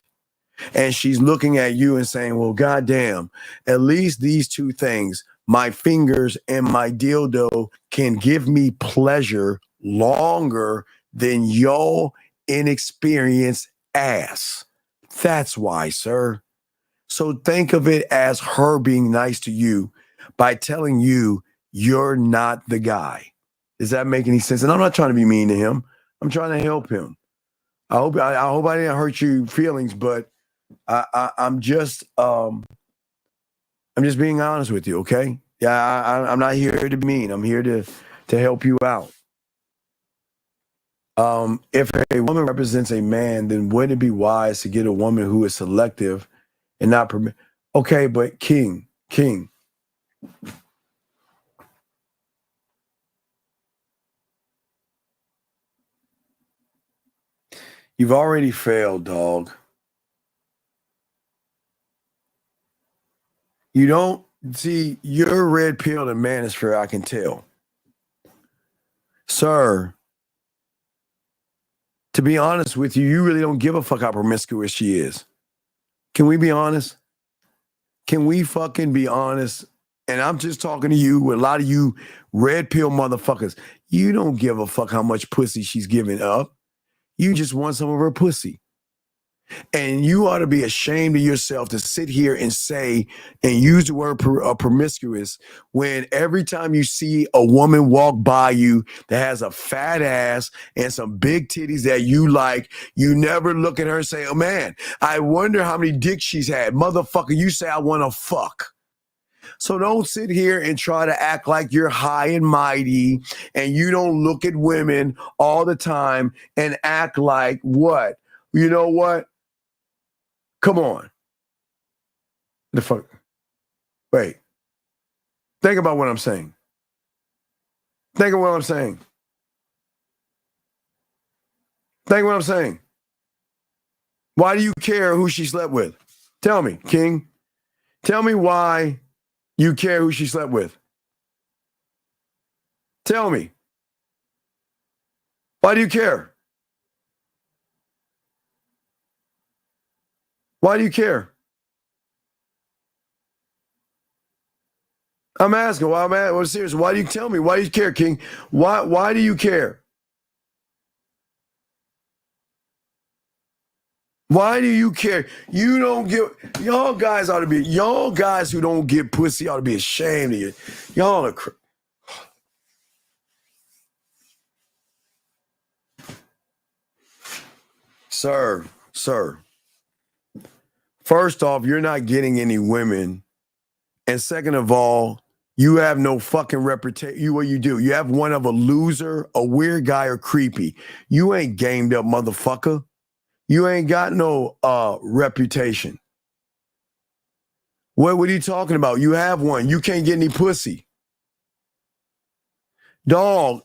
And she's looking at you and saying, well, goddamn, at least these two things, my fingers and my dildo, can give me pleasure longer than your inexperienced ass. That's why, sir. So think of it as her being nice to you by telling you you're not the guy. Does that make any sense? And I'm not trying to be mean to him. I'm trying to help him. I hope I didn't hurt your feelings, but I'm just being honest with you, okay? Yeah, I'm not here to be mean. I'm here to help you out. If a woman represents a man, then wouldn't it be wise to get a woman who is selective and not permit? Okay, but King, you've already failed, dog. You don't see, you're a red pill in manosphere, I can tell. Sir, to be honest with you, you really don't give a fuck how promiscuous she is. Can we be honest? Can we fucking be honest? And I'm just talking to you, a lot of you red pill motherfuckers. You don't give a fuck how much pussy she's giving up. You just want some of her pussy. And you ought to be ashamed of yourself to sit here and say and use the word promiscuous when every time you see a woman walk by you that has a fat ass and some big titties that you like, you never look at her and say, oh man, I wonder how many dicks she's had. Motherfucker, you say I want to fuck. So don't sit here and try to act like you're high and mighty and you don't look at women all the time and act like what? You know what? Come on. The fuck? Wait. Think about what I'm saying. Think of what I'm saying. Think of what I'm saying. Why do you care who she slept with? Tell me, King. Tell me why you care who she slept with. Tell me. Why do you care? Why do you care? I'm asking. Why? I'm serious. Why do you tell me? Why do you care, King? Why do you care? Why do you care? You don't get. Y'all guys ought to be. Y'all guys who don't get pussy ought to be ashamed of you. Y'all are. Sir. First off, you're not getting any women. And second of all, you have no fucking reputation. What you do? You have one of a loser, a weird guy, or creepy. You ain't gamed up, motherfucker. You ain't got no reputation. What are you talking about? You have one. You can't get any pussy. Dog,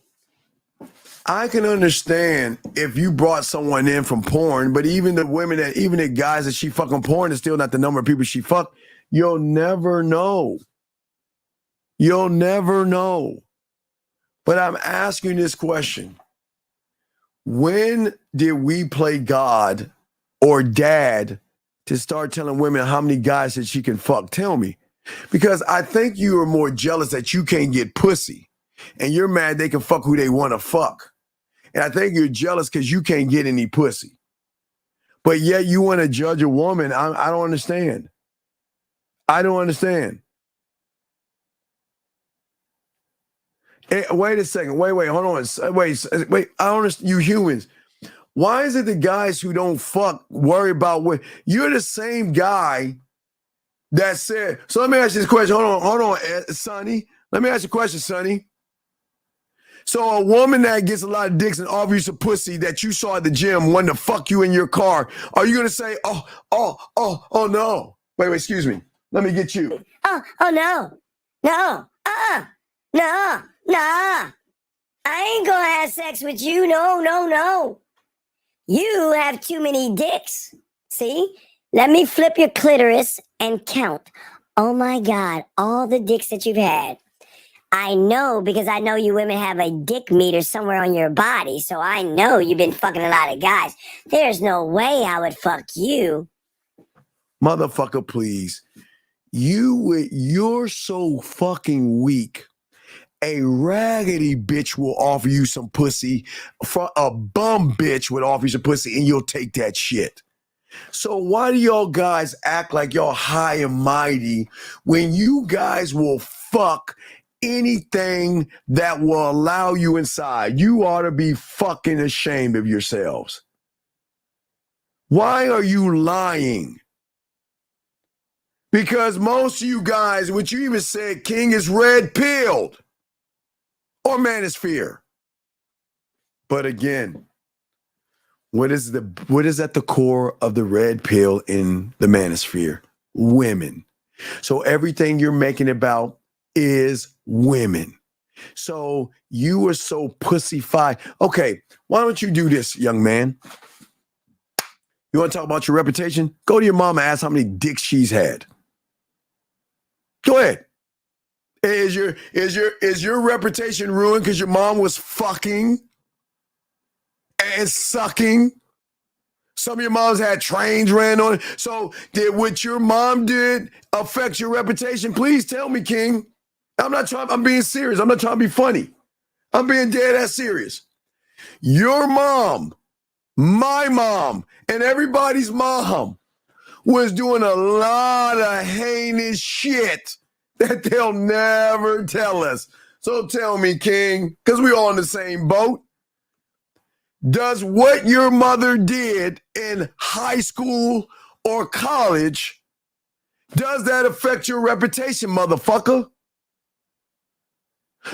I can understand if you brought someone in from porn, but even the guys that she fucking porn is still not the number of people she fucked. You'll never know. You'll never know. But I'm asking this question. When did we play God or dad to start telling women how many guys that she can fuck? Tell me. Because I think you are more jealous that you can't get pussy. And you're mad they can fuck who they want to fuck. And I think you're jealous because you can't get any pussy. But yet you want to judge a woman. I don't understand. I don't understand. Hey, wait a second. Wait, hold on. Wait. I don't understand. You humans. Why is it the guys who don't fuck worry about what? You're the same guy that said, so let me ask you this question. Hold on, Sonny. Let me ask you a question, Sonny. So a woman that gets a lot of dicks and offers you some pussy that you saw at the gym wanted to fuck you in your car, are you going to say, oh, no. Wait, excuse me. Let me get you. Oh, no. No. No. I ain't gonna have sex with you. No. You have too many dicks. See? Let me flip your clitoris and count. Oh my God, all the dicks that you've had. I know because I know you women have a dick meter somewhere on your body, so I know you've been fucking a lot of guys. There's no way I would fuck you. Motherfucker, please. You're so fucking weak. A raggedy bitch will offer you some pussy. A bum bitch would offer you some pussy and you'll take that shit. So why do y'all guys act like y'all high and mighty when you guys will fuck anything that will allow you inside? You ought to be fucking ashamed of yourselves. Why are you lying? Because most of you guys, what you even said, King, is red-pilled or manosphere. But again, what is at the core of the red pill in the manosphere? Women. So everything you're making about is women. So you are so pussified. Okay, why don't you do this, young man? You want to talk about your reputation? Go to your mama, ask how many dicks she's had. Go ahead. Is your reputation ruined because your mom was fucking and sucking? Some of your moms had trains ran on it. So did what your mom did affect your reputation? Please tell me, King. I'm being serious. I'm not trying to be funny. I'm being dead ass serious. Your mom my mom and everybody's mom was doing a lot of heinous shit that they'll never tell us. So tell me, King, because we're all in the same boat. Does what your mother did in high school or college, does that affect your reputation, motherfucker?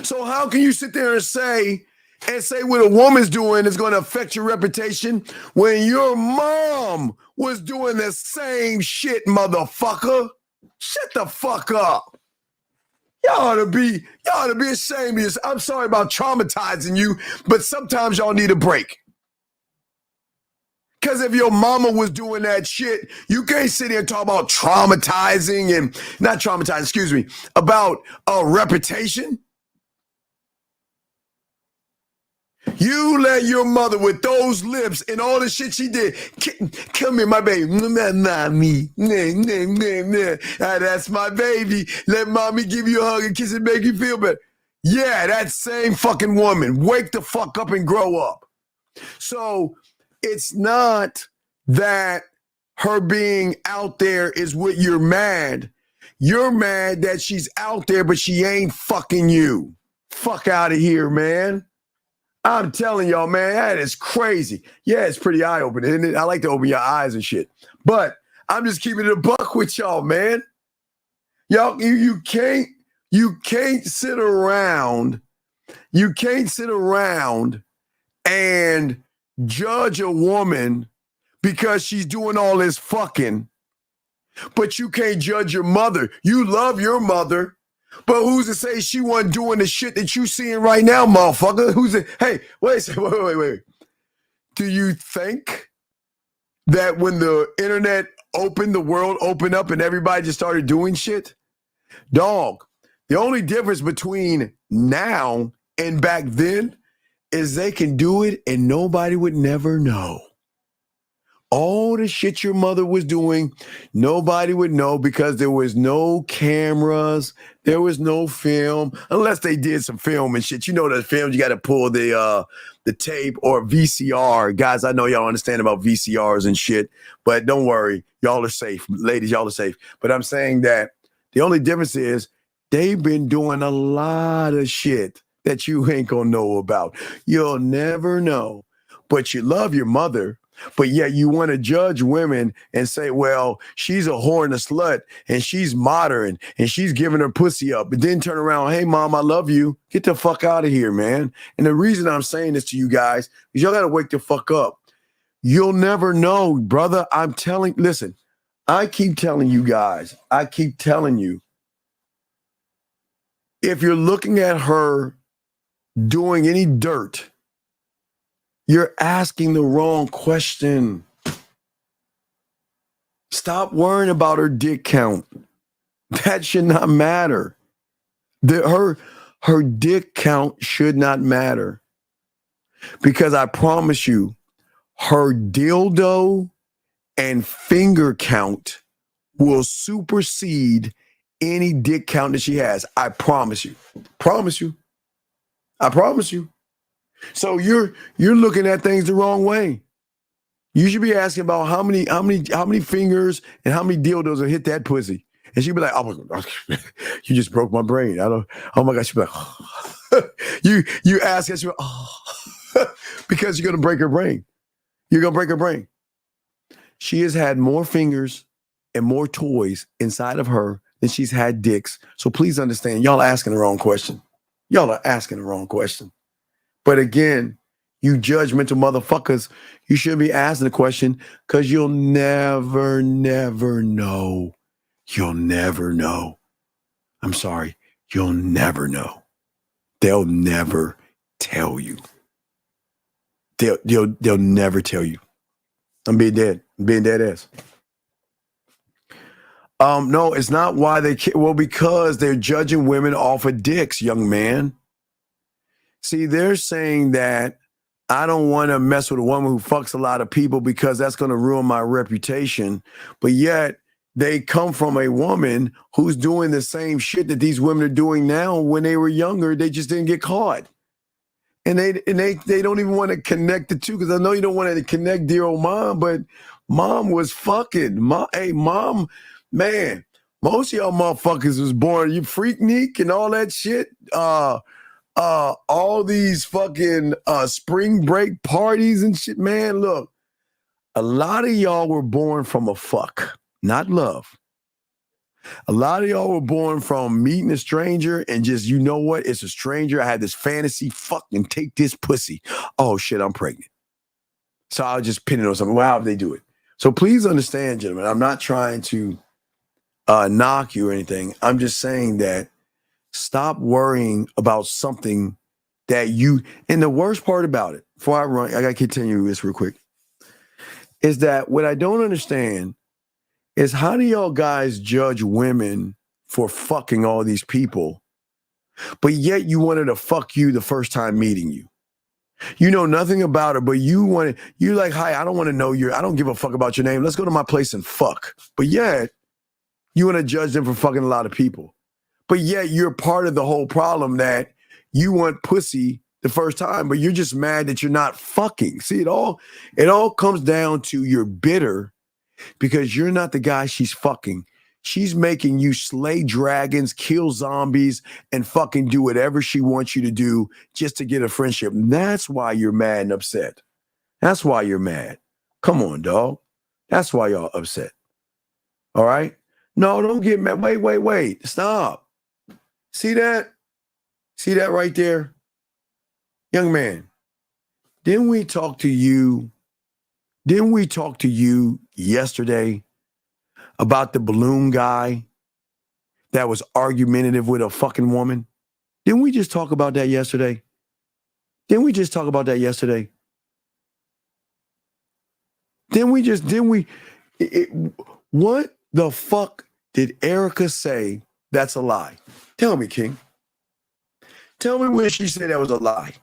So how can you sit there and say what a woman's doing is going to affect your reputation when your mom was doing the same shit, motherfucker? Shut the fuck up. Y'all ought to be ashamed of yourself. I'm sorry about traumatizing you, but sometimes y'all need a break. Because if your mama was doing that shit, you can't sit here and talk about traumatizing and not traumatizing, excuse me, about a reputation. You let your mother with those lips and all the shit she did. Come here, my baby. Not me. That's my baby. Let mommy give you a hug and kiss and make you feel better. Yeah, that same fucking woman. Wake the fuck up and grow up. So it's not that her being out there is what you're mad. You're mad that she's out there, but she ain't fucking you. Fuck out of here, man. I'm telling y'all, man, that is crazy. Yeah, it's pretty eye-opening, isn't it? I like to open your eyes and shit. But I'm just keeping it a buck with y'all, man. Y'all, you can't sit around. You can't sit around and judge a woman because she's doing all this fucking, but you can't judge your mother. You love your mother. But who's to say she wasn't doing the shit that you seeing right now, motherfucker? Hey, wait. Do you think that when the internet opened, the world opened up and everybody just started doing shit? Dog, the only difference between now and back then is they can do it and nobody would never know. All the shit your mother was doing, nobody would know because there was no cameras, there was no film, unless they did some film and shit. You know the films, you got to pull the tape or VCR. Guys, I know y'all understand about VCRs and shit, but don't worry, y'all are safe. Ladies, y'all are safe. But I'm saying that the only difference is they've been doing a lot of shit that you ain't gonna know about. You'll never know, but you love your mother. But yet you want to judge women and say, well, she's a whore and a slut and she's modern and she's giving her pussy up. But then turn around, hey, mom, I love you. Get the fuck out of here, man. And the reason I'm saying this to you guys is y'all got to wake the fuck up. You'll never know, brother. Listen, I keep telling you guys, if you're looking at her doing any dirt, you're asking the wrong question. Stop worrying about her dick count. That should not matter. Her dick count should not matter. Because I promise you, her dildo and finger count will supersede any dick count that she has. I promise you. I promise you. So you're looking at things the wrong way. You should be asking about how many fingers and how many dildos have hit that pussy. And she'd be like, oh my God, you just broke my brain. Oh my God. She'd be like, oh. you ask her, she'd be like, oh. Because you're gonna break her brain. You're gonna break her brain. She has had more fingers and more toys inside of her than she's had dicks. So please understand, y'all are asking the wrong question. But again, you judgmental motherfuckers, you shouldn't be asking the question because you'll never know. You'll never know. I'm sorry. You'll never know. They'll never tell you. They'll never tell you. I'm being dead ass. No, it's not why because they're judging women off of dicks, young man. See, they're saying that I don't want to mess with a woman who fucks a lot of people because that's going to ruin my reputation. But yet they come from a woman who's doing the same shit that these women are doing now when they were younger. They just didn't get caught. And they don't even want to connect the two, because I know you don't want to connect dear old mom, but mom was fucking. Mom, man, most of y'all motherfuckers was born, you Freaknik and all that shit. All these fucking spring break parties and shit, man. Look, a lot of y'all were born from a fuck, not love. A lot of y'all were born from meeting a stranger and just, you know what? It's a stranger. I had this fantasy, fucking take this pussy. Oh shit, I'm pregnant. So I'll just pin it on something. Well, how do they do it? So please understand, gentlemen, I'm not trying to knock you or anything. I'm just saying that stop worrying about something that you, and the worst part about it, before I run, I got to continue this real quick, is that what I don't understand is how do y'all guys judge women for fucking all these people, but yet you wanted to fuck you the first time meeting you? You know nothing about her, but you like, hi, I don't want to know I don't give a fuck about your name. Let's go to my place and fuck. But yet, you want to judge them for fucking a lot of people. But yet, you're part of the whole problem that you want pussy the first time, but you're just mad that you're not fucking. See, it all comes down to you're bitter because you're not the guy she's fucking. She's making you slay dragons, kill zombies, and fucking do whatever she wants you to do just to get a friendship. And that's why you're mad and upset. That's why you're mad. Come on, dog. That's why y'all upset. All right? No, don't get mad. Wait. Stop. See that? See that right there? Young man, didn't we talk to you yesterday about the balloon guy that was argumentative with a fucking woman? Didn't we just talk about that yesterday? What the fuck did Erica say that's a lie? Tell me, King. Tell me when she said that was a lie.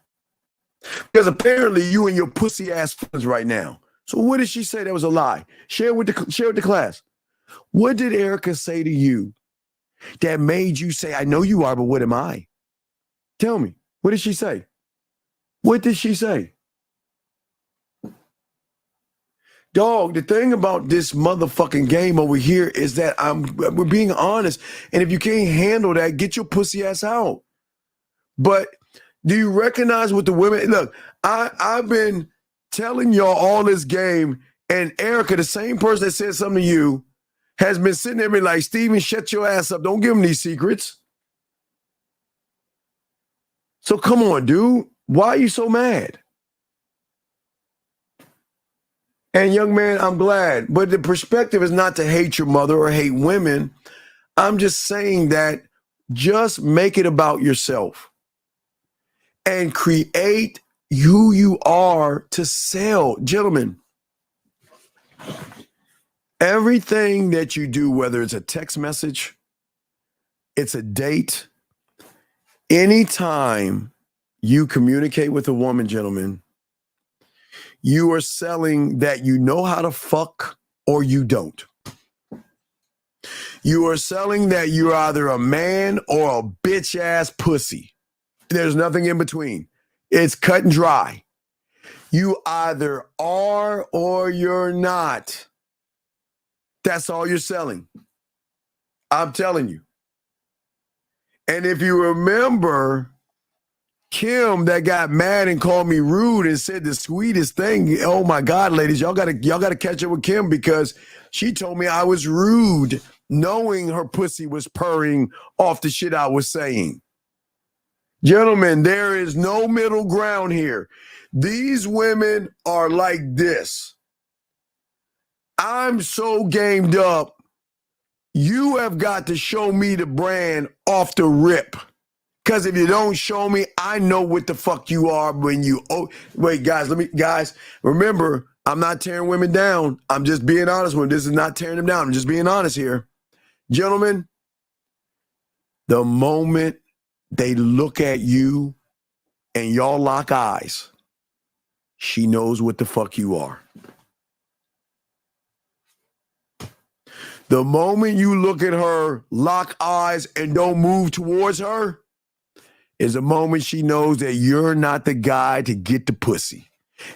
Because apparently you and your pussy ass friends right now. So what did she say that was a lie? Share with the class. What did Erica say to you that made you say, I know you are, but what am I? Tell me. What did she say? What did she say? Dog, the thing about this motherfucking game over here is that we're being honest. And if you can't handle that, get your pussy ass out. But do you recognize what the women, look, I've been telling y'all all this game, and Erica, the same person that said something to you, has been sitting there being like, Steven, shut your ass up. Don't give him these secrets. So come on, dude. Why are you so mad? And young man, I'm glad. But the perspective is not to hate your mother or hate women. I'm just saying that just make it about yourself and create who you are to sell. Gentlemen, everything that you do, whether it's a text message, it's a date, anytime you communicate with a woman, gentlemen, you are selling that you know how to fuck or you don't. You are selling that you're either a man or a bitch ass pussy. There's nothing in between. It's cut and dry. You either are or you're not. That's all you're selling. I'm telling you. And if you remember Kim that got mad and called me rude and said the sweetest thing. Oh my God, ladies, y'all gotta catch up with Kim because she told me I was rude, knowing her pussy was purring off the shit I was saying. Gentlemen, there is no middle ground here. These women are like this. I'm so gamed up. You have got to show me the brand off the rip. Because if you don't show me, I know what the fuck you are when you... Oh, wait, guys, remember, I'm not tearing women down. I'm just being honest with them. This is not tearing them down. I'm just being honest here. Gentlemen, the moment they look at you and y'all lock eyes, she knows what the fuck you are. The moment you look at her, lock eyes, and don't move towards her, is the moment she knows that you're not the guy to get the pussy.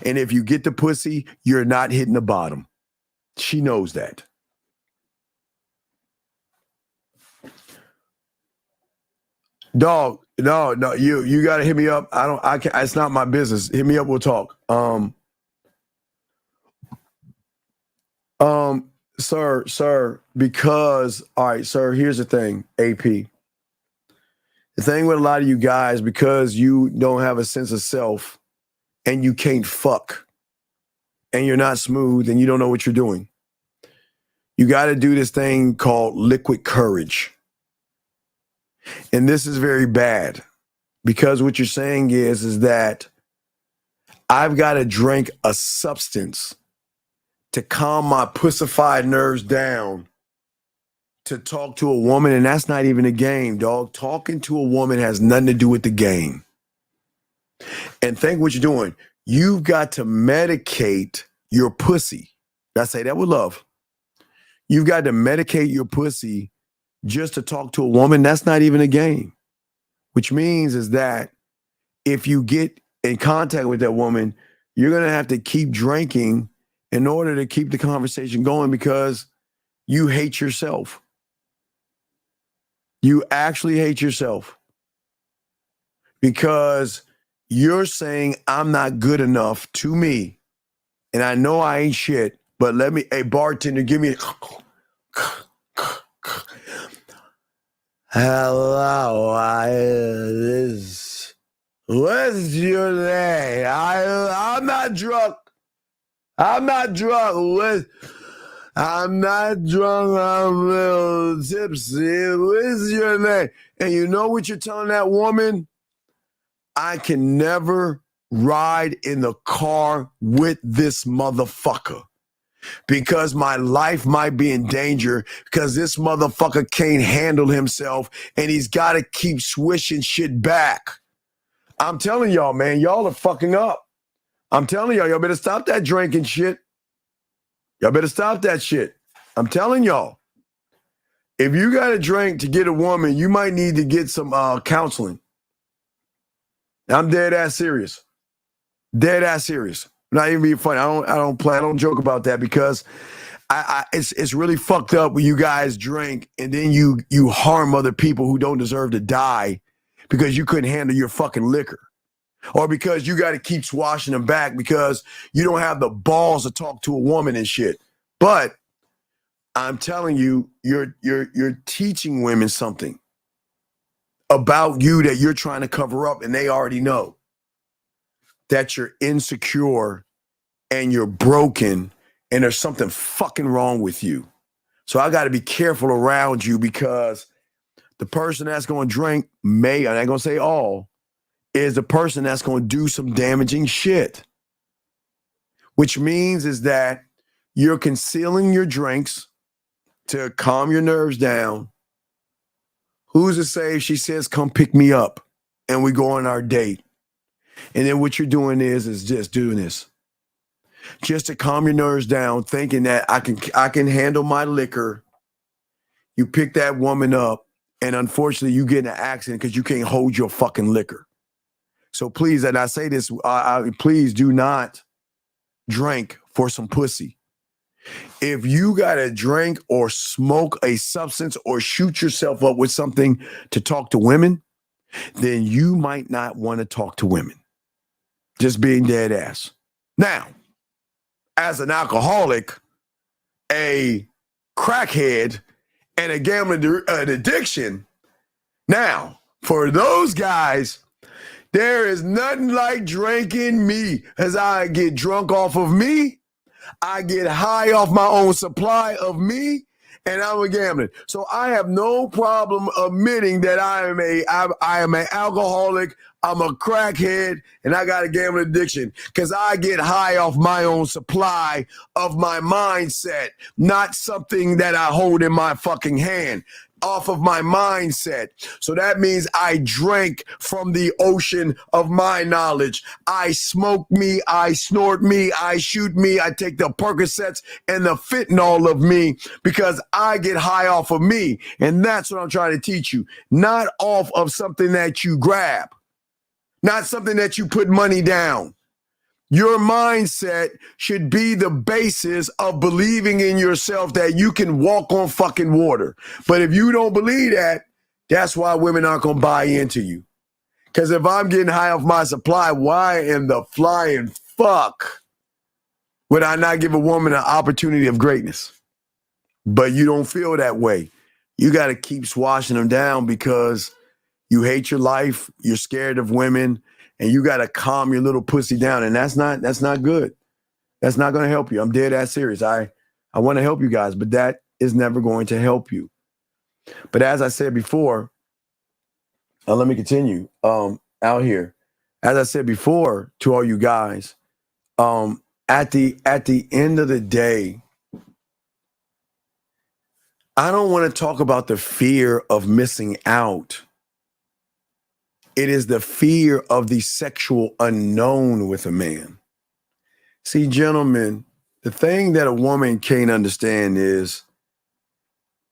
And if you get the pussy, you're not hitting the bottom. She knows that. Dog, no, you gotta hit me up. I can't, it's not my business. Hit me up, we'll talk. Sir, because, all right, sir, here's the thing, AP. The thing with a lot of you guys, because you don't have a sense of self and you can't fuck and you're not smooth and you don't know what you're doing, you got to do this thing called liquid courage. And this is very bad because what you're saying is that I've got to drink a substance to calm my pussified nerves down to talk to a woman, and that's not even a game, dog. Talking to a woman has nothing to do with the game. And think what you're doing. You've got to medicate your pussy. I say that with love. You've got to medicate your pussy just to talk to a woman. That's not even a game. Which means is that if you get in contact with that woman, you're going to have to keep drinking in order to keep the conversation going because you hate yourself. You actually hate yourself because you're saying I'm not good enough to me. And I know I ain't shit, but let me, hey, bartender, give me hello, what's your name? I'm not drunk. I'm not drunk. I'm not drunk. I'm a little tipsy. What's your name? And you know what you're telling that woman? I can never ride in the car with this motherfucker because my life might be in danger because this motherfucker can't handle himself and he's got to keep swishing shit back. I'm telling y'all, man, y'all are fucking up. I'm telling y'all better stop that drinking shit. Y'all better stop that shit. I'm telling y'all. If you got to drink to get a woman, you might need to get some counseling. I'm dead ass serious. Dead ass serious. Not even being funny. I don't joke about that because it's really fucked up when you guys drink and then you harm other people who don't deserve to die because you couldn't handle your fucking liquor. Or because you got to keep swashing them back because you don't have the balls to talk to a woman and shit. But I'm telling you, you're teaching women something about you that you're trying to cover up, and they already know that you're insecure and you're broken and there's something fucking wrong with you. So I got to be careful around you because the person that's going to drink may, I ain't going to say all, is the person that's going to do some damaging shit. Which means is that you're concealing your drinks to calm your nerves down. Who's to say if she says, come pick me up and we go on our date? And then what you're doing is just doing this. Just to calm your nerves down, thinking that I can handle my liquor. You pick that woman up and unfortunately you get in an accident because you can't hold your fucking liquor. So please, and I say this, please do not drink for some pussy. If you got to drink or smoke a substance or shoot yourself up with something to talk to women, then you might not want to talk to women. Just being dead ass. Now, as an alcoholic, a crackhead, and a gambling addiction, now, for those guys, there is nothing like drinking me. As I get drunk off of me, I get high off my own supply of me, and I'm a gambler. So I have no problem admitting that I am an alcoholic, I'm a crackhead, and I got a gambling addiction because I get high off my own supply of my mindset, not something that I hold in my fucking hand. off of my mindset. So that means I drank from the ocean of my knowledge. I smoke me, I snort me, I shoot me, I take the Percocets and the fentanyl of me because I get high off of me. And that's what I'm trying to teach you. Not off of something that you grab, not something that you put money down. Your mindset should be the basis of believing in yourself that you can walk on fucking water. But if you don't believe that, that's why women aren't going to buy into you. Because if I'm getting high off my supply, why in the flying fuck would I not give a woman an opportunity of greatness? But you don't feel that way. You got to keep swashing them down because you hate your life, you're scared of women, and you got to calm your little pussy down. And that's not good. That's not going to help you. I'm dead ass serious. I want to help you guys, but that is never going to help you. But as I said before, let me continue out here. As I said before to all you guys, at the end of the day, I don't want to talk about the fear of missing out. It is the fear of the sexual unknown with a man. See, gentlemen, the thing that a woman can't understand is,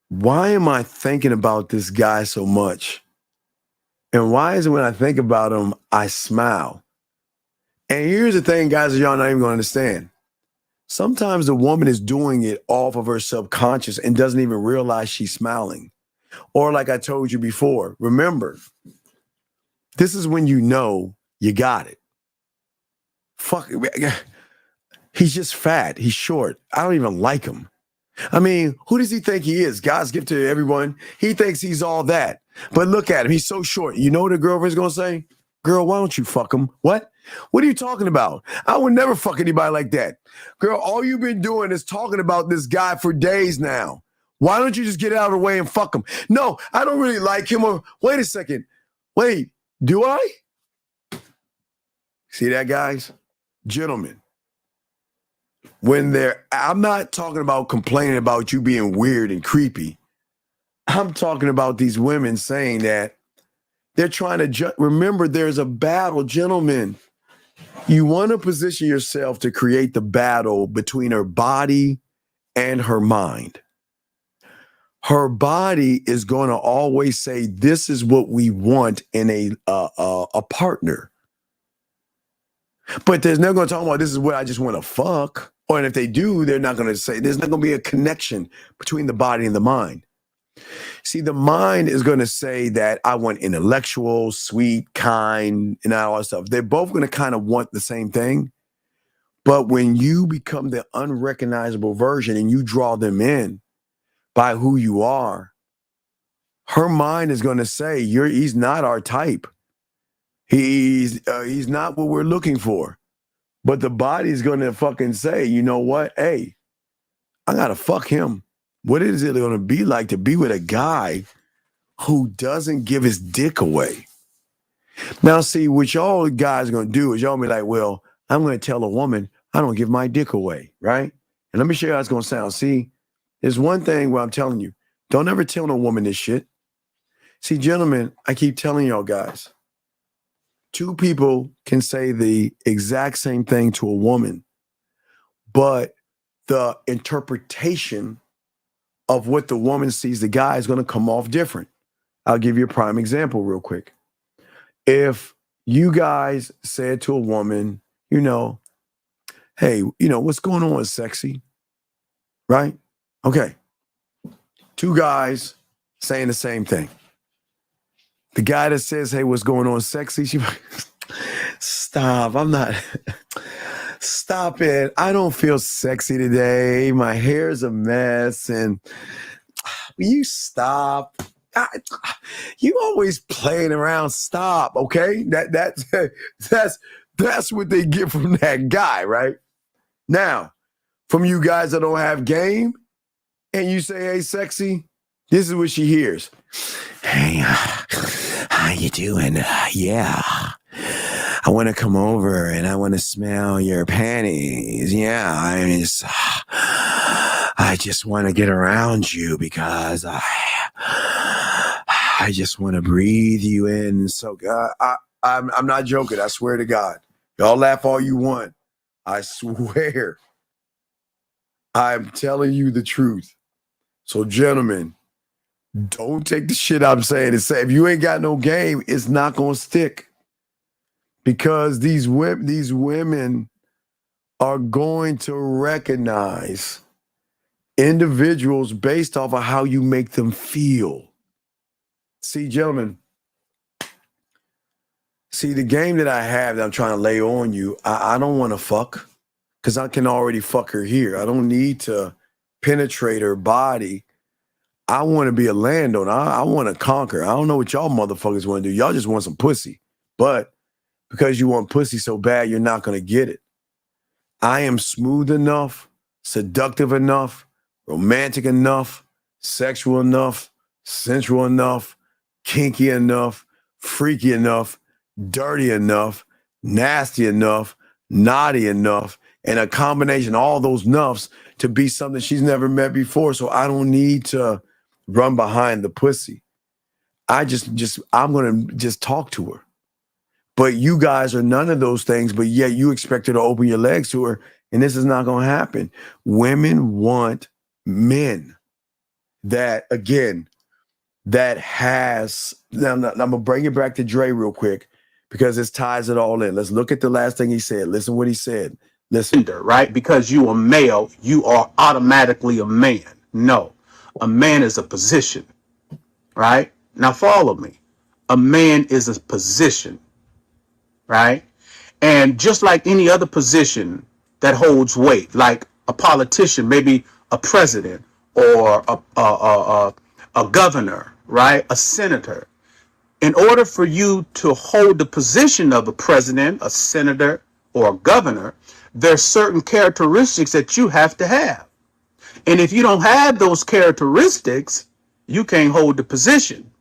why am I thinking about this guy so much? And why is it when I think about him, I smile? And here's the thing, guys, that y'all not even going to understand. Sometimes the woman is doing it off of her subconscious and doesn't even realize she's smiling. Or like I told you before, remember, this is when you know you got it. Fuck, he's just fat. He's short. I don't even like him. I mean, who does he think he is? God's gift to everyone. He thinks he's all that. But look at him. He's so short. You know what the girlfriend's going to say? Girl, why don't you fuck him? What? What are you talking about? I would never fuck anybody like that. Girl, all you've been doing is talking about this guy for days now. Why don't you just get out of the way and fuck him? No, I don't really like him. Or wait a second. Wait, do I? See that, guys? Gentlemen, I'm not talking about complaining about you being weird and creepy. I'm talking about these women saying that they're trying to remember there's a battle, gentlemen. You want to position yourself to create the battle between her body and her mind. Her body is going to always say, this is what we want in a partner. But there's never going to talk about this is what I just want to fuck. Or if they do, they're not going to say, there's not going to be a connection between the body and the mind. See, the mind is going to say that I want intellectual, sweet, kind, and all that stuff. They're both going to kind of want the same thing. But when you become the unrecognizable version and you draw them in by who you are, her mind is going to say, he's not our type. He's not what we're looking for. But the body's going to fucking say, you know what? Hey, I got to fuck him. What is it going to be like to be with a guy who doesn't give his dick away? Now, see, what y'all guys are going to do is y'all be like, well, I'm going to tell a woman I don't give my dick away, right? And let me show you how it's going to sound. See, there's one thing where I'm telling you, don't ever tell no woman this shit. See, gentlemen, I keep telling y'all guys, two people can say the exact same thing to a woman, but the interpretation of what the woman sees the guy is going to come off different. I'll give you a prime example real quick. If you guys said to a woman, you know, hey, you know, what's going on, sexy? Right? Okay. Two guys saying the same thing. The guy that says, hey, what's going on, sexy? She stop. I'm not. Stop it. I don't feel sexy today. My hair's a mess. And will you stop? You always playing around. Stop. Okay. That's what they get from that guy, right? Now, from you guys that don't have game and you say, hey, sexy, this is what she hears. Hey, how you doing? Yeah. I want to come over and I want to smell your panties. Yeah, I just want to get around you because I just want to breathe you in. So I'm not joking. I swear to God. Y'all laugh all you want. I swear. I'm telling you the truth. So, gentlemen, don't take the shit I'm saying and say, if you ain't got no game, it's not going to stick. Because these women are going to recognize individuals based off of how you make them feel. See, gentlemen, the game that I have that I'm trying to lay on you, I don't want to fuck because I can already fuck her here. I don't need to penetrate her body. I want to be a landowner. I want to conquer. I don't know what y'all motherfuckers want to do. Y'all just want some pussy. But because you want pussy so bad, you're not going to get it. I am smooth enough, seductive enough, romantic enough, sexual enough, sensual enough, kinky enough, freaky enough, dirty enough, nasty enough, naughty enough, and a combination of all those nuffs to be something she's never met before. So I don't need to run behind the pussy. I'm going to just talk to her. But you guys are none of those things, but yet you expect her to open your legs to her, and this is not going to happen. Women want men that, again, that has, now I'm going to bring it back to Dre real quick because this ties it all in. Let's look at the last thing he said. Listen what he said. Listen. Right? Because you are male, you are automatically a man. No, a man is a position, right? Now follow me. A man is a position, right? And just like any other position that holds weight, like a politician, maybe a president or a governor, right? A senator. In order for you to hold the position of a president, a senator, or a governor, there's certain characteristics that you have to have. And if you don't have those characteristics, you can't hold the position,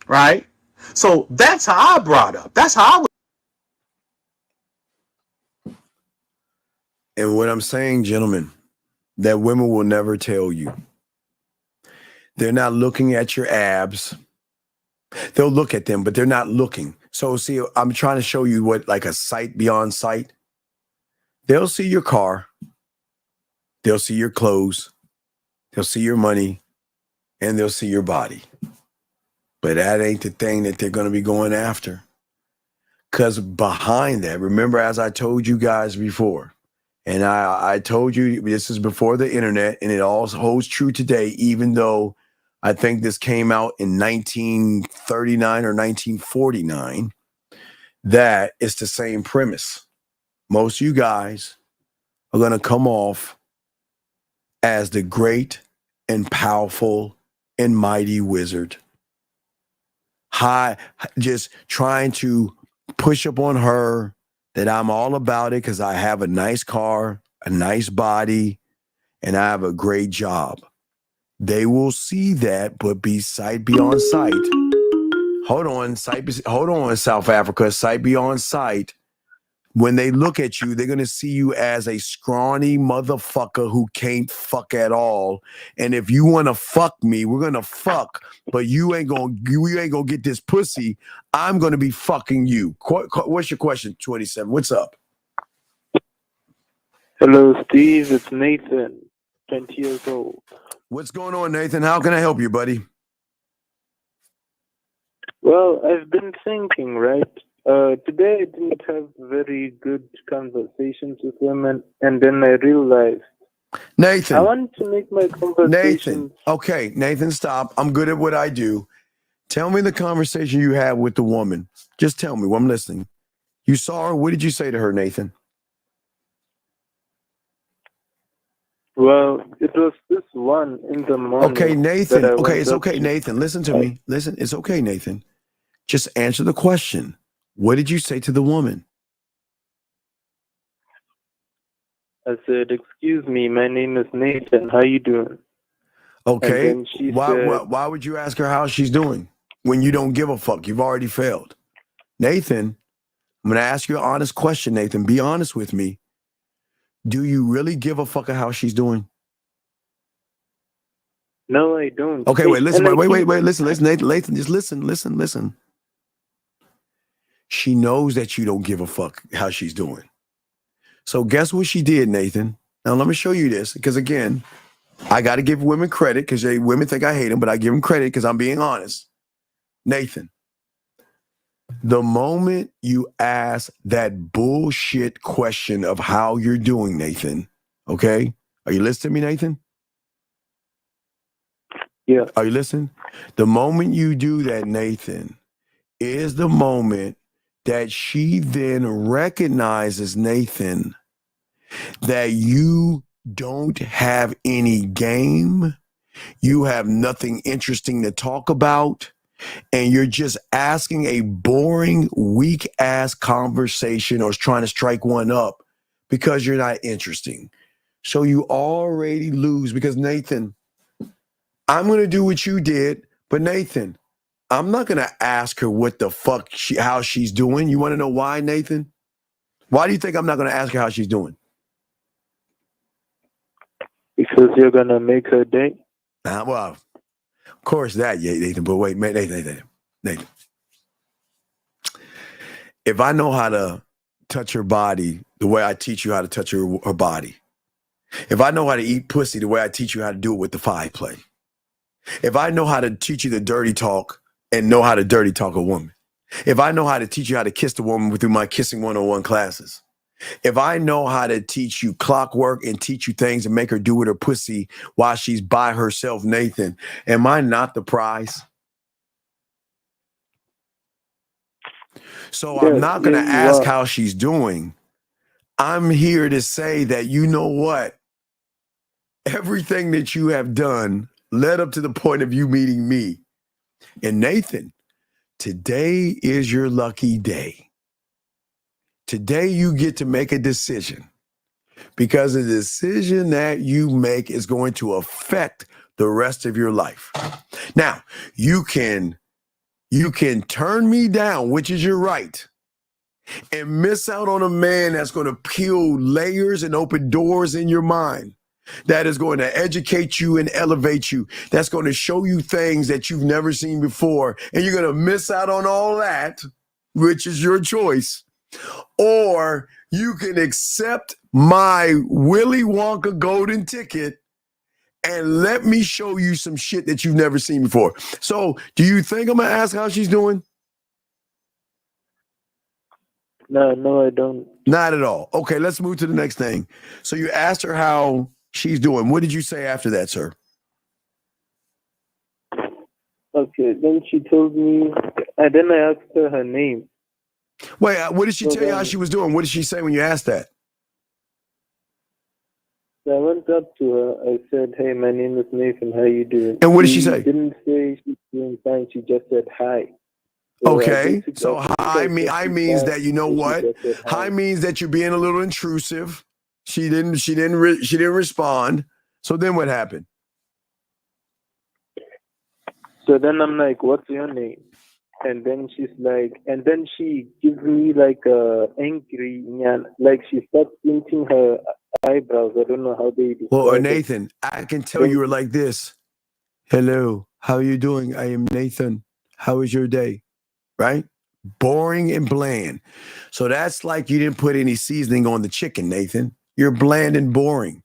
right? So that's how I brought up. That's how I was. And what I'm saying, gentlemen, that women will never tell you. They're not looking at your abs. They'll look at them, but they're not looking. So see, I'm trying to show you what, like a sight beyond sight. They'll see your car. They'll see your clothes. They'll see your money. And they'll see your body. But that ain't the thing that they're going to be going after. Because behind that, remember, as I told you guys before, and I told you this is before the internet, and it all holds true today, even though I think this came out in 1939 or 1949, that it's the same premise. Most of you guys are going to come off as the great and powerful and mighty wizard. Just trying to push up on her that I'm all about it because I have a nice car, a nice body, and I have a great job. They will see that, but be sight beyond sight. Hold on, South Africa, sight beyond sight. When they look at you, they're going to see you as a scrawny motherfucker who can't fuck at all. And if you want to fuck me, we're going to fuck, but you ain't going to get this pussy. I'm going to be fucking you. What's your question, 27? What's up? Hello, Steve. It's Nathan, 20 years old. What's going on, Nathan? How can I help you, buddy? Well, I've been thinking, right? Today I didn't have very good conversations with women, and then I realized, Nathan, I want to make my conversation. Nathan, okay, Nathan, stop. I'm good at what I do. Tell me the conversation you had with the woman. Just tell me. I'm listening. You saw her. What did you say to her, Nathan? Well, it was this one in the morning. Okay, Nathan. Okay, it's okay, Nathan. Listen to me. Listen, it's okay, Nathan. Just answer the question. What did you say to the woman? I said, "Excuse me, my name is Nathan. How you doing?" Okay. And then she why said, would you ask her how she's doing when you don't give a fuck? You've already failed. Nathan, I'm going to ask you an honest question, Nathan. Be honest with me. Do you really give a fuck how she's doing? No, I don't. Okay, wait, listen, And wait, I wait, think- wait, listen, Lathan, just listen. She knows that you don't give a fuck how she's doing. So guess what she did, Nathan? Now let me show you this, because again, I got to give women credit because women think I hate them, but I give them credit because I'm being honest. Nathan, the moment you ask that bullshit question of how you're doing, Nathan, okay? Are you listening to me, Nathan? Yeah. Are you listening? The moment you do that, Nathan, is the moment that she then recognizes, Nathan, that you don't have any game, you have nothing interesting to talk about, and you're just asking a boring, weak-ass conversation or trying to strike one up because you're not interesting. So you already lose because, Nathan, I'm going to do what you did, but Nathan, I'm not going to ask her what the fuck, how she's doing. You want to know why, Nathan? Why do you think I'm not going to ask her how she's doing? Because you're going to make her day? Well, of course that, yeah, Nathan, but wait, Nathan. If I know how to touch her body the way I teach you how to touch her body, if I know how to eat pussy the way I teach you how to do it with the 5 play, if I know how to teach you the dirty talk and know how to dirty talk a woman, if I know how to teach you how to kiss the woman through my Kissing 101 classes, if I know how to teach you clockwork and teach you things and make her do with her pussy while she's by herself, Nathan, am I not the prize? So I'm not going to ask how she's doing. I'm here to say that, you know what? Everything that you have done led up to the point of you meeting me. And Nathan, today is your lucky day. Today you get to make a decision, because the decision that you make is going to affect the rest of your life. Now, you can turn me down, which is your right, and miss out on a man that's going to peel layers and open doors in your mind, that is going to educate you and elevate you, that's going to show you things that you've never seen before, and you're going to miss out on all that, which is your choice. Or you can accept my Willy Wonka golden ticket and let me show you some shit that you've never seen before. So do you think I'm going to ask how she's doing? No, I don't. Not at all. Okay, let's move to the next thing. So you asked her how she's doing. What did you say after that, sir? Okay, then she told me, and then I asked her name. Wait, what did she tell you how she was doing? What did she say when you asked that? I went up to her. I said, "Hey, my name is Nathan. How you doing?" And what did she say? Didn't say she's doing fine. She just said hi. So okay, so hi means that, you know what? Hi means that you're being a little intrusive. She didn't respond. So then what happened? So then I'm like, "What's your name?" And then she's like, and then she gives me like a angry, like she starts painting her eyebrows. I don't know how they do. Well, Nathan, I can tell you were like this. Hello, how are you doing? I am Nathan. How is your day? Right? Boring and bland. So that's like you didn't put any seasoning on the chicken, Nathan. You're bland and boring.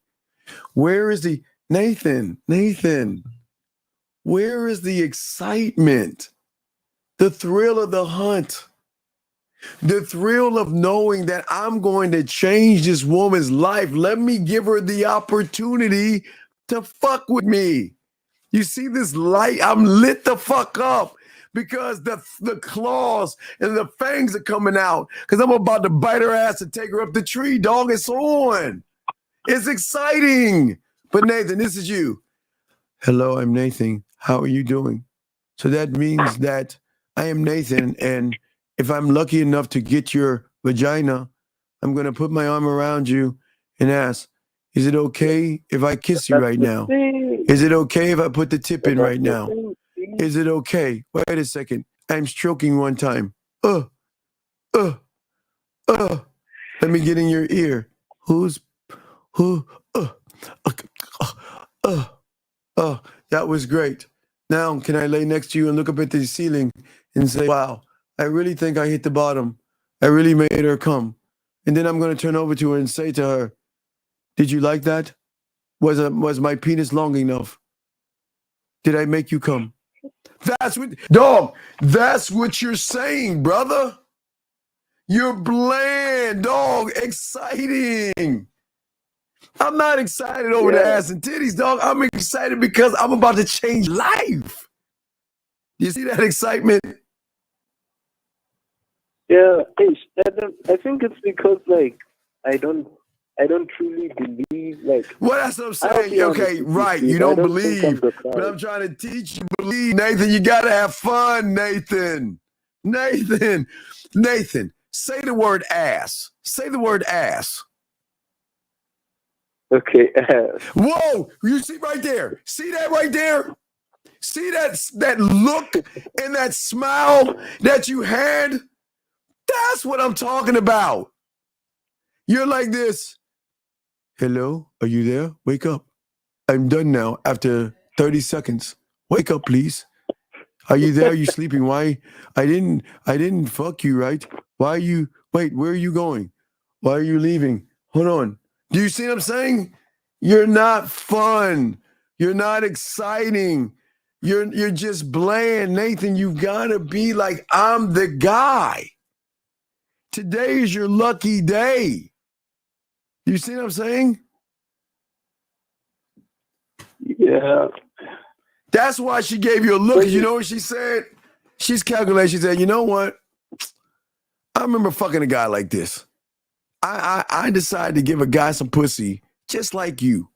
Where is the Nathan, where is the excitement? The thrill of the hunt, the thrill of knowing that I'm going to change this woman's life. Let me give her the opportunity to fuck with me. You see this light? I'm lit the fuck up because the claws and the fangs are coming out because I'm about to bite her ass and take her up the tree, dog. It's on. It's exciting. But Nathan, this is you. Hello, I'm Nathan. How are you doing? So that means that I am Nathan, and if I'm lucky enough to get your vagina, I'm going to put my arm around you and ask, is it okay if I kiss you right now? Is it okay if I put the tip in right now? Is it okay? Wait a second. I'm stroking one time. Let me get in your ear. Oh, that was great. Now, can I lay next to you and look up at the ceiling and say, wow, I really think I hit the bottom. I really made her come. And then I'm going to turn over to her and say to her, did you like that? Was my penis long enough? Did I make you come? That's what you're saying, brother. You're bland, dog. Exciting. I'm not excited over the ass and titties, dog. I'm excited because I'm about to change life. You see that excitement? Yeah, I think it's because like I don't truly believe like. Well, that's what I'm saying. Okay, right. You don't believe, but I'm trying to teach you to believe, Nathan. You gotta have fun, Nathan. Nathan, say the word ass. Say the word ass. Okay, ass. Whoa! You see right there? See that right there? See that look and that smile that you had? That's what I'm talking about. You're like this. Hello, are you there? Wake up. I'm done now after 30 seconds. Wake up, please. Are you there? Are you sleeping? Why? I didn't fuck you, right? Why are you, wait, where are you going? Why are you leaving? Hold on. Do you see what I'm saying? You're not fun. You're not exciting. You're just bland. Nathan, you've got to be like, I'm the guy. Today is your lucky day. You see what I'm saying? Yeah. That's why she gave you a look. You know what she said? She's calculating. She said, you know what? I remember fucking a guy like this. I decided to give a guy some pussy just like you.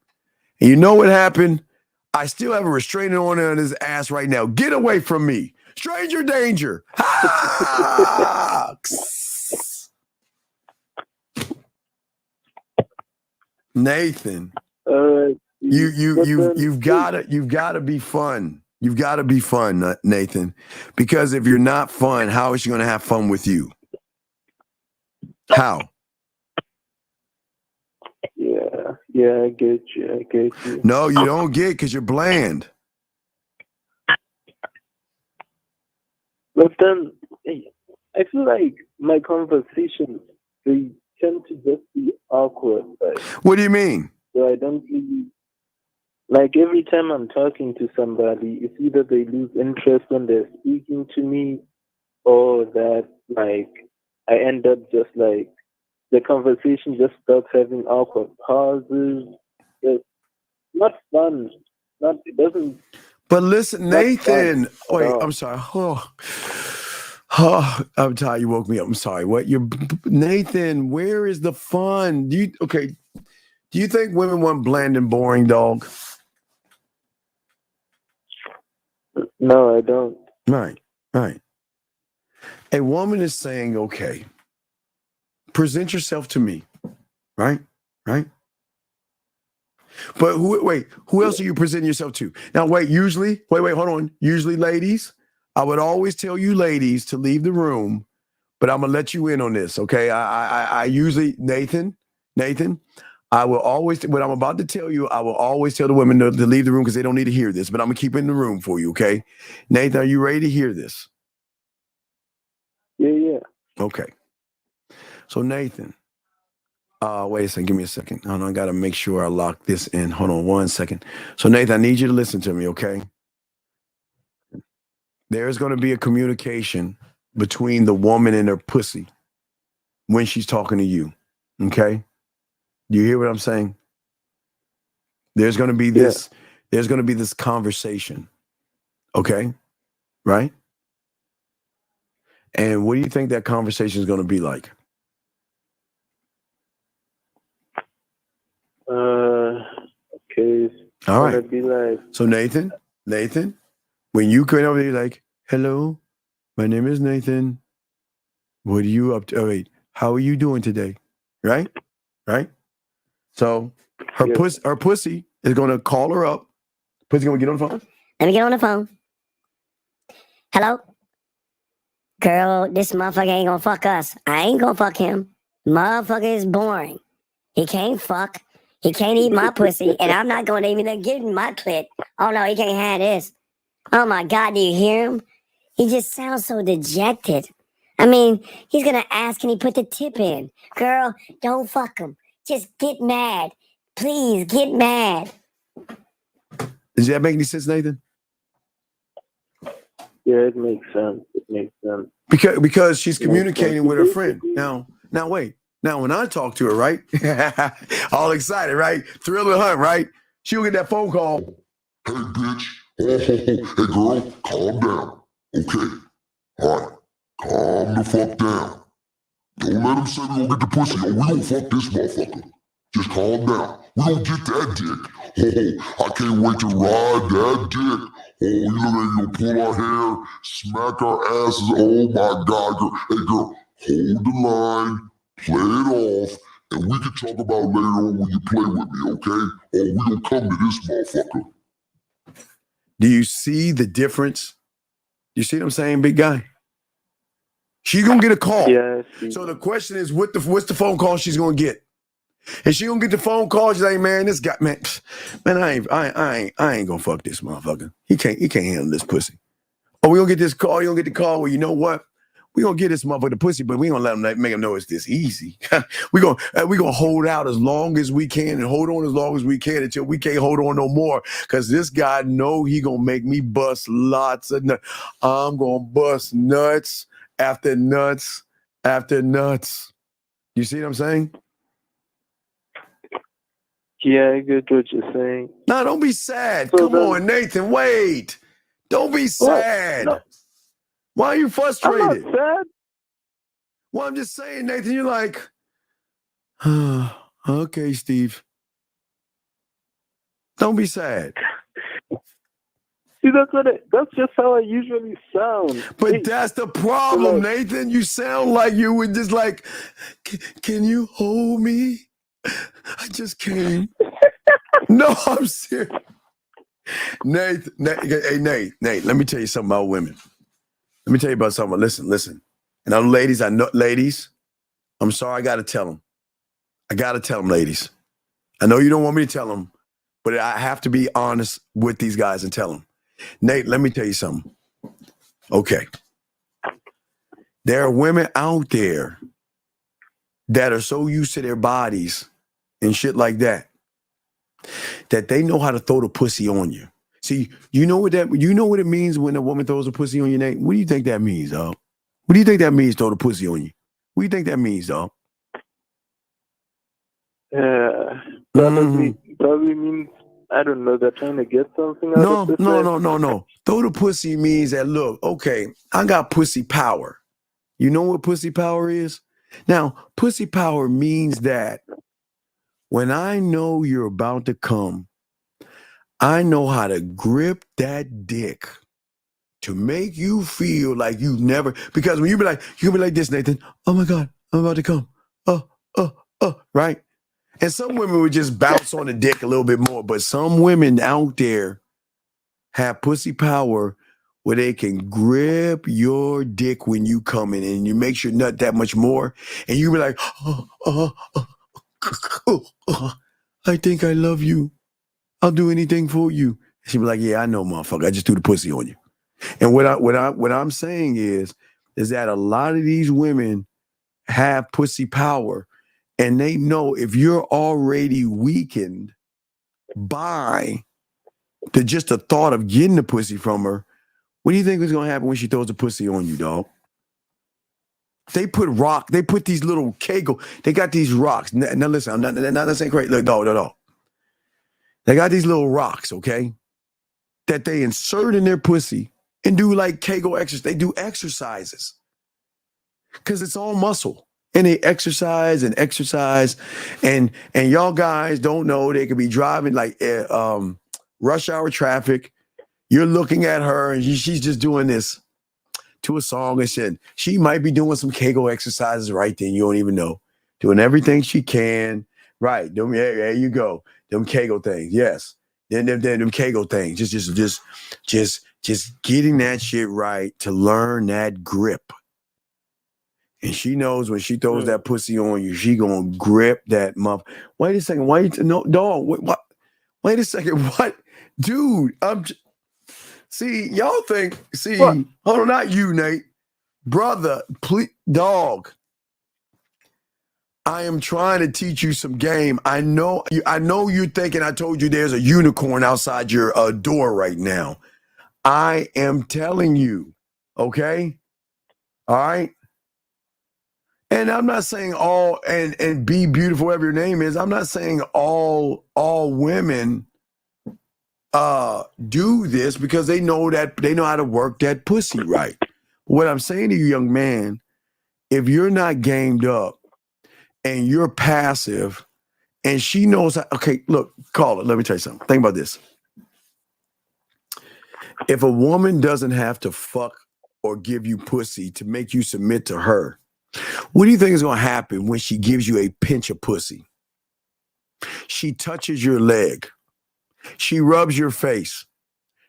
And you know what happened? I still have a restraining order on his ass right now. Get away from me. Stranger danger. Ah! Nathan, you've gotta be fun. You've got to be fun, Nathan. Because if you're not fun, how is she going to have fun with you? How? Yeah, I get you. No, you don't get because you're bland. But then I feel like my conversations, they tend to just be awkward. Like, what do you mean? So I don't really, like every time I'm talking to somebody, it's either they lose interest when they're speaking to me or that like I end up just like the conversation just starts having awkward pauses. It's not fun. It doesn't. But listen, Nathan. Wait, I'm sorry. Oh, I'm tired. You woke me up. I'm sorry. What? Nathan? Where is the fun? Do you think women want bland and boring, dog? No, I don't. Right. A woman is saying, okay, present yourself to me. Right? But who else are you presenting yourself to? Now, hold on. Usually, ladies, I would always tell you ladies to leave the room, but I'm going to let you in on this, okay? I usually, Nathan, I will always, what I'm about to tell you, I will always tell the women to leave the room because they don't need to hear this, but I'm going to keep it in the room for you, okay? Nathan, are you ready to hear this? Yeah. Okay. So, Nathan, wait a second. Give me a second. I got to make sure I lock this in. Hold on 1 second. So, Nathan, I need you to listen to me, okay? There's going to be a communication between the woman and her pussy when she's talking to you, okay? Do you hear what I'm saying? There's going to be this. Yeah. There's going to be this conversation, okay? Right? And what do you think that conversation is going to be like? Okay. All right. Be like... So Nathan, when you come over there, you're like, hello, my name is Nathan. What are you up to? Oh, wait, how are you doing today? Right? So her pussy is going to call her up. Pussy going to get on the phone? Let me get on the phone. Hello? Girl, this motherfucker ain't gonna fuck us. I ain't gonna fuck him. Motherfucker is boring. He can't fuck. He can't eat my pussy, and I'm not going to even give him my clit. Oh, no, he can't have this. Oh, my God, do you hear him? He just sounds so dejected. I mean, he's going to ask, can he put the tip in? Girl, don't fuck him. Just get mad. Please, get mad. Does that make any sense, Nathan? Yeah, it makes sense. It makes sense. Because she's communicating with her friend. Now wait. Now, when I talk to her, right? All excited, right? Thrill and hunt, right? She'll get that phone call. Hey, bitch. Hey, girl, calm down. Okay. All right. Calm the fuck down. Don't let him say we gonna get the pussy. Oh, we gonna fuck this motherfucker. Just calm down. We gonna get that dick. Oh, I can't wait to ride that dick. Oh, you look at you pull our hair, smack our asses. Oh my God, girl. Hey, girl, hold the line, play it off, and we can talk about later on when you play with me, okay? Oh, we gonna come to this motherfucker. Do you see the difference? You see what I'm saying, big guy? She's gonna get a call. Yes. So the question is, what's the phone call she's gonna get? And she gonna get the phone call. She's like, man, this guy, man, I ain't gonna fuck this motherfucker. He can't handle this pussy. Oh, we gonna get this call. You gonna get the call. Well, you know what? We gonna get this motherfucker the pussy, but we gonna let him make him know it's this easy. we gonna hold out as long as we can and hold on as long as we can until we can't hold on no more. Cause this guy know he gonna make me bust lots of nuts. I'm gonna bust nuts after nuts after nuts. You see what I'm saying? Yeah, I get what you're saying. No, don't be sad. So Come on, Nathan, wait. Don't be sad. No. Why are you frustrated? I'm not sad. Well, I'm just saying, Nathan, you're like, okay, Steve. Don't be sad. See, that's just how I usually sound. But that's the problem, Nathan. You sound like you would just like, can you hold me? I just came. No, I'm serious. Nate, hey, Nate, let me tell you something about women. Let me tell you about something. Listen. And I'm ladies, ladies, I'm sorry, I got to tell them. Ladies. I know you don't want me to tell them, but I have to be honest with these guys and tell them. Nate, let me tell you something. Okay. There are women out there that are so used to their bodies and shit like that they know how to throw the pussy on you. See, you know what it means when a woman throws a pussy on your neck? What do you think that means, dog? What do you think that means, throw the pussy on you? What do you think that means, dog? Probably means, I don't know, they're trying to get something out of this. No. Throw the pussy means that, look, okay, I got pussy power. You know what pussy power is? Now, pussy power means that when I know you're about to come, I know how to grip that dick to make you feel like you never, because when you can be like this, Nathan, oh my God, I'm about to come. Right? And some women would just bounce on the dick a little bit more, but some women out there have pussy power where they can grip your dick when you come in and you make your nut that much more. And you be like, I think I love you. I'll do anything for you. She'd be like, yeah, I know, motherfucker. I just threw the pussy on you. And what I'm saying is that a lot of these women have pussy power, and they know if you're already weakened by just the thought of getting the pussy from her, what do you think is going to happen when she throws the pussy on you, dog? They put these little Kegel, they got these rocks. Now listen, I'm not saying crazy. Look, no. They got these little rocks, okay, that they insert in their pussy and do like Kegel exercise. They do exercises because it's all muscle. And they exercise, and y'all guys don't know they could be driving like rush hour traffic. You're looking at her and she's just doing this to a song and shit. She might be doing some Kegel exercises right then. You don't even know. Doing everything she can. Right. There you go. Them Kegel things. Yes. Then them Kegel things. Just getting that shit right to learn that grip. And she knows when she throws that pussy on you, she gonna grip that muff. Wait a second. Why no dog? What? Wait a second. What, dude? See, y'all think. See, hold on, not you, Nate, brother. Please, dog. I am trying to teach you some game. I know you're thinking I told you there's a unicorn outside your door right now. I am telling you, okay? All right? And I'm not saying all and be beautiful, whatever your name is. I'm not saying all women do this because they know how to work that pussy right. What I'm saying to you, young man, if you're not gamed up and you're passive and she knows okay, look, call it. Let me tell you something. Think about this. If a woman doesn't have to fuck or give you pussy to make you submit to her, what do you think is going to happen when she gives you a pinch of pussy? She touches your leg. She rubs your face.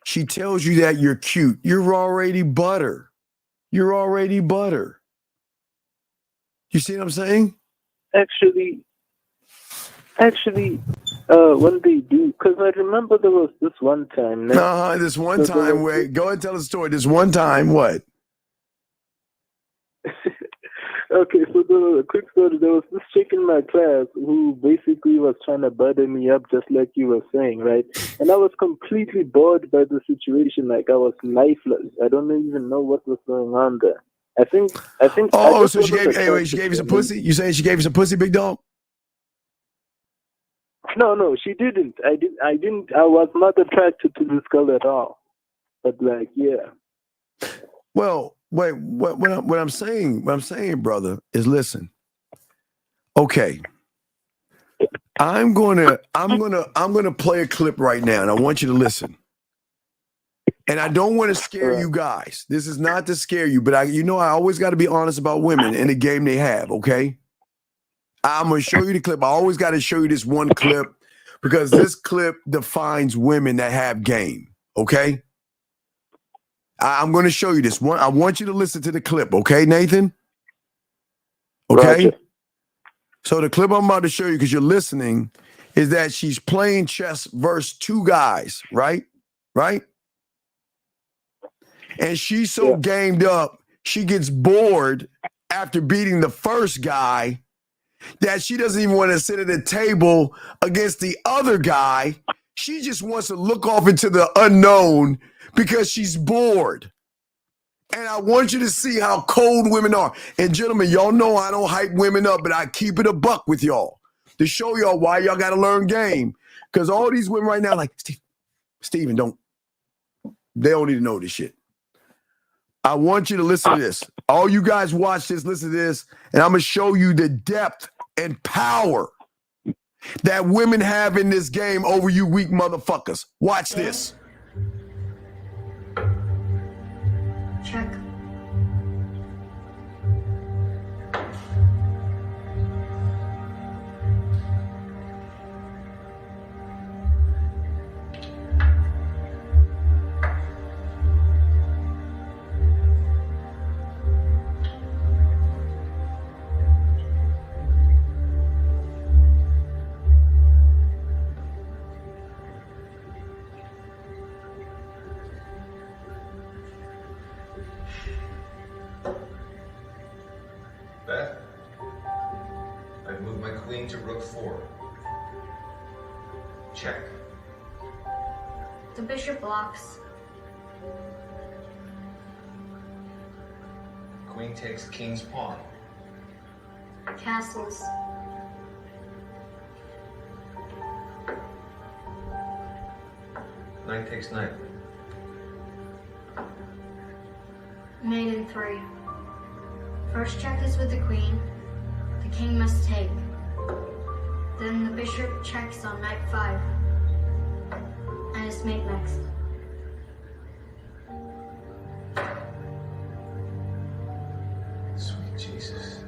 She tells you that you're cute. You're already butter. You're already butter. You see what I'm saying? Actually, when they do, because I remember there was this one time. This one time where, go ahead and tell the story. This one time, what? Okay, so the quick story, there was this chick in my class who basically was trying to butter me up just like you were saying, right? And I was completely bored by the situation. Like, I was lifeless. I don't even know what was going on there. I think. Oh, so she gave you some pussy? You saying she gave you some pussy, big dog? No, she didn't. I didn't. I was not attracted to this girl at all. But like, yeah. Well, wait. What I'm saying, brother, is listen. Okay, I'm gonna play a clip right now, and I want you to listen. And I don't want to scare you guys. This is not to scare you, but I always got to be honest about women in the game they have. Okay. I'm going to show you the clip. I always got to show you this one clip because this clip defines women that have game, okay? I'm going to show you this one. I want you to listen to the clip, okay, Nathan? Okay? Gotcha. So the clip I'm about to show you, because you're listening, is that she's playing chess versus two guys, right? Right? And she's so gamed up, she gets bored after beating the first guy that she doesn't even want to sit at a table against the other guy. She just wants to look off into the unknown because she's bored. And I want you to see how cold women are. And gentlemen, y'all know I don't hype women up, but I keep it a buck with y'all to show y'all why y'all got to learn game. Because all these women right now like, Steven, they don't need to know this shit. I want you to listen to this. All you guys watch this, listen to this, and I'm going to show you the depth and power that women have in this game over you weak motherfuckers. Watch this. Check. Beth, I've moved my queen to rook 4. Check. The bishop blocks. Queen takes king's pawn. Castles. Knight takes knight. Mate in 3. First check is with the queen. The king must take. Then the bishop checks on knight 5. And his mate next. Sweet Jesus.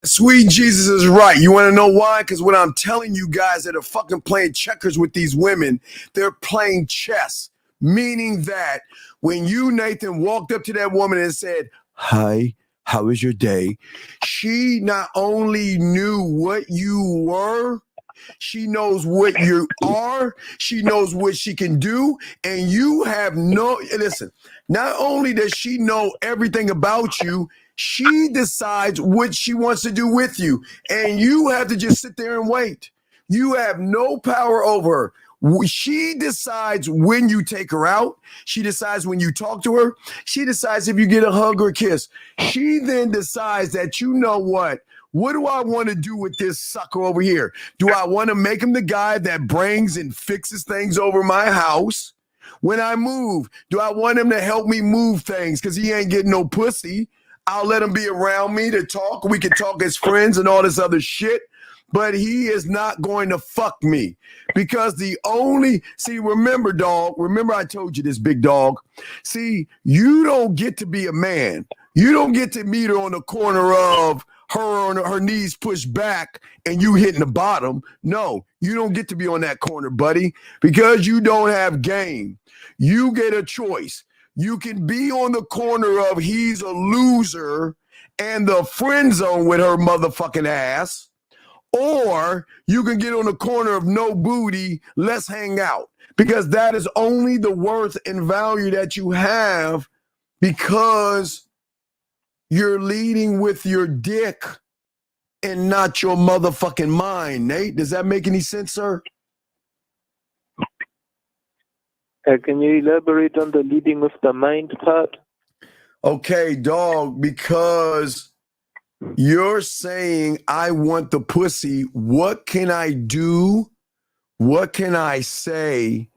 Sweet Jesus is right. You want to know why? Because when I'm telling you guys that are fucking playing checkers with these women, they're playing chess. Meaning that when you, Nathan, walked up to that woman and said, hi, How was your day? She not only knew what you were, she knows what you are. She knows what she can do. And you have listen, not only does she know everything about you, she decides what she wants to do with you. And you have to just sit there and wait. You have no power over her. She decides when you take her out. She decides when you talk to her. She decides if you get a hug or a kiss. She then decides that, you know what do I want to do with this sucker over here? Do I want to make him the guy that brings and fixes things over my house? When I move, do I want him to help me move things because he ain't getting no pussy? I'll let him be around me to talk. We can talk as friends and all this other shit. But he is not going to fuck me because remember, dog, remember I told you this, big dog. See, you don't get to be a man. You don't get to meet her on the corner of her on her knees pushed back and you hitting the bottom. No, you don't get to be on that corner, buddy, because you don't have game. You get a choice. You can be on the corner of he's a loser and the friend zone with her motherfucking ass. Or you can get on the corner of no booty, let's hang out. Because that is only the worth and value that you have because you're leading with your dick and not your motherfucking mind, Nate. Does that make any sense, sir? Can you elaborate on the leading with the mind part? Okay, dog, because you're saying, I want the pussy. What can I do? What can I say?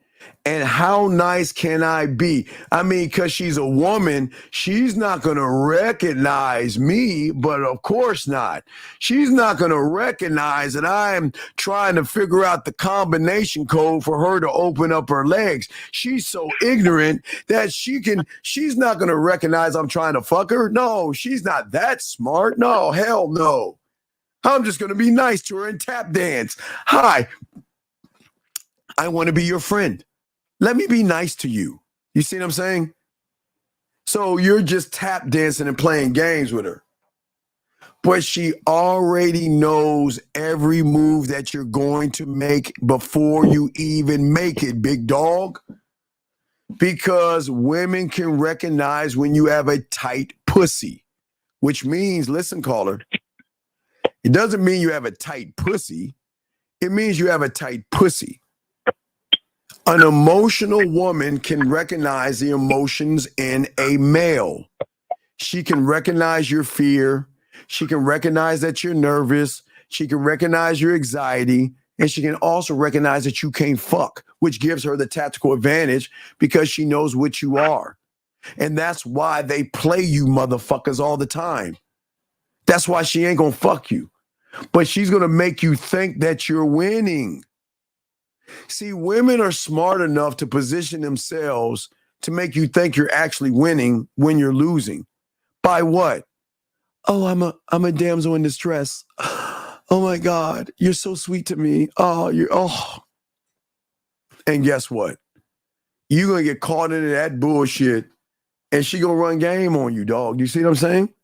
And how nice can I be? I mean, because she's a woman, she's not going to recognize me, but of course not. She's not going to recognize that I'm trying to figure out the combination code for her to open up her legs. She's so ignorant that she's not going to recognize I'm trying to fuck her. No, she's not that smart. No, hell no. I'm just going to be nice to her and tap dance. Hi, I want to be your friend. Let me be nice to you. You see what I'm saying? So you're just tap dancing and playing games with her. But she already knows every move that you're going to make before you even make it, big dog. Because women can recognize when you have a tight pussy, which means, listen, caller, it doesn't mean you have a tight pussy. It means you have a tight pussy. An emotional woman can recognize the emotions in a male. She can recognize your fear. She can recognize that you're nervous. She can recognize your anxiety. And she can also recognize that you can't fuck, which gives her the tactical advantage because she knows what you are. And that's why they play you motherfuckers all the time. That's why she ain't gonna fuck you. But she's gonna make you think that you're winning. See, women are smart enough to position themselves to make you think you're actually winning when you're losing. By what? Oh, I'm a damsel in distress. Oh my God, you're so sweet to me. And guess what? You're gonna get caught into that bullshit and she gonna run game on you, dog. You see what I'm saying?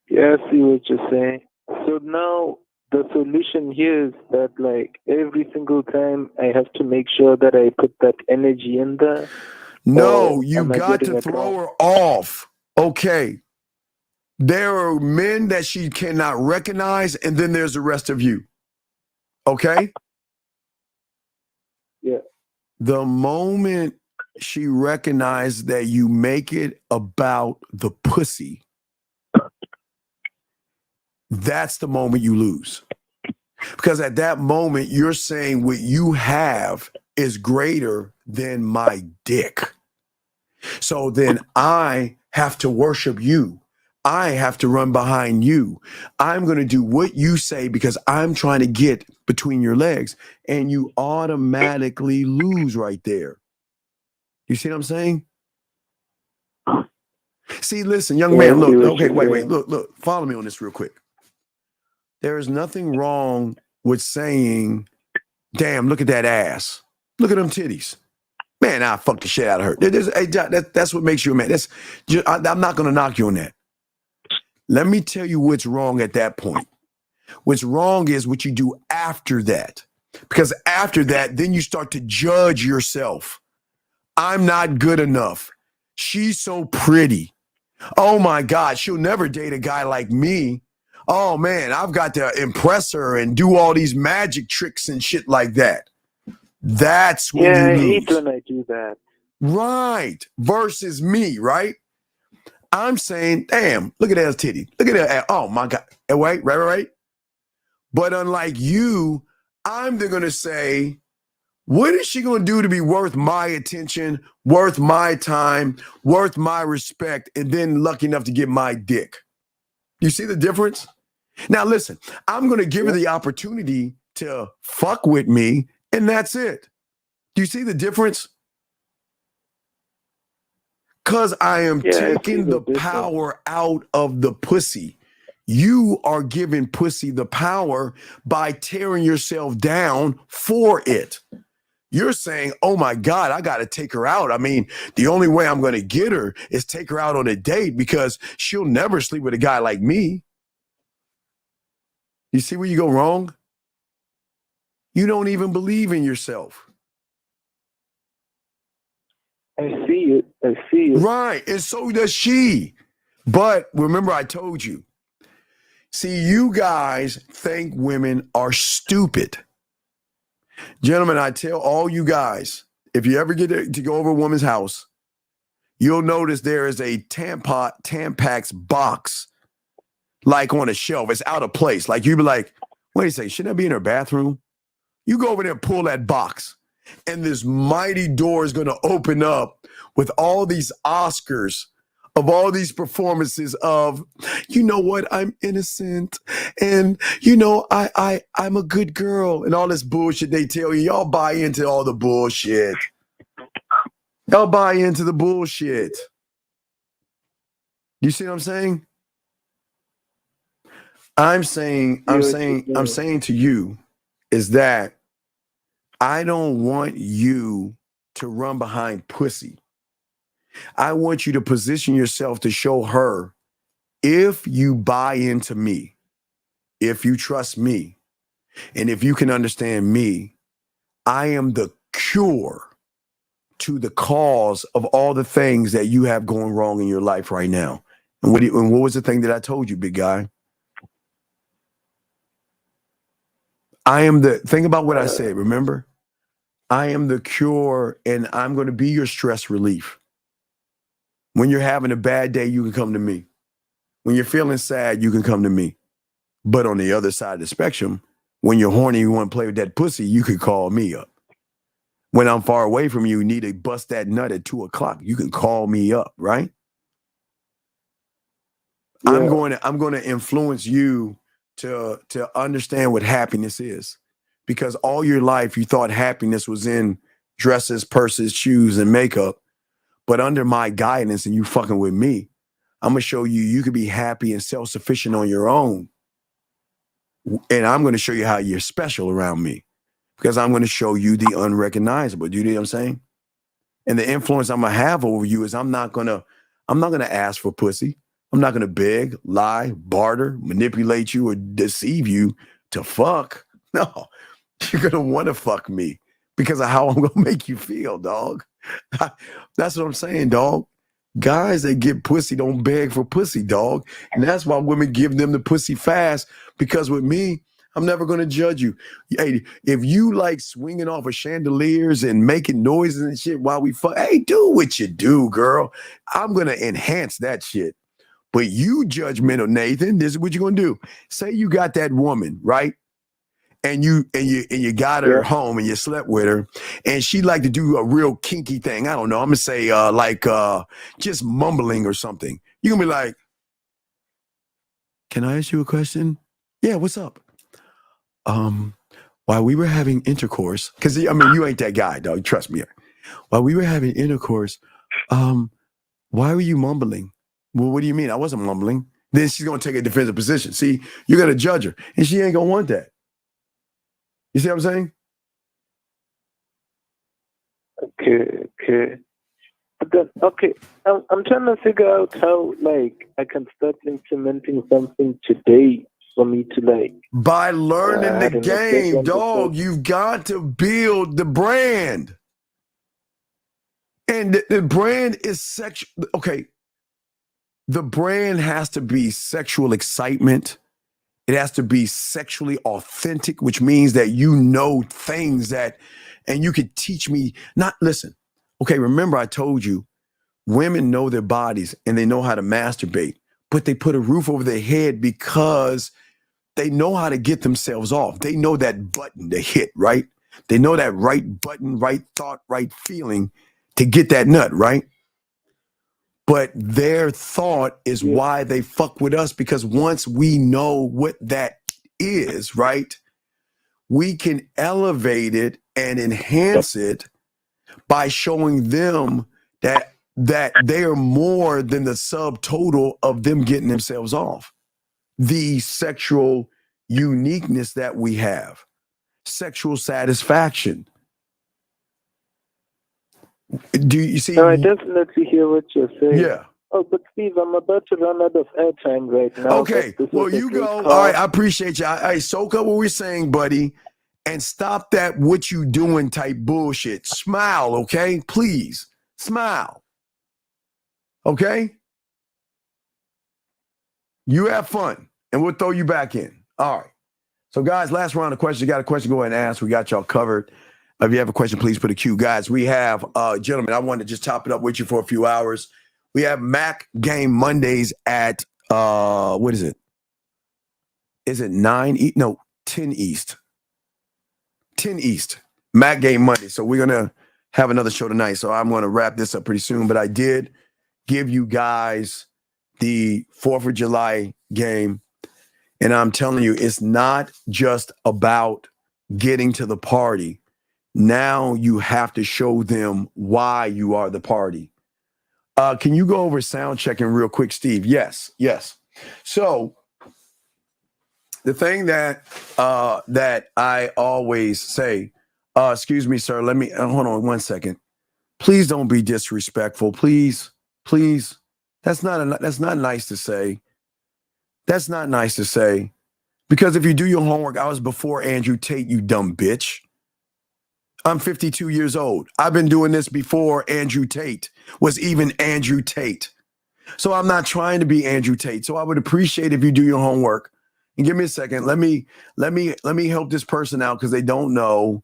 Yeah, I see what you're saying. So now the solution here is that, like, every single time I have to make sure that I put that energy in there. No, you got to throw her off. Okay. There are men that she cannot recognize, and then there's the rest of you. Okay? Yeah. The moment she recognizes that you make it about the pussy, that's the moment you lose. Because at that moment, you're saying what you have is greater than my dick. So then I have to worship you. I have to run behind you. I'm going to do what you say because I'm trying to get between your legs. And you automatically lose right there. You see what I'm saying? See, listen, young man, look, okay, wait, look, follow me on this real quick. There is nothing wrong with saying, damn, look at that ass. Look at them titties. man, I fuck the shit out of her. That's what makes you a man. I'm not going to knock you on that. Let me tell you what's wrong at that point. What's wrong is what you do after that. Because after that, then you start to judge yourself. I'm not good enough. She's so pretty. Oh my God, she'll never date a guy like me. Oh man, I've got to impress her and do all these magic tricks and shit like that. That's when you lose. I hate when I do that. Right. Versus me, right? I'm saying, damn, look at that titty. Look at that. Oh my God. Right. But unlike you, I'm going to say, what is she going to do to be worth my attention, worth my time, worth my respect, and then lucky enough to get my dick? You see the difference? Now, listen, I'm going to give her the opportunity to fuck with me, and that's it. Do you see the difference? Because I am taking the power out of the pussy. You are giving pussy the power by tearing yourself down for it. You're saying, oh my God, I got to take her out. I mean, the only way I'm going to get her is take her out on a date because she'll never sleep with a guy like me. You see where you go wrong? You don't even believe in yourself. I see it. Right, and so does she. But remember, I told you. See, you guys think women are stupid. Gentlemen, I tell all you guys, if you ever get to go over a woman's house, you'll notice there is a Tampax box like on a shelf. It's out of place. Like you'd be like, wait a second, shouldn't that be in her bathroom? You go over there and pull that box, and this mighty door is going to open up with all these Oscars of all these performances of, you know what, I'm innocent, and you know, I'm a good girl, and all this bullshit they tell you. Y'all buy into all the bullshit. Y'all buy into the bullshit. You see what I'm saying? I'm saying to you is that I don't want you to run behind pussy. I want you to position yourself to show her, if you buy into me, if you trust me, and if you can understand me, I am the cure to the cause of all the things that you have going wrong in your life right now. And what was the thing that I told you, big guy? Think about what I said, remember? I am the cure, and I'm going to be your stress relief. When you're having a bad day, you can come to me. When you're feeling sad, you can come to me. But on the other side of the spectrum, when you're horny, you want to play with that pussy, you can call me up. When I'm far away from you, need to bust that nut at 2:00, you can call me up, right? Yeah. I'm going to influence you to understand what happiness is. Because all your life you thought happiness was in dresses, purses, shoes, and makeup. But under my guidance and you fucking with me, I'm going to show you can be happy and self-sufficient on your own. And I'm going to show you how you're special around me. Because I'm going to show you the unrecognizable. Do you know what I'm saying? And the influence I'm going to have over you is I'm not going to ask for pussy. I'm not going to beg, lie, barter, manipulate you, or deceive you to fuck. No, you're going to want to fuck me because of how I'm going to make you feel, dog. That's what I'm saying, dog. Guys that get pussy don't beg for pussy, dog. And that's why women give them the pussy fast, because with me, I'm never going to judge you. Hey, if you like swinging off of chandeliers and making noises and shit while we fuck, hey, do what you do, girl. I'm going to enhance that shit. But you judgmental, Nathan, this is what you're going to do. Say you got that woman, right? And you got her home and you slept with her, and she like to do a real kinky thing. I don't know. I'm gonna say just mumbling or something. You're gonna be like, "Can I ask you a question?" Yeah, what's up? While we were having intercourse, because I mean you ain't that guy, dog. Trust me. While we were having intercourse, why were you mumbling? Well, what do you mean? I wasn't mumbling. Then she's gonna take a defensive position. See, you're gonna judge her, and she ain't gonna want that. You see what I'm saying? Okay. But then, okay, I'm trying to figure out how, like, I can start implementing something today for me to, like... By learning the game, dog. You've got to build the brand. And the brand is sexual. Okay. The brand has to be sexual excitement. It has to be sexually authentic, which means that you know things that, and you could teach me, listen. Okay, remember I told you, women know their bodies and they know how to masturbate, but they put a roof over their head because they know how to get themselves off. They know that button to hit, right? They know that right button, right thought, right feeling to get that nut, right? But their thought is why they fuck with us, because once we know what that is, right, we can elevate it and enhance it by showing them that they are more than the subtotal of them getting themselves off. The sexual uniqueness that we have, sexual satisfaction. Do you see? No, I definitely hear what you're saying. Yeah. Oh, but Steve, I'm about to run out of airtime right now. Okay, well, you go. All right, I appreciate you. I soak up what we're saying, buddy, and stop that what you doing type bullshit. Smile, okay? Please, smile. Okay? You have fun, and we'll throw you back in. All right. So, guys, last round of questions. You got a question, go ahead and ask. We got y'all covered. If you have a question, please put a Q. Guys, we have, gentlemen, I wanted to just top it up with you for a few hours. We have Mac Game Mondays at, what is it? Is it 10 East. 10 East. Mac Game Monday. So we're going to have another show tonight. So I'm going to wrap this up pretty soon. But I did give you guys the 4th of July game. And I'm telling you, it's not just about getting to the party. Now you have to show them why you are the party. Can you go over sound checking real quick, Steve? Yes. So the thing that I always say, excuse me, sir, let me hold on 1 second. Please don't be disrespectful. Please. That's not nice to say. That's not nice to say. Because if you do your homework, I was before Andrew Tate, you dumb bitch. I'm 52 years old. I've been doing this before Andrew Tate was even Andrew Tate. So I'm not trying to be Andrew Tate. So I would appreciate if you do your homework. And give me a second. Let me help this person out because they don't know.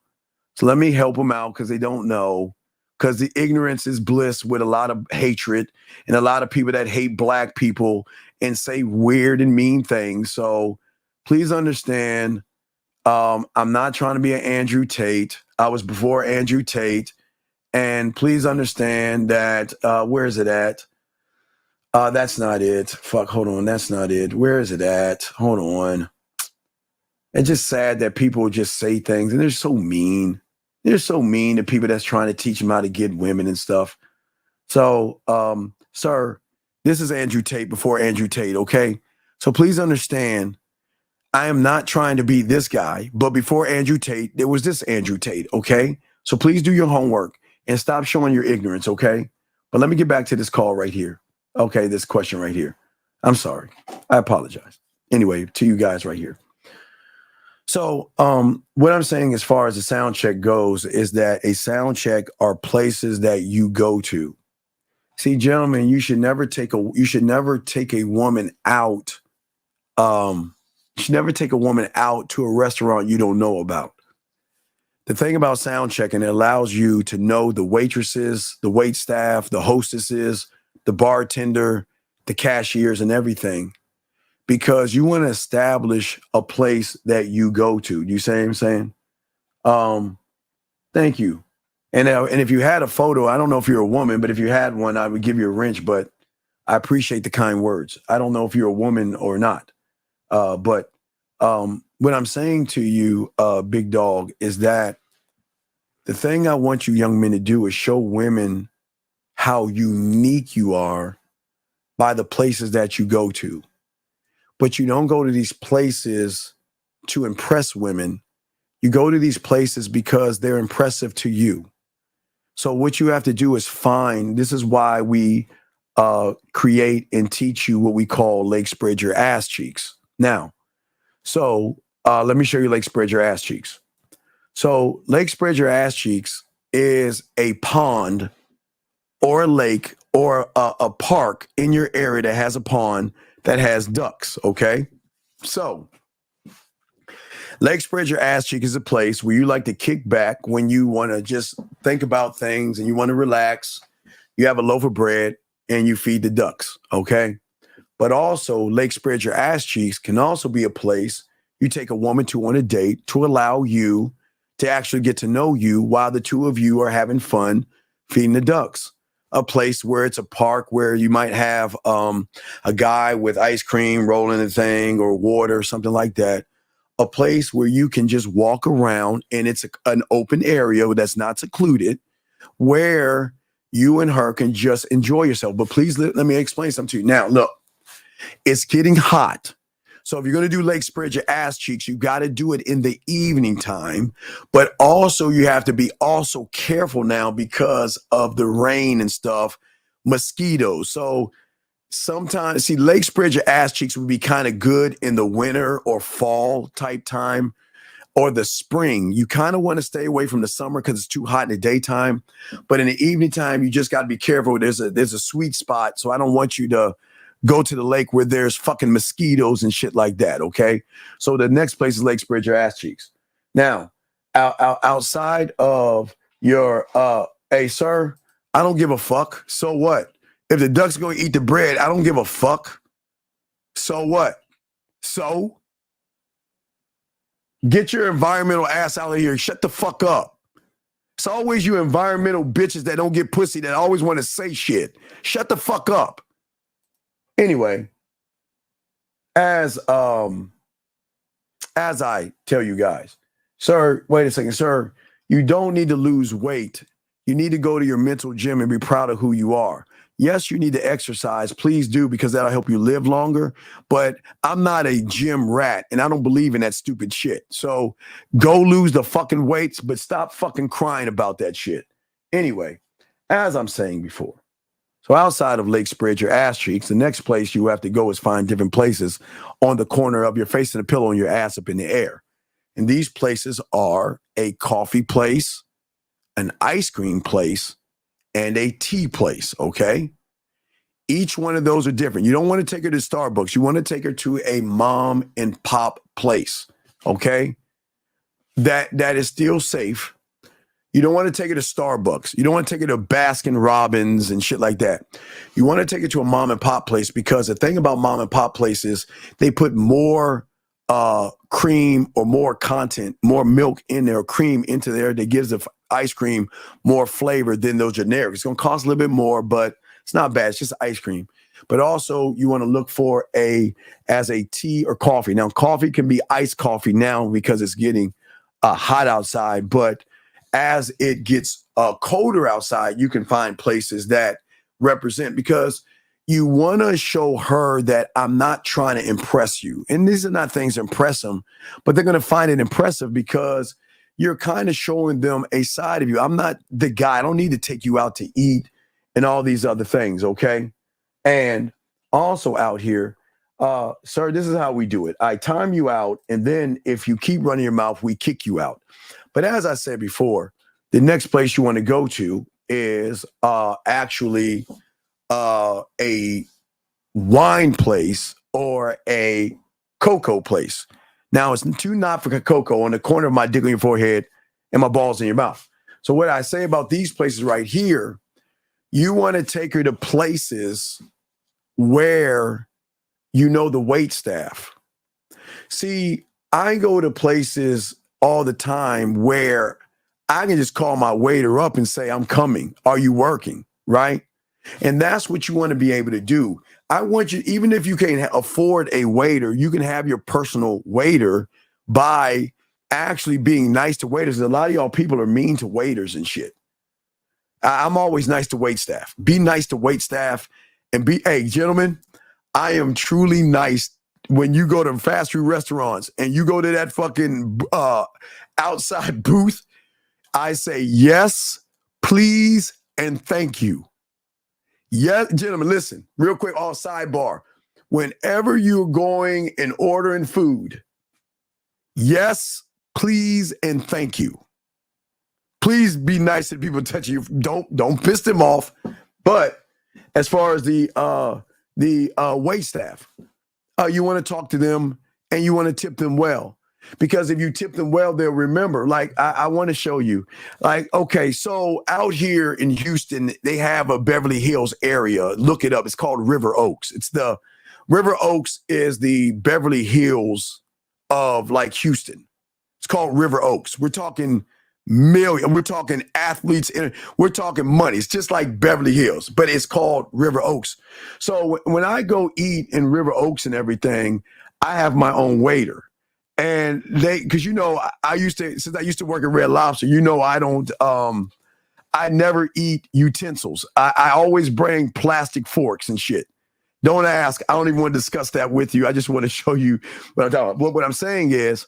So let me help them out because they don't know. Because the ignorance is bliss with a lot of hatred and a lot of people that hate black people and say weird and mean things. So please understand, I'm not trying to be an Andrew Tate. I was before Andrew Tate. And please understand that, where is it at? That's not it. Fuck, hold on. That's not it. Where is it at? Hold on. It's just sad that people just say things and they're so mean. They're so mean to people that's trying to teach them how to get women and stuff. So, sir, this is Andrew Tate before Andrew Tate, okay? So please understand, I am not trying to be this guy, but before Andrew Tate, there was this Andrew Tate, okay? So please do your homework and stop showing your ignorance, okay? But let me get back to this call right here. Okay, this question right here. I'm sorry. I apologize. Anyway, to you guys right here. So what I'm saying as far as the sound check goes is that a sound check are places that you go to. See, gentlemen, you should never take a woman out. You should never take a woman out to a restaurant you don't know about. The thing about sound checking, it allows you to know the waitresses, the wait staff, the hostesses, the bartender, the cashiers, and everything. Because you want to establish a place that you go to. You see what I'm saying? Thank you. And if you had a photo, I don't know if you're a woman, but if you had one, I would give you a wrench, but I appreciate the kind words. I don't know if you're a woman or not. But what I'm saying to you, big dog, is that the thing I want you young men to do is show women how unique you are by the places that you go to. But you don't go to these places to impress women. You go to these places because they're impressive to you. So what you have to do is find, this is why we create and teach you what we call leg spread your ass cheeks. Now, so let me show you leg spread your ass cheeks. So leg spread your ass cheeks is a pond or a lake or a park in your area that has a pond that has ducks, okay? So leg spread your ass cheek is a place where you like to kick back when you want to just think about things and you want to relax. You have a loaf of bread and you feed the ducks, okay? But also, leg spread your ass cheeks can also be a place you take a woman to on a date to allow you to actually get to know you while the two of you are having fun feeding the ducks. A place where it's a park where you might have a guy with ice cream rolling a thing or water or something like that. A place where you can just walk around and it's an open area that's not secluded where you and her can just enjoy yourself. But please let me explain something to you. Now, look, it's getting hot. So if you're going to do leg spread your ass cheeks, you got to do it in the evening time. But also you have to be also careful now because of the rain and stuff, mosquitoes. So sometimes, see, leg spread your ass cheeks would be kind of good in the winter or fall type time or the spring. You kind of want to stay away from the summer because it's too hot in the daytime. But in the evening time, you just got to be careful. There's a sweet spot. So I don't want you to go to the lake where there's fucking mosquitoes and shit like that, okay? So the next place is leg spread your ass cheeks. Now, outside of your, hey, sir, I don't give a fuck. So what? If the duck's going to eat the bread, I don't give a fuck. So what? So? Get your environmental ass out of here. Shut the fuck up. It's always you environmental bitches that don't get pussy that always want to say shit. Shut the fuck up. Anyway, as I tell you guys, sir, wait a second, sir, you don't need to lose weight. You need to go to your mental gym and be proud of who you are. Yes, you need to exercise. Please do, because that'll help you live longer. But I'm not a gym rat, and I don't believe in that stupid shit. So go lose the fucking weights, but stop fucking crying about that shit. Anyway, as I'm saying before, so outside of leg spread your ass cheeks, the next place you have to go is find different places on the corner of your face and a pillow and your ass up in the air. And these places are a coffee place, an ice cream place, and a tea place, okay? Each one of those are different. You don't want to take her to Starbucks. You want to take her to a mom and pop place, okay? That is still safe. You don't want to take her to Starbucks. You don't want to take her to Baskin Robbins and shit like that. You want to take her to a mom and pop place because the thing about mom and pop places, they put more cream or more content, more milk in there, cream into there that gives the ice cream more flavor than those generic. It's going to cost a little bit more, but it's not bad. It's just ice cream. But also you want to look for as a tea or coffee. Now, coffee can be iced coffee now because it's getting hot outside, but as it gets colder outside, you can find places that represent, because you want to show her that I'm not trying to impress you. And these are not things to impress them, but they're going to find it impressive because you're kind of showing them a side of you. I'm not the guy. I don't need to take you out to eat and all these other things, okay? And also out here, sir, this is how we do it. I time you out, and then if you keep running your mouth, we kick you out. But as I said before, the next place you want to go to is actually a wine place or a cocoa place. Now, it's too not for cocoa on the corner of my dick on your forehead and my balls in your mouth. So what I say about these places right here, you want to take her to places where you know the wait staff. See, I go to places all the time where I can just call my waiter up and say, I'm coming. Are you working? Right? And that's what you want to be able to do. I want you, even if you can't afford a waiter, you can have your personal waiter by actually being nice to waiters. A lot of y'all people are mean to waiters and shit. I'm always nice to wait staff. Be nice to wait staff and hey, gentlemen, I am truly nice. When you go to fast food restaurants and you go to that fucking outside booth, I say, yes, please and thank you. Yes, gentlemen, listen, real quick, all sidebar. Whenever you're going and ordering food, yes, please and thank you. Please be nice to people touching you. Don't piss them off. But as far as the wait staff, you want to talk to them and you want to tip them well. Because if you tip them well, they'll remember. Like, I want to show you. Like, okay, so out here in Houston, they have a Beverly Hills area. Look it up. It's called River Oaks. River Oaks is the Beverly Hills of like Houston. It's called River Oaks. We're talking million. We're talking athletes. We're talking money. It's just like Beverly Hills, but it's called River Oaks. So when I go eat in River Oaks and everything, I have my own waiter. And because I used to work at Red Lobster, I never eat utensils. I always bring plastic forks and shit. Don't ask. I don't even want to discuss that with you. I just want to show you what I'm talking about. What I'm saying is,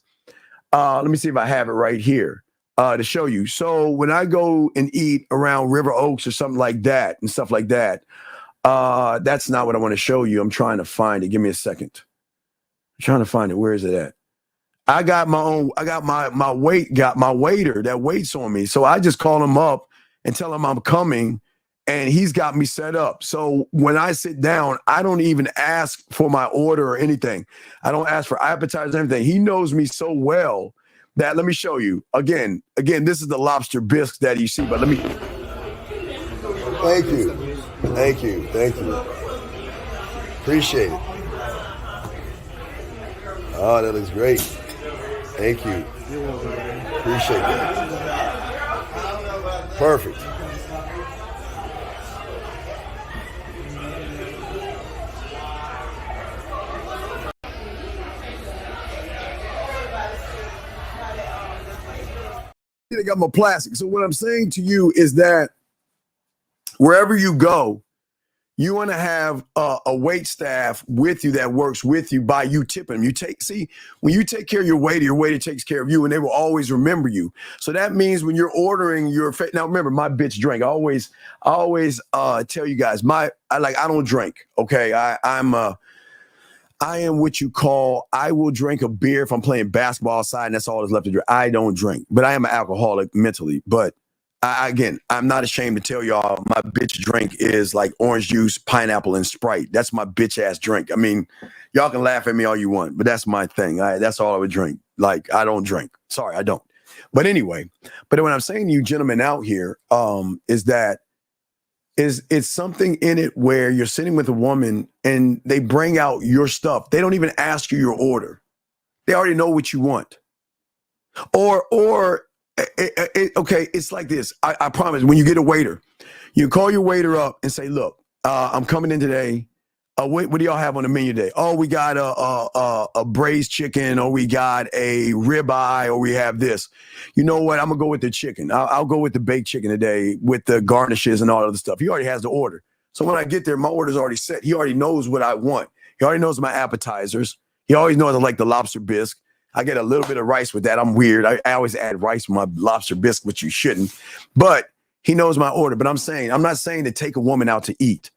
let me see if I have it right here to show you. So when I go and eat around River Oaks or something like that and stuff like that, that's not what I want to show you. I'm trying to find it. Give me a second. I'm trying to find it. Where is it at? I got my waiter that waits on me. So I just call him up and tell him I'm coming, and he's got me set up. So when I sit down, I don't even ask for my order or anything. I don't ask for appetizers or anything. He knows me so well that, let me show you. Again, this is the lobster bisque that you see, but let me. Thank you. Appreciate it. Oh, that looks great. Thank you. Appreciate that. Perfect. I got my plastic. So what I'm saying to you is that wherever you go, you want to have a wait staff with you that works with you by you tipping them. When you take care of your waiter takes care of you, and they will always remember you. So that means when you're ordering now remember, my bitch drink. I always tell you guys, I don't drink. Okay, I am what you call, I will drink a beer if I'm playing basketball outside and that's all that's left to drink. I don't drink, but I am an alcoholic mentally. But I'm not ashamed to tell y'all my bitch drink is like orange juice, pineapple, and Sprite. That's my bitch ass drink. I mean, y'all can laugh at me all you want, but that's my thing. That's all I would drink. Like, I don't drink. Sorry, I don't. But anyway, what I'm saying to you gentlemen out here is that it's something in it where you're sitting with a woman and they bring out your stuff. They don't even ask you your order. They already know what you want. Okay, it's like this. I promise, when you get a waiter, you call your waiter up and say, look, I'm coming in today. What do y'all have on the menu today? Oh, we got a braised chicken, or we got a ribeye, or we have this. You know what? I'm going to go with the chicken. I'll go with the baked chicken today with the garnishes and all of the stuff. He already has the order. So when I get there, my order's already set. He already knows what I want. He already knows my appetizers. He always knows I like the lobster bisque. I get a little bit of rice with that. I'm weird. I always add rice with my lobster bisque, which you shouldn't. But he knows my order. But I'm not saying to take a woman out to eat.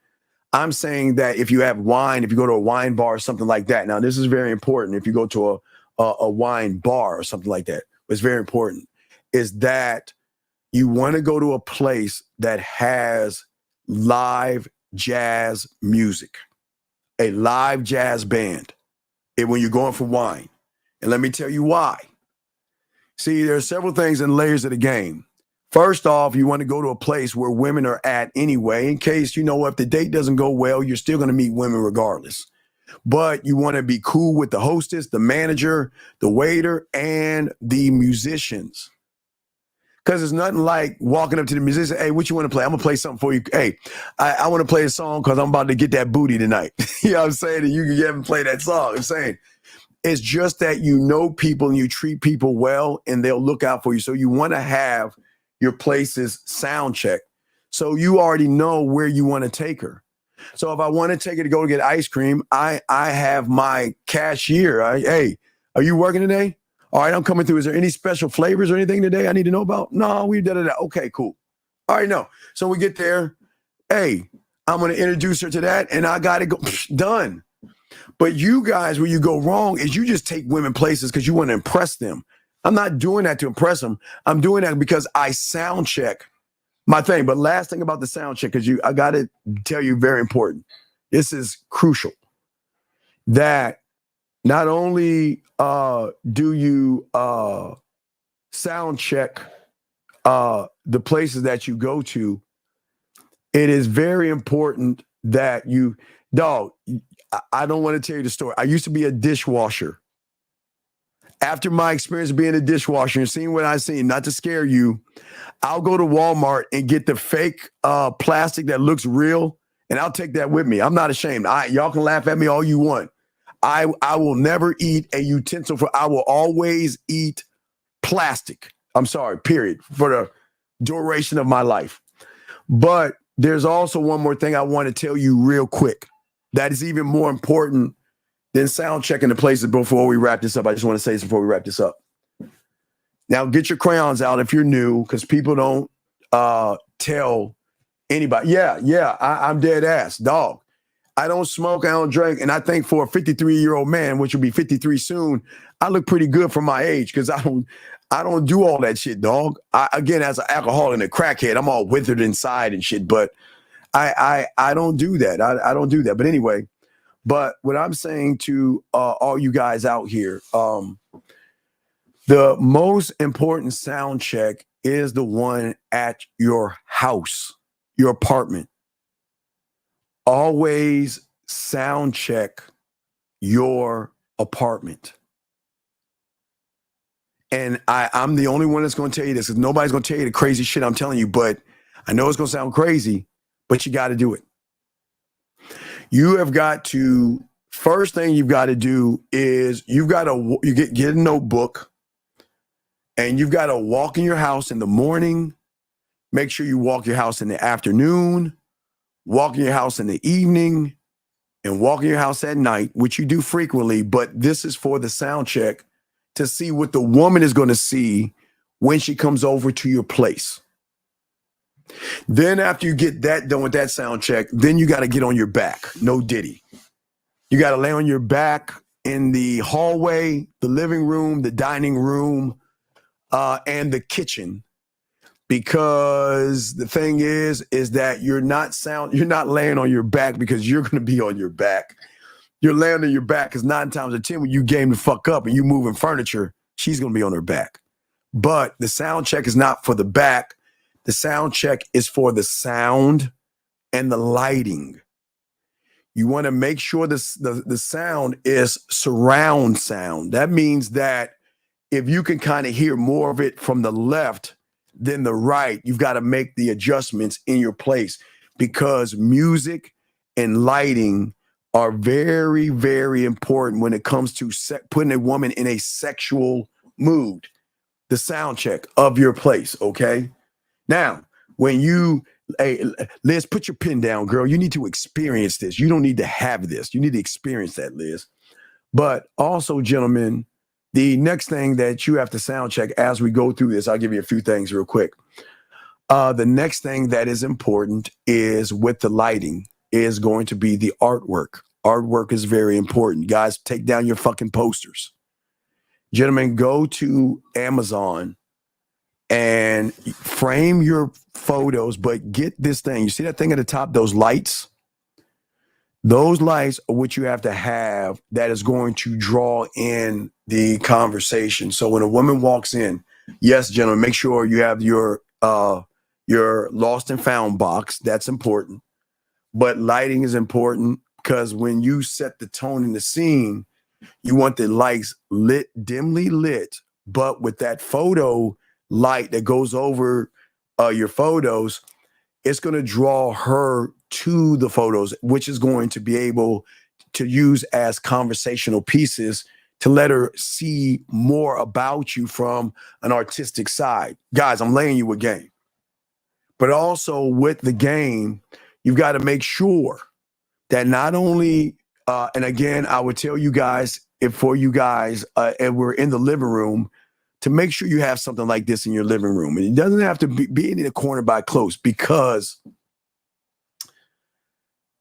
I'm saying that if you have wine, if you go to a wine bar or something like that. Now, this is very important. If you go to a wine bar or something like that, what's very important is that you want to go to a place that has live jazz music, a live jazz band, and when you're going for wine. And let me tell you why. See, there are several things and layers of the game. First off, you want to go to a place where women are at anyway, in case, if the date doesn't go well, you're still going to meet women regardless. But you want to be cool with the hostess, the manager, the waiter, and the musicians. Because it's nothing like walking up to the musician, hey, what you want to play? I'm going to play something for you. Hey, I want to play a song because I'm about to get that booty tonight. You know what I'm saying? And you haven't played that song. I'm saying it's just that you know people and you treat people well and they'll look out for you. So you want to have your place's sound check. So you already know where you want to take her. So if I want to take her to go get ice cream, I have my cashier. Hey, are you working today? All right, I'm coming through. Is there any special flavors or anything today I need to know about? No, we da. Okay, cool. All right, no. So we get there. Hey, I'm going to introduce her to that, and I got to go. Done. But you guys, where you go wrong is you just take women places because you want to impress them. I'm not doing that to impress them. I'm doing that because I sound check my thing. But last thing about the sound check, because I got to tell you, very important. This is crucial. That not only do you sound check the places that you go to, it is very important that you, dog, I don't want to tell you the story. I used to be a dishwasher. After my experience being a dishwasher and seeing what I've seen, not to scare you, I'll go to Walmart and get the fake plastic that looks real, and I'll take that with me. I'm not ashamed. Y'all can laugh at me all you want. I will never eat a utensil I will always eat plastic. I'm sorry, period, for the duration of my life. But there's also one more thing I want to tell you real quick that is even more important than sound checking the places before we wrap this up. I just want to say this before we wrap this up. Now, get your crayons out if you're new, because people don't tell anybody. Yeah, I'm dead ass, dog. I don't smoke, I don't drink, and I think for a 53-year-old man, which will be 53 soon, I look pretty good for my age because I don't do all that shit, dog. Again, as an alcoholic and a crackhead, I'm all withered inside and shit, but I don't do that. I don't do that. But anyway, but what I'm saying to all you guys out here, the most important sound check is the one at your house, your apartment. Always sound check your apartment. And I'm the only one that's going to tell you this, because nobody's going to tell you the crazy shit I'm telling you, but I know it's going to sound crazy, but you got to do it. You have got to, first thing you've got to do is you've got to get a notebook, and you've got to walk in your house in the morning. Make sure you walk your house in the afternoon, walk in your house in the evening, and walk in your house at night, which you do frequently, but this is for the sound check to see what the woman is going to see when she comes over to your place. Then after you get that done with that sound check, then you got to get on your back. No diddy. You got to lay on your back in the hallway, the living room, the dining room, and the kitchen. Because the thing is that you're not laying on your back because you're going to be on your back. You're laying on your back because 9 times out of 10, when you game the fuck up and you moving furniture, she's going to be on her back. But the sound check is not for the back. The sound check is for the sound and the lighting. You want to make sure the sound is surround sound. That means that if you can kind of hear more of it from the left than the right, you've got to make the adjustments in your place, because music and lighting are very, very important when it comes to putting a woman in a sexual mood. The sound check of your place, okay? Now, when hey, Liz, put your pen down, girl. You need to experience this. You don't need to have this. You need to experience that, Liz. But also, gentlemen, the next thing that you have to sound check as we go through this, I'll give you a few things real quick. The next thing that is important is with the lighting is going to be the artwork. Artwork is very important. Guys, take down your fucking posters. Gentlemen, go to Amazon and frame your photos, but get this thing. You see that thing at the top, those lights? Those lights are what you have to have that is going to draw in the conversation. So when a woman walks in, yes, gentlemen, make sure you have your lost and found box. That's important. But lighting is important, because when you set the tone in the scene, you want the lights lit, dimly lit, but with that photo light that goes over your photos, it's going to draw her to the photos, which is going to be able to use as conversational pieces to let her see more about you from an artistic side. Guys, I'm laying you a game. But also with the game, you've got to make sure that not only, and again, I would tell you guys, and we're in the living room, to make sure you have something like this in your living room. And it doesn't have to be in the corner by close, because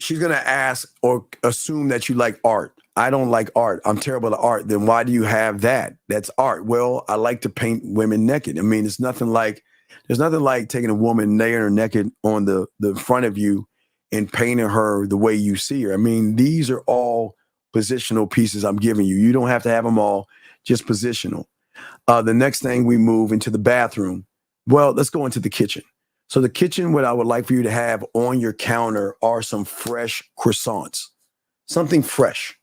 she's going to ask or assume that you like art. I don't like art. I'm terrible at art. Then why do you have that? That's art. Well, I like to paint women naked. I mean, there's nothing like taking a woman laying her naked on the front of you and painting her the way you see her. I mean, these are all positional pieces I'm giving you. You don't have to have them all, just positional. The next thing, we move into the bathroom. Well, let's go into the kitchen. So the kitchen, what I would like for you to have on your counter are some fresh croissants, something fresh.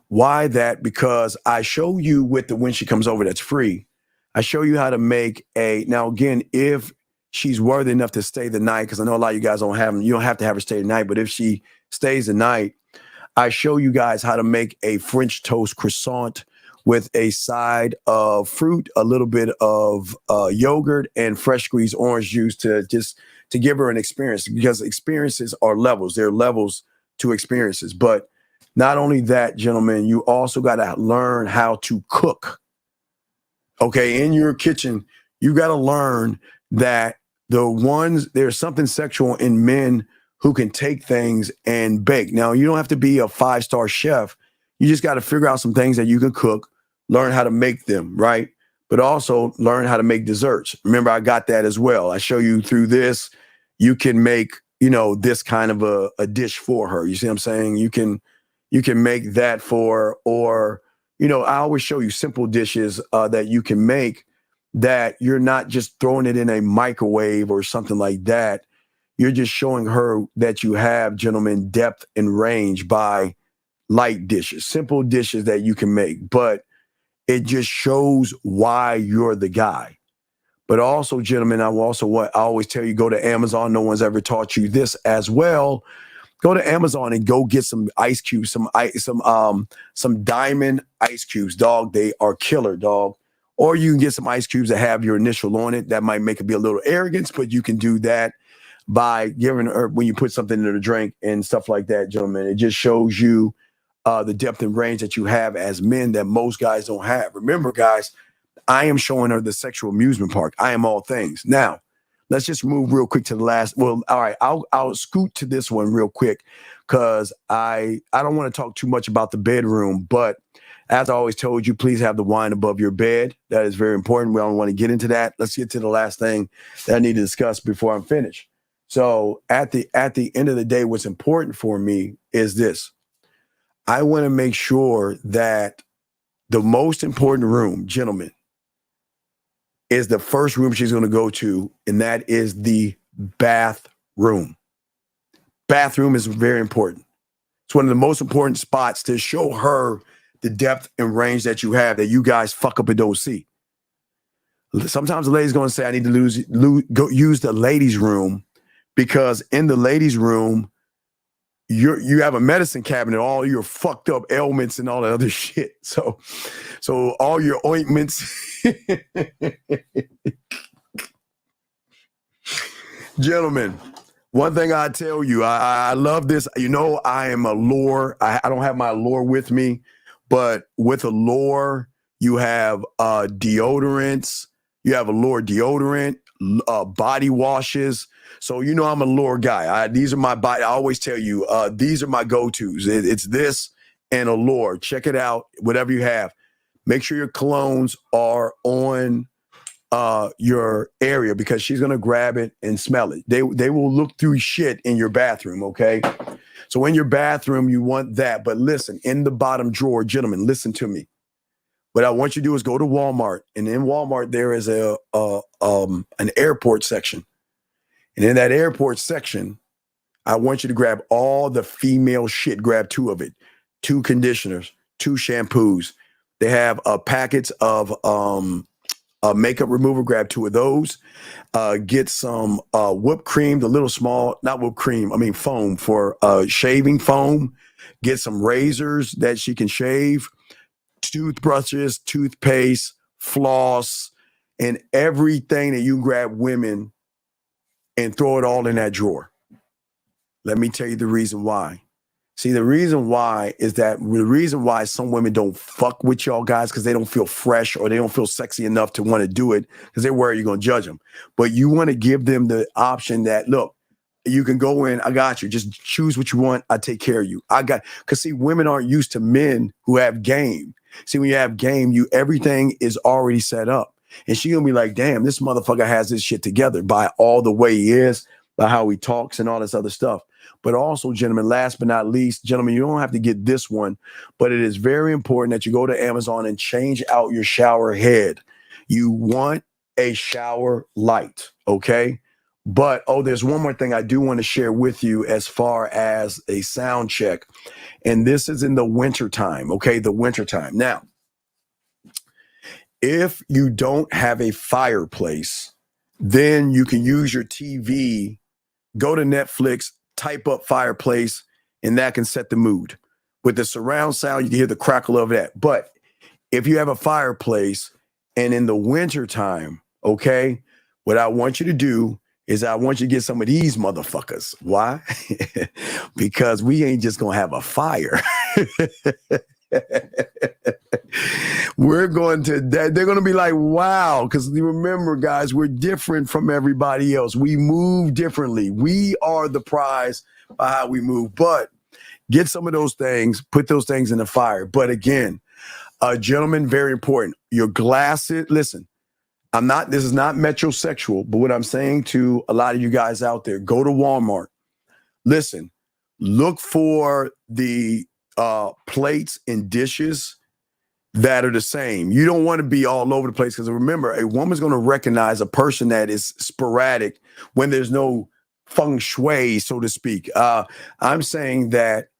Why that? Because I show you when she comes over, that's free. I show you how to make now again, if she's worthy enough to stay the night, because I know a lot of you guys don't have them, you don't have to have her stay the night, but if she stays the night, I show you guys how to make a French toast croissant with a side of fruit, a little bit of yogurt, and fresh squeezed orange juice to give her an experience, because experiences are levels. There are levels to experiences. But not only that, gentlemen, you also got to learn how to cook. Okay, in your kitchen, you got to learn that there's something sexual in men who can take things and bake. Now, you don't have to be a 5-star chef. You just got to figure out some things that you can cook, learn how to make them, right? But also learn how to make desserts. Remember, I got that as well. I show you through this, you can make, this kind of a dish for her. You see what I'm saying? You can make that for, or, I always show you simple dishes that you can make, that you're not just throwing it in a microwave or something like that. You're just showing her that you have, gentlemen, depth and range by light dishes, simple dishes that you can make. But it just shows why you're the guy. But also, gentlemen, I always tell you, go to Amazon. No one's ever taught you this as well. Go to Amazon and go get some ice cubes, some diamond ice cubes, dog. They are killer, dog. Or you can get some ice cubes that have your initial on it. That might make it be a little arrogance, but you can do that by giving her, when you put something in the drink and stuff like that, gentlemen. It just shows you the depth and range that you have as men that most guys don't have. Remember, guys, I am showing her the sexual amusement park. I am all things. Now, let's just move real quick to the last. Well, all right, I'll scoot to this one real quick, because I don't want to talk too much about the bedroom, but as I always told you, please have the wine above your bed. That is very important. We don't want to get into that. Let's get to the last thing that I need to discuss before I'm finished. So at the end of the day, what's important for me is this. I want to make sure that the most important room, gentlemen, is the first room she's going to go to, and that is the bathroom. Bathroom is very important. It's one of the most important spots to show her the depth and range that you have that you guys fuck up and don't see. Sometimes the lady's going to say, I need to go use the ladies' room, because in the ladies' room, you have a medicine cabinet, all your fucked up ailments and all that other shit. So all your ointments. Gentlemen, one thing I tell you, I love this. I am a lore. I don't have my lore with me, but with a lore, you have deodorants. You have a lore deodorant, body washes. So, I'm a lore guy. These are my body. I always tell you, these are my go-tos. It's this and a lore. Check it out, whatever you have. Make sure your colognes are on your area, because she's going to grab it and smell it. They will look through shit in your bathroom, okay? So in your bathroom, you want that. But listen, in the bottom drawer, gentlemen, listen to me. What I want you to do is go to Walmart, and in Walmart, there is an airport section. And in that airport section, I want you to grab all the female shit. Grab 2 of it, 2 conditioners, 2 shampoos. They have packets of makeup remover. Grab 2 of those. Get some whipped cream, the little small, not whipped cream, foam for shaving foam. Get some razors that she can shave, toothbrushes, toothpaste, floss, and everything that you grab women, and throw it all in that drawer. Let me tell you the reason why. See, the reason why some women don't fuck with y'all guys because they don't feel fresh or they don't feel sexy enough to want to do it because they're worried you're going to judge them. But you want to give them the option that, look, you can go in, I got you. Just choose what you want. I take care of you. Because see, women aren't used to men who have game. See, when you have game, everything is already set up. And she gonna be like, damn, this motherfucker has this shit together by all the way he is, by how he talks and all this other stuff. But also, gentlemen, last but not least, gentlemen, you don't have to get this one, but it is very important that you go to Amazon and change out your shower head. You want a shower light, okay? But, there's one more thing I do want to share with you as far as a sound check. And this is in the wintertime, okay? The wintertime. Now, if you don't have a fireplace, then you can use your TV, go to Netflix, type up fireplace, and that can set the mood. With the surround sound, you can hear the crackle of that. But if you have a fireplace and in the wintertime, okay, what I want you to do is I want you to get some of these motherfuckers. Why? Because we ain't just going to have a fire. They're going to be like, wow, because remember, guys, we're different from everybody else. We move differently. We are the prize by how we move. But get some of those things, put those things in the fire. But again, gentlemen, very important. Your glasses, listen, this is not metrosexual, but what I'm saying to a lot of you guys out there, go to Walmart. Listen, look for the plates and dishes that are the same. You don't want to be all over the place because remember, a woman's going to recognize a person that is sporadic when there's no feng shui, so to speak. I'm saying that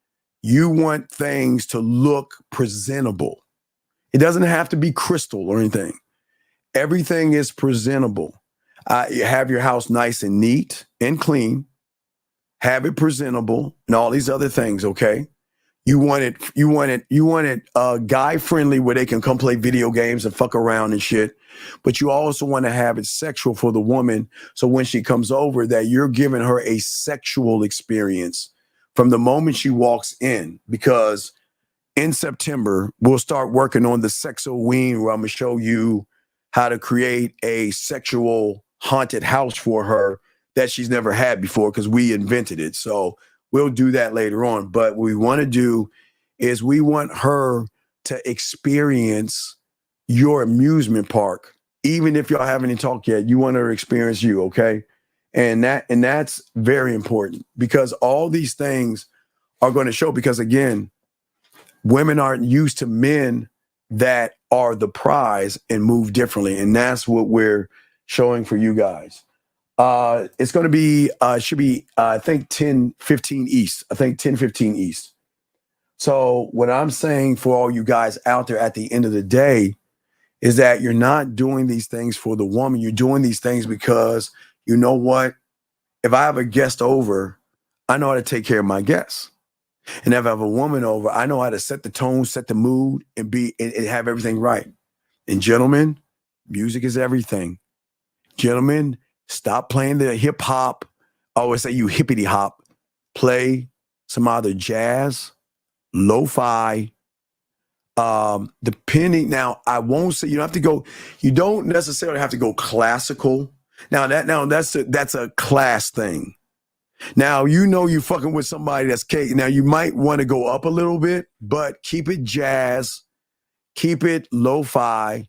you want things to look presentable. It doesn't have to be crystal or anything. Everything is presentable. You have your house nice and neat and clean. Have it presentable and all these other things, okay? You want it guy friendly where they can come play video games and fuck around and shit. But you also want to have it sexual for the woman. So when she comes over, that you're giving her a sexual experience from the moment she walks in. Because in September, we'll start working on the Sexoween, where I'm going to show you how to create a sexual haunted house for her that she's never had before because we invented it. So we'll do that later on. But what we want to do is we want her to experience your amusement park. Even if y'all haven't talked yet, you want her to experience you, okay? And that's very important because all these things are going to show because, again, women aren't used to men that are the prize and move differently. And that's what we're showing for you guys. It's going to be, should be, I think 10:15 East. I think 10:15 East. So what I'm saying for all you guys out there at the end of the day is that you're not doing these things for the woman. You're doing these things because you know what? If I have a guest over, I know how to take care of my guests. And if I have a woman over, I know how to set the tone, set the mood, and have everything right. And gentlemen, music is everything. Gentlemen, stop playing the hip hop. I always say you hippity hop. Play some either jazz, lo-fi. Depending now, I won't say you don't have to go. You don't necessarily have to go classical. That's a class thing. Now, you know you're fucking with somebody that's cake. Now, you might want to go up a little bit, but keep it jazz, keep it lo-fi.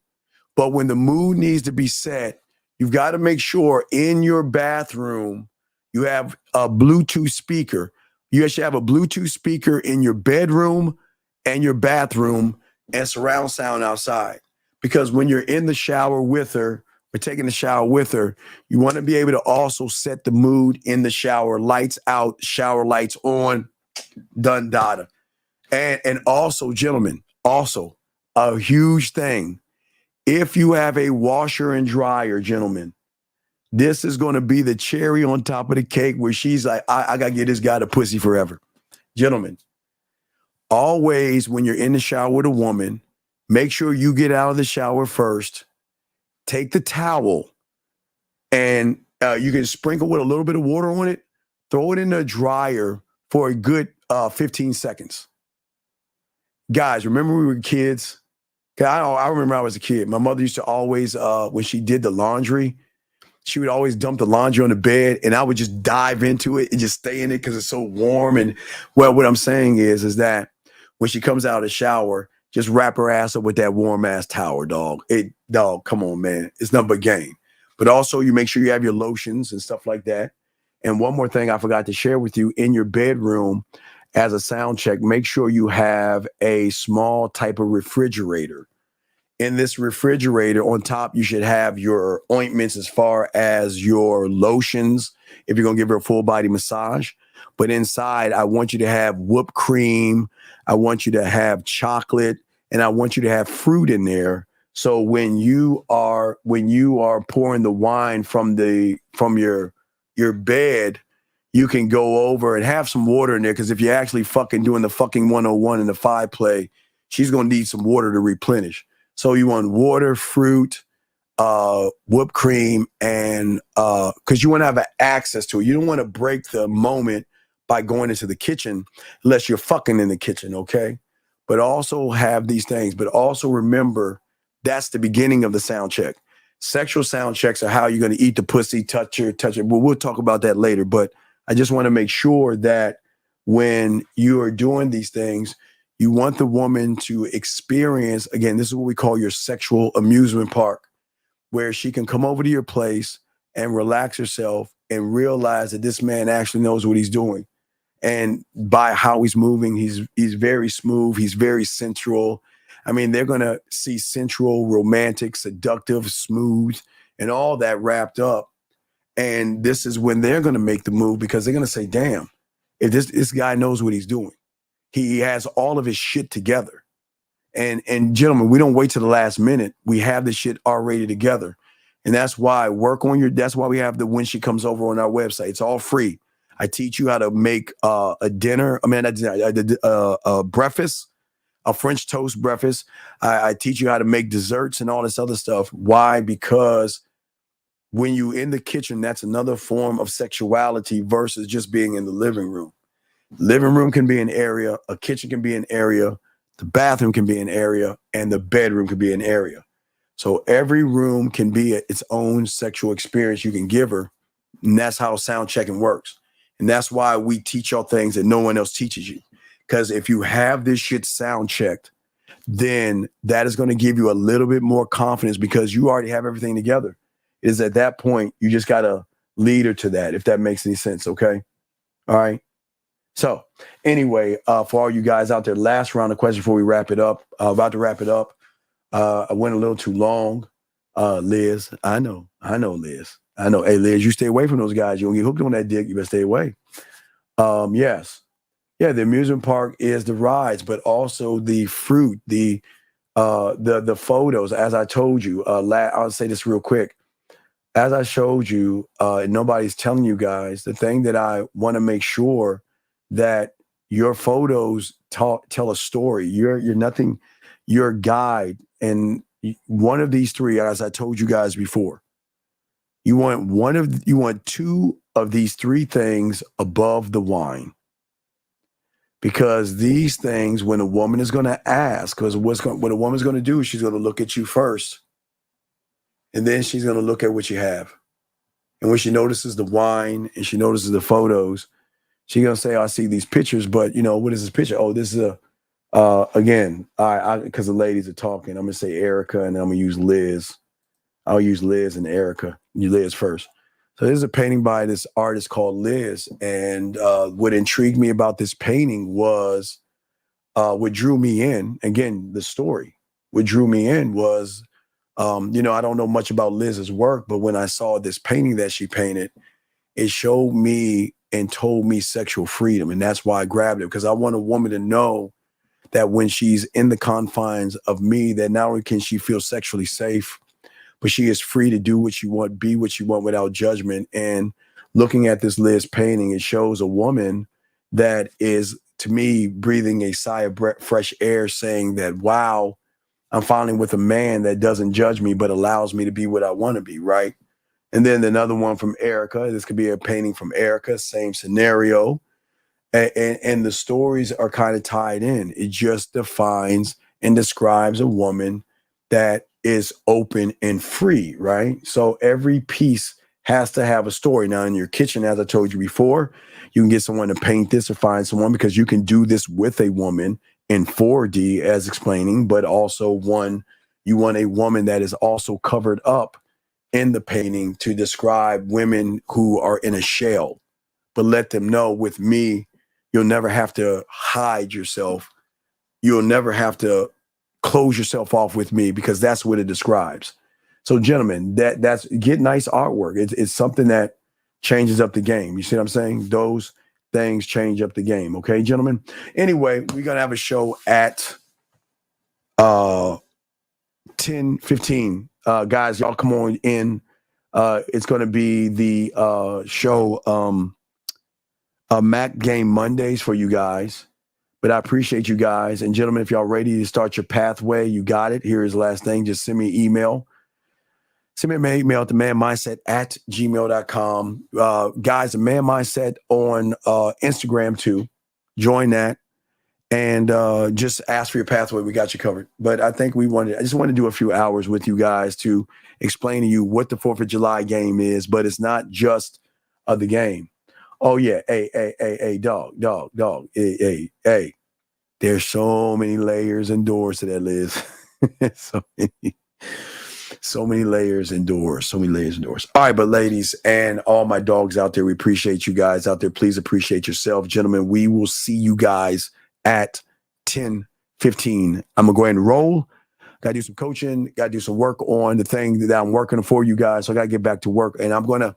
But when the mood needs to be set, you've got to make sure in your bathroom you have a Bluetooth speaker. You should have a Bluetooth speaker in your bedroom and your bathroom and surround sound outside. Because when you're in the shower with her, or taking the shower with her, you want to be able to also set the mood in the shower, lights out, shower lights on, done data. And also, gentlemen, also a huge thing. If you have a washer and dryer, gentlemen, this is going to be the cherry on top of the cake where she's like, I got to get this guy the pussy forever. Gentlemen, always when you're in the shower with a woman, make sure you get out of the shower first. Take the towel and you can sprinkle with a little bit of water on it. Throw it in the dryer for a good 15 seconds. Guys, remember we were kids? I remember I was a kid. My mother used to always, when she did the laundry, she would always dump the laundry on the bed, and I would just dive into it and just stay in it because it's so warm. And well, what I'm saying is that when she comes out of the shower, just wrap her ass up with that warm ass towel, dog. Dog, come on, man. It's nothing but game. But also, you make sure you have your lotions and stuff like that. And one more thing I forgot to share with you, in your bedroom, as a sound check, make sure you have a small type of refrigerator. In this refrigerator, on top, you should have your ointments as far as your lotions, if you're going to give her a full body massage. But inside, I want you to have whipped cream. I want you to have chocolate, and I want you to have fruit in there. So when you are pouring the wine from your bed, you can go over and have some water in there, because if you're actually fucking doing the fucking 101 in the 5 play, she's going to need some water to replenish. So you want water, fruit, whipped cream, and because you want to have access to it. You don't want to break the moment by going into the kitchen unless you're fucking in the kitchen, okay? But also have these things. But also remember, that's the beginning of the sound check. Sexual sound checks are how you're going to eat the pussy, touch it. Well, we'll talk about that later. But I just want to make sure that when you are doing these things, you want the woman to experience, again, this is what we call your sexual amusement park, where she can come over to your place and relax herself and realize that this man actually knows what he's doing. And by how he's moving, he's very smooth. He's very sensual. I mean, they're going to see sensual, romantic, seductive, smooth, and all that wrapped up. And this is when they're going to make the move, because they're going to say, damn, if this guy knows what he's doing. He has all of his shit together. And gentlemen, we don't wait till the last minute. We have this shit already together. And that's why that's why we have the When She Comes Over on our website. It's all free. I teach you how to make a breakfast, a French toast breakfast. I teach you how to make desserts and all this other stuff. Why? Because when you in the kitchen, that's another form of sexuality versus just being in the living room. Living room can be an area, a kitchen can be an area, the bathroom can be an area, and the bedroom can be an area. So every room can be its own sexual experience you can give her. And that's how sound checking works. And that's why we teach y'all things that no one else teaches you. Because if you have this shit sound checked, then that is going to give you a little bit more confidence, because you already have everything together. It is at that point, you just got to lead her to that, if that makes any sense. Okay. All right. So anyway, for all you guys out there, last round of questions before we wrap it up. About to wrap it up. I went a little too long. Liz, I know, Liz. I know. Hey, Liz, you stay away from those guys. You'll get hooked on that dick. You better stay away. Yes. Yeah, the amusement park is the rides, but also the fruit, the photos. As I told you, I'll say this real quick. As I showed you, and nobody's telling you guys, the thing that I want to make sure that your photos tell a story. You're nothing, you're a guide. And one of these three, as I told you guys before, you want two of these three things above the wine. Because these things, when a woman is going to ask, because what a woman's going to do is she's going to look at you first. And then she's going to look at what you have. And when she notices the wine and she notices the photos, she's going to say, I see these pictures, but what is this picture? Oh, this is again, because the ladies are talking, I'm going to say Erica, and I'm going to use Liz. I'll use Liz and Erica. You Liz first. So this is a painting by this artist called Liz. And what intrigued me about this painting was what drew me in. Again, the story. What drew me in was, I don't know much about Liz's work, but when I saw this painting that she painted, it showed me and told me sexual freedom. And that's why I grabbed it, because I want a woman to know that when she's in the confines of me, that not only can she feel sexually safe, but she is free to do what you want, be what you want without judgment. And looking at this Liz painting, it shows a woman that is, to me, breathing a sigh of fresh air, saying that, wow, I'm finally with a man that doesn't judge me, but allows me to be what I want to be, right? And then another one from Erica. This could be a painting from Erica, same scenario. And the stories are kind of tied in. It just defines and describes a woman that is open and free, right? So every piece has to have a story. Now, in your kitchen, as I told you before, you can get someone to paint this or find someone, because you can do this with a woman in 4D as explaining, but also you want a woman that is also covered up in the painting to describe women who are in a shell, but let them know with me, you'll never have to hide yourself. You'll never have to close yourself off with me, because that's what it describes. So gentlemen, that's get nice artwork. It's something that changes up the game. You see what I'm saying? Those things change up the game. Okay, gentlemen. Anyway, we're going to have a show at 10:15. Guys, y'all come on in. It's going to be the show Mac Game Mondays for you guys. But I appreciate you guys. And gentlemen, if y'all ready to start your pathway, you got it. Here is the last thing. Just send me an email. Send me an email at themanmindset@gmail.com. Guys, the Man Mindset on Instagram too. Join that. And just ask for your pathway. We got you covered. But I think I just want to do a few hours with you guys to explain to you what the 4th of July game is. But it's not just the game. Oh, yeah. Hey, dog. Hey. There's so many layers and doors to that, Liz. So many layers and doors. All right, but ladies and all my dogs out there, we appreciate you guys out there. Please appreciate yourself. Gentlemen, we will see you guys at 10:15. I'm going to go ahead and roll. Got to do some coaching. Got to do some work on the thing that I'm working for you guys. So I got to get back to work. And I'm going to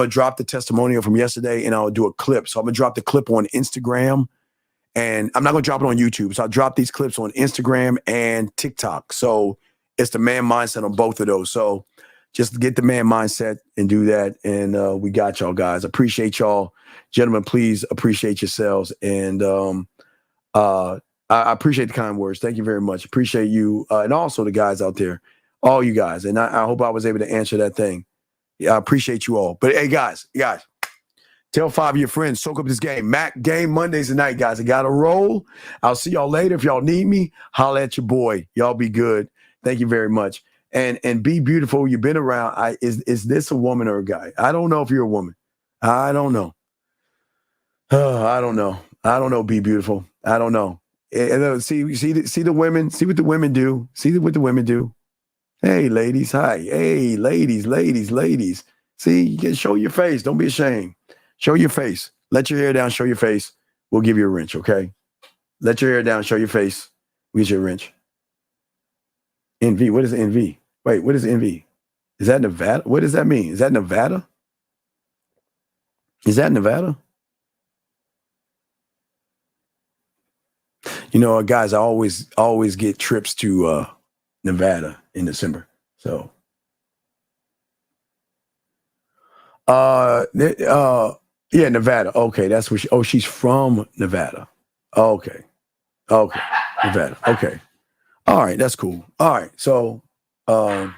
drop the testimonial from yesterday, and I'll do a clip. So I'm going to drop the clip on Instagram, and I'm not going to drop it on YouTube. So I'll drop these clips on Instagram and TikTok. So it's the Man Mindset on both of those. So just get the Man Mindset and do that. And we got y'all, guys. Appreciate y'all. Gentlemen, please appreciate yourselves. And I appreciate the kind words. Thank you very much. Appreciate you. And also the guys out there, all you guys. And I hope I was able to answer that thing. Yeah, I appreciate you all. But hey, guys, tell 5 of your friends, soak up this game. Mac Game Mondays tonight, guys. I got to roll. I'll see y'all later. If y'all need me, holla at your boy. Y'all be good. Thank you very much. And be beautiful. You've been around. Is this a woman or a guy? I don't know if you're a woman. I don't know. I don't know. Be beautiful. I don't know. See the women. See what the women do. See what the women do. Hey, ladies. Hi. Hey, ladies. See, you can show your face. Don't be ashamed. Show your face. Let your hair down. Show your face. We'll give you a wrench. Okay. Let your hair down. Show your face. We'll get you a wrench. NV. What is NV? Wait, what is NV? Is that Nevada? What does that mean? Is that Nevada? You know, guys, I always get trips to Nevada in December. So, yeah, Nevada. Okay, that's where she's from Nevada. Okay, Nevada. Okay, all right, that's cool. All right, so, oh,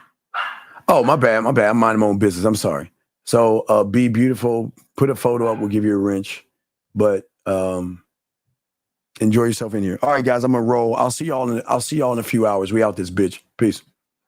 my bad. I'm minding my own business. I'm sorry. So, be beautiful. Put a photo up. We'll give you a wrench, but enjoy yourself in here. All right, guys, I'm gonna roll. I'll see y'all in a few hours. We out this bitch. Peace.